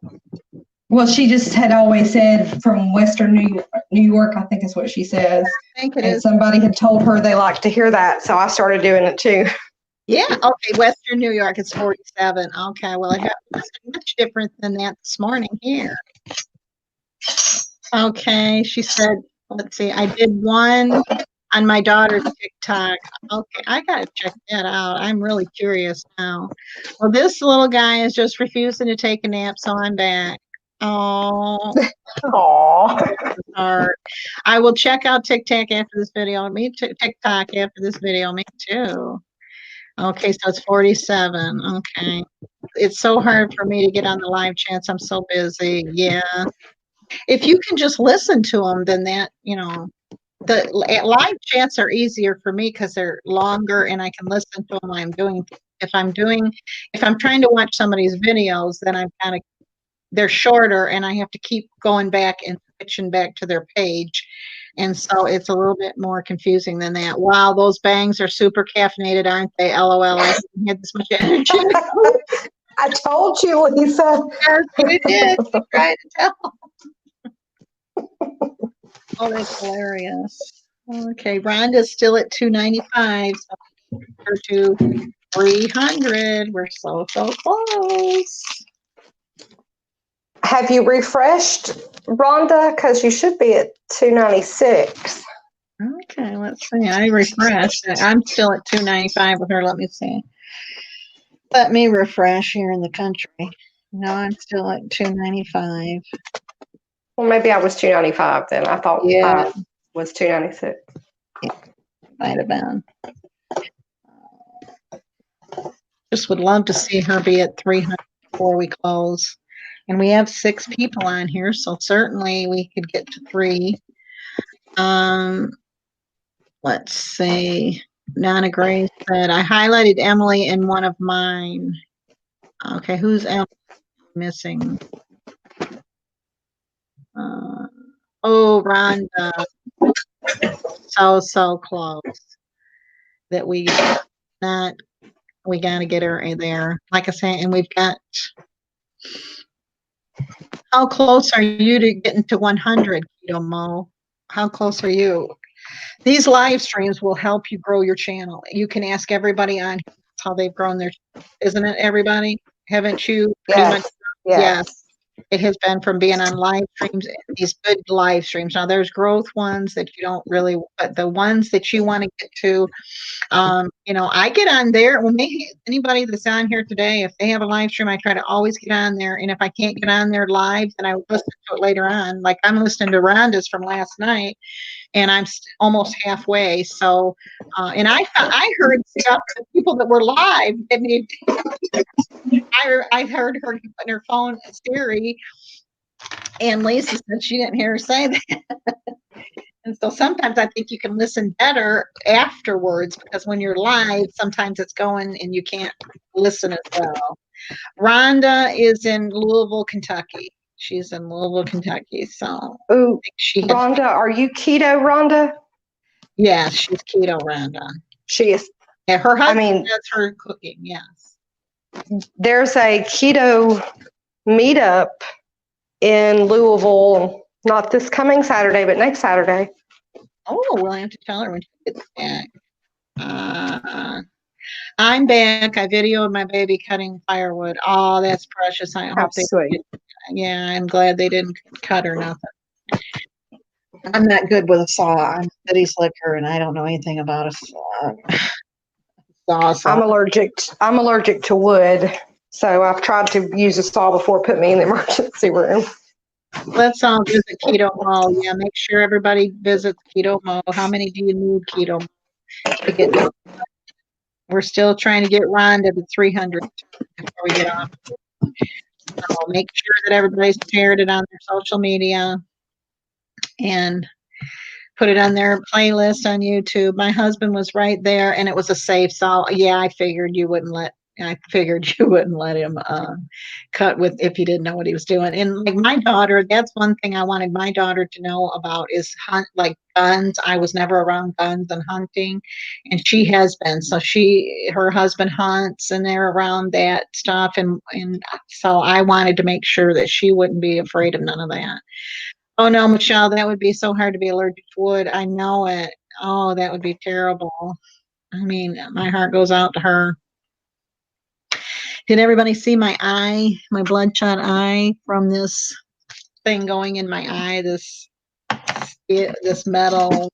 Well, she just had always said from Western New York, I think is what she says. I think it and is. Somebody had told her They like to hear that, so I started doing it too. Yeah. Okay. Western New York is 47. Okay. Well, it was much different than that this morning here. Okay. She said, let's see, I did one on my daughter's TikTok. Okay. I got to check that out. I'm really curious now. Well, this little guy is just refusing to take a nap, so I'm back. Oh. Aww. I will check out TikTok after this video. TikTok after this video. Me too. Okay, so it's 47. Okay. It's so hard for me to get on the live chats. I'm so busy. Yeah. If you can just listen to them, then that, the live chats are easier for me because they're longer and I can listen to them. If I'm trying to watch somebody's videos, then they're shorter and I have to keep going back and switching back to their page. And so it's a little bit more confusing than that. Wow, those bangs are super caffeinated, aren't they? LOL, I haven't had this much energy. I told you, Lisa. Yes, you did. You tried to tell. Oh, that's hilarious. Okay, Rhonda's still at 295. So her to 300. We're so close. Have you refreshed, Rhonda? Because you should be at 296. Okay, let's see. I refreshed. I'm still at 295 with her. Let me see. Let me refresh here in the country. No, I'm still at 295. Well, maybe I was 295 then. I thought I was 296. Yeah, might have been. Just would love to see her be at 300 before we close. And we have 6 people on here, so certainly we could get to 3. Let's see. Nana Grace said, I highlighted Emily in one of mine. Okay, who's Emily missing? Rhonda. So close that we got to get her in there. Like I say, and we've got. How close are you to getting to 100, Keto Mo? How close are you? These live streams will help you grow your channel. You can ask everybody on how they've grown their, isn't it, everybody? Haven't you? Yes. Yes. It has been from being on live streams, these good live streams. Now there's growth ones that you don't really, but the ones that you want to get to, I get on there when anybody that's on here today, if they have a live stream, I try to always get on there. And if I can't get on there live, then I listen to it later on. Like I'm listening to Rhonda's from last night. and I'm almost halfway. So, and I heard stuff that people that were live didn't even. I heard her putting her phone in Siri, and Lisa said she didn't hear her say that. And so sometimes I think you can listen better afterwards because when you're live, sometimes it's going and you can't listen as well. Rhonda is in Louisville, Kentucky. She's in Louisville, Kentucky. So I Ooh, think she had, Rhonda, are you keto, Rhonda? yeah, she's keto, Rhonda. She is. Yeah, her I husband mean, does her cooking. Yes. there's a keto meetup in Louisville, not this coming Saturday, but next Saturday. Oh, we'll have to tell her when she gets back. I'm back. I videoed my baby cutting firewood. Oh, that's precious. I How hope they. sweet. Yeah, I'm glad they didn't cut or nothing. I'm not good with a saw. I'm a city slicker, and I don't know anything about a saw. I'm allergic to wood, so I've tried to use a saw before it put me in the emergency room. Let's all visit Keto Mug. Yeah, make sure everybody visits Keto Mug. How many do you need Keto Mug to get? We're still trying to get Rhonda to 300 before we get off. So make sure that everybody's shared it on their social media and put it on their playlist on YouTube. My husband was right there, and it was a safe. So yeah, I figured you wouldn't let him cut with if he didn't know what he was doing. And like my daughter, that's one thing I wanted my daughter to know about is like guns. I was never around guns and hunting, and she has been. So her husband hunts, and they're around that stuff, and so I wanted to make sure that she wouldn't be afraid of none of that. Oh no, Michelle, that would be so hard to be allergic to wood. I know it. Oh, that would be terrible. I mean, my heart goes out to her. Did everybody see my eye, my bloodshot eye from this thing going in my eye? This metal.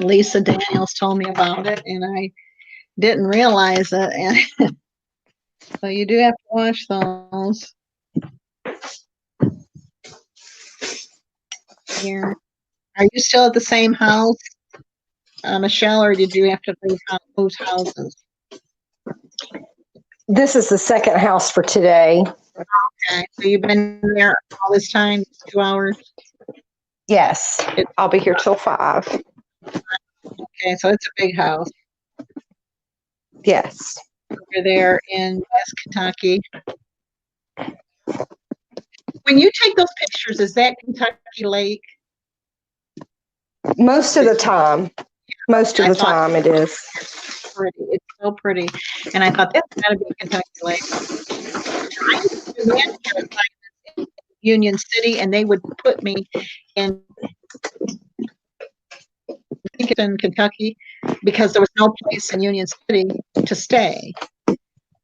Lisa Daniels told me about it, and I didn't realize it. And so you do have to wash those. Here, are you still at the same house, Michelle, or did you have to move houses? This is the second house for today. Okay, so you've been there all this time, 2 hours? Yes, I'll be here till 5. Okay, so it's a big house. Yes. You're there in West Kentucky. When you take those pictures, is that Kentucky Lake? Most of the time. Most of the time it is. Pretty. It's so pretty. And I thought that's got to be Kentucky Lake. I used to do manager assignments in Union City, and they would put me in Kentucky because there was no place in Union City to stay.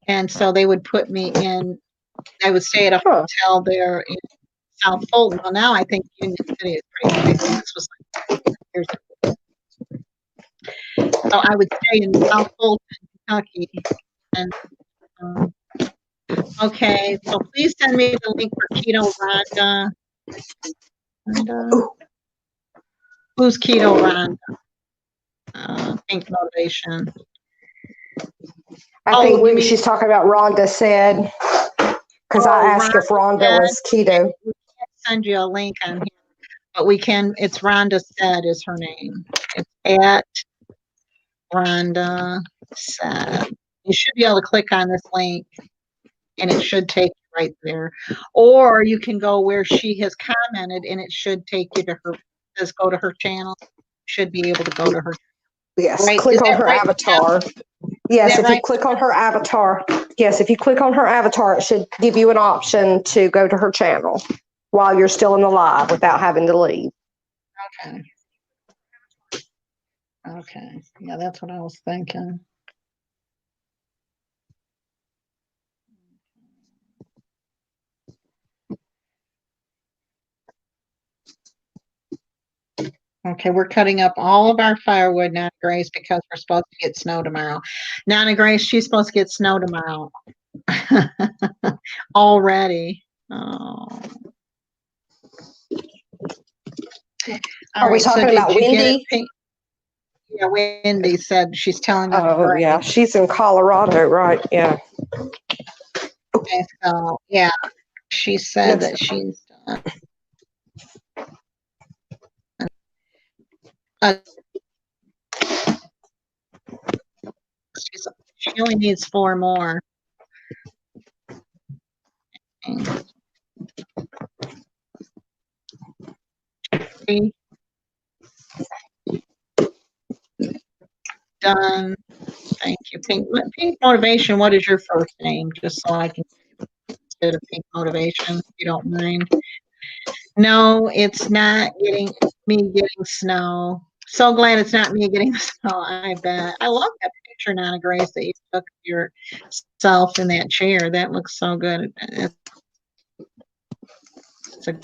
And so they would put me in, I would stay at a hotel there in South Fulton. Well, now I think Union City is pretty big. This was like years ago. So I would stay in South Fulton, Kentucky. And okay, so please send me the link for Keto Rhonda. Who's Keto Rhonda? Pink Motivation. I think maybe she's talking about Rhonda said, because I asked if Rhonda was keto. We can't send you a link on here, but we can. It's Rhonda Said is her name. It's at Rhonda Said. You should be able to click on this link, and it should take you right there. Or you can go where she has commented, and it should take you to her. Says go to her channel. You should be able to go to her. Yes, right. Click on her avatar. Yes, if you click on her avatar. Yes, if you click on her avatar, it should give you an option to go to her channel while you're still in the live without having to leave. Okay. Okay. Yeah, that's what I was thinking. Okay, we're cutting up all of our firewood, Nana Grace, because we're supposed to get snow tomorrow. Nana Grace, she's supposed to get snow tomorrow. Already. Oh. Are we talking did about you get it, Wendy? Pink? Yeah, Wendy said she's telling us. Oh, yeah. She's in Colorado, right? Yeah. Okay, so, yeah, she said Yes. that she's she only needs 4 more. Done. Thank you. Pink Motivation, what is your first name? Just so I can instead of Pink Motivation, if you don't mind. No, it's not me getting snow. So glad it's not me getting the snow, I bet. I love that picture, Nana Grace, that you took of yourself in that chair. That looks so good. It's a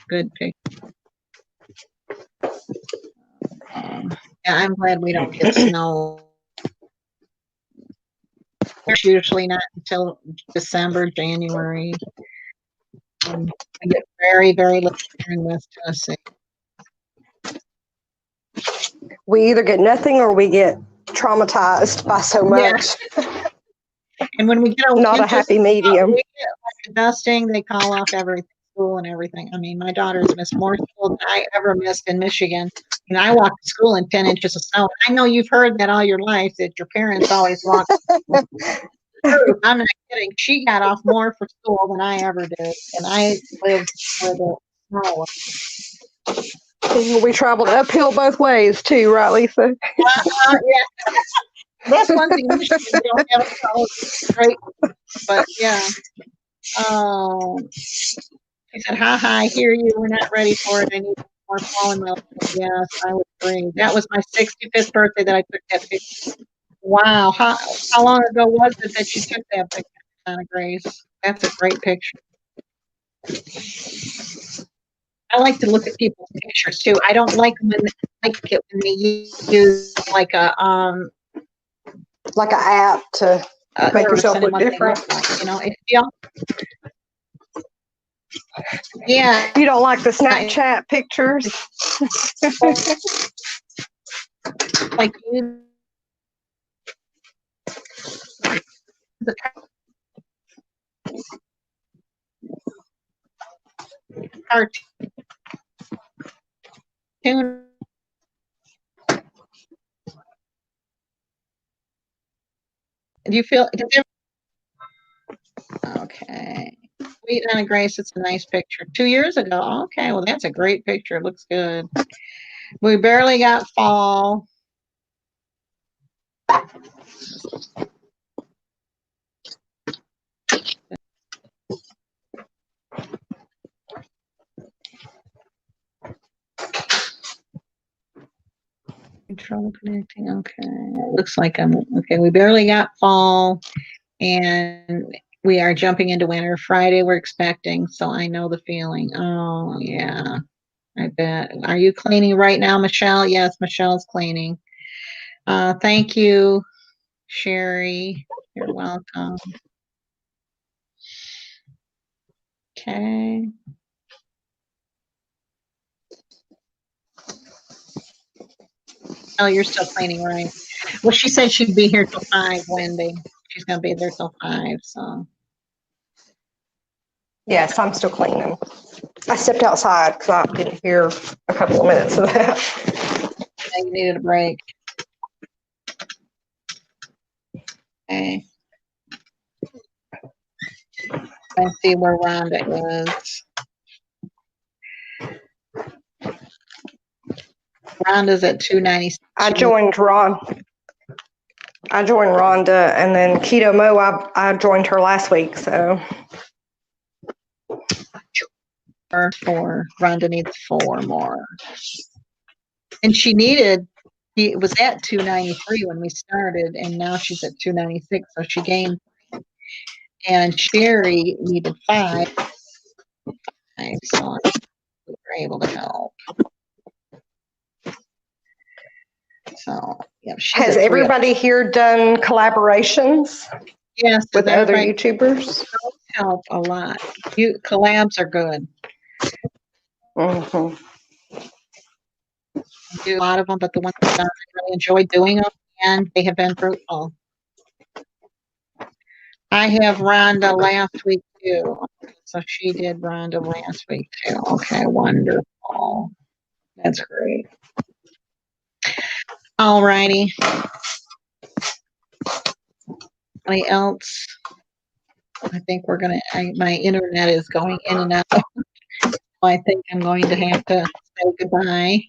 good picture. Yeah, I'm glad we don't get snow. It's usually not until December, January. We get very, very little in West Tennessee. We either get nothing or we get traumatized by so much. Yeah. And when we get Not a happy medium. We get like a dusting, they call off everything, school and everything. I mean, my daughter's missed more school than I ever missed in Michigan. And I walked to school in 10 inches of snow. I know you've heard that all your life, that your parents always walk. I'm not kidding. She got off more for school than I ever did. And I lived where the snow was. We traveled uphill both ways too, right, Lisa? Yeah. That's one thing. We don't have a college straight, but yeah. He said, "Ha ha, I hear you. We're not ready for it. I need more fallen milk." Yes, I would agree. That was my 65th birthday that I took that picture. Wow, how long ago was it that you took that picture, Anna Grace? That's a great picture. I like to look at people's pictures too. I don't like when they use like a an app to make yourself look different. Like, you know, if you yeah. You don't like the Snapchat pictures? Like you. Cartoon. Do you feel? Okay. Sweet Anna Grace, it's a nice picture. 2 years ago. Okay, well, that's a great picture. It looks good. We barely got fall. Trouble connecting. Okay. Looks like I'm okay. We barely got fall, and we are jumping into winter. Friday we're expecting, so I know the feeling. Oh yeah, I bet. Are you cleaning right now, Michelle? Yes, Michelle's cleaning. Thank you, Sherry. You're welcome. Okay. Oh, you're still cleaning, right? Well, she said she'd be here till 5, Wendy. She's going to be there till 5, so. Yes, I'm still cleaning. I stepped outside because I didn't hear a couple of minutes of that. Yeah, you needed a break. Okay. Let's see where Rhonda is. Rhonda's at 296. I joined Rhonda, and then Keto Mo, I joined her last week, so. 4. Rhonda needs 4 more. And it was at 293 when we started, and now she's at 296, so she gained. And Sherry needed 5. So we were able to help. So, yeah. Has everybody here done collaborations? Yes, with does other everybody YouTubers. help a lot? Collabs are good. Hmm. I do a lot of them, but the ones I've done, I really enjoy doing them, and they have been fruitful. I have Rhonda last week too. So she did Rhonda last week too. Okay, wonderful. That's great. All righty. Anybody else? I think we're gonna. My internet is going in and out. I think I'm going to have to say goodbye.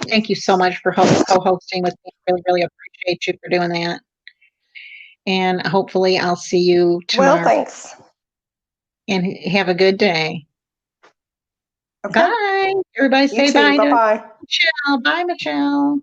Thank you so much for co-hosting with me. I really, really appreciate you for doing that. And hopefully I'll see you tomorrow. Well, thanks. And have a good day. Okay. Bye. Everybody You say too. bye to Bye-bye. Michelle. Bye, Michelle.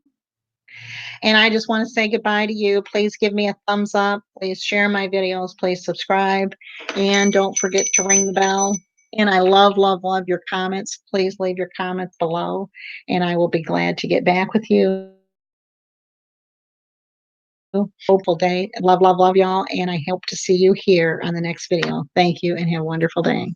And I just want to say goodbye to you. Please give me a thumbs up. Please share my videos. Please subscribe. And don't forget to ring the bell. And I love, love, love your comments. Please leave your comments below. And I will be glad to get back with you. Hopeful day. Love, love, love y'all. And I hope to see you here on the next video. Thank you and have a wonderful day.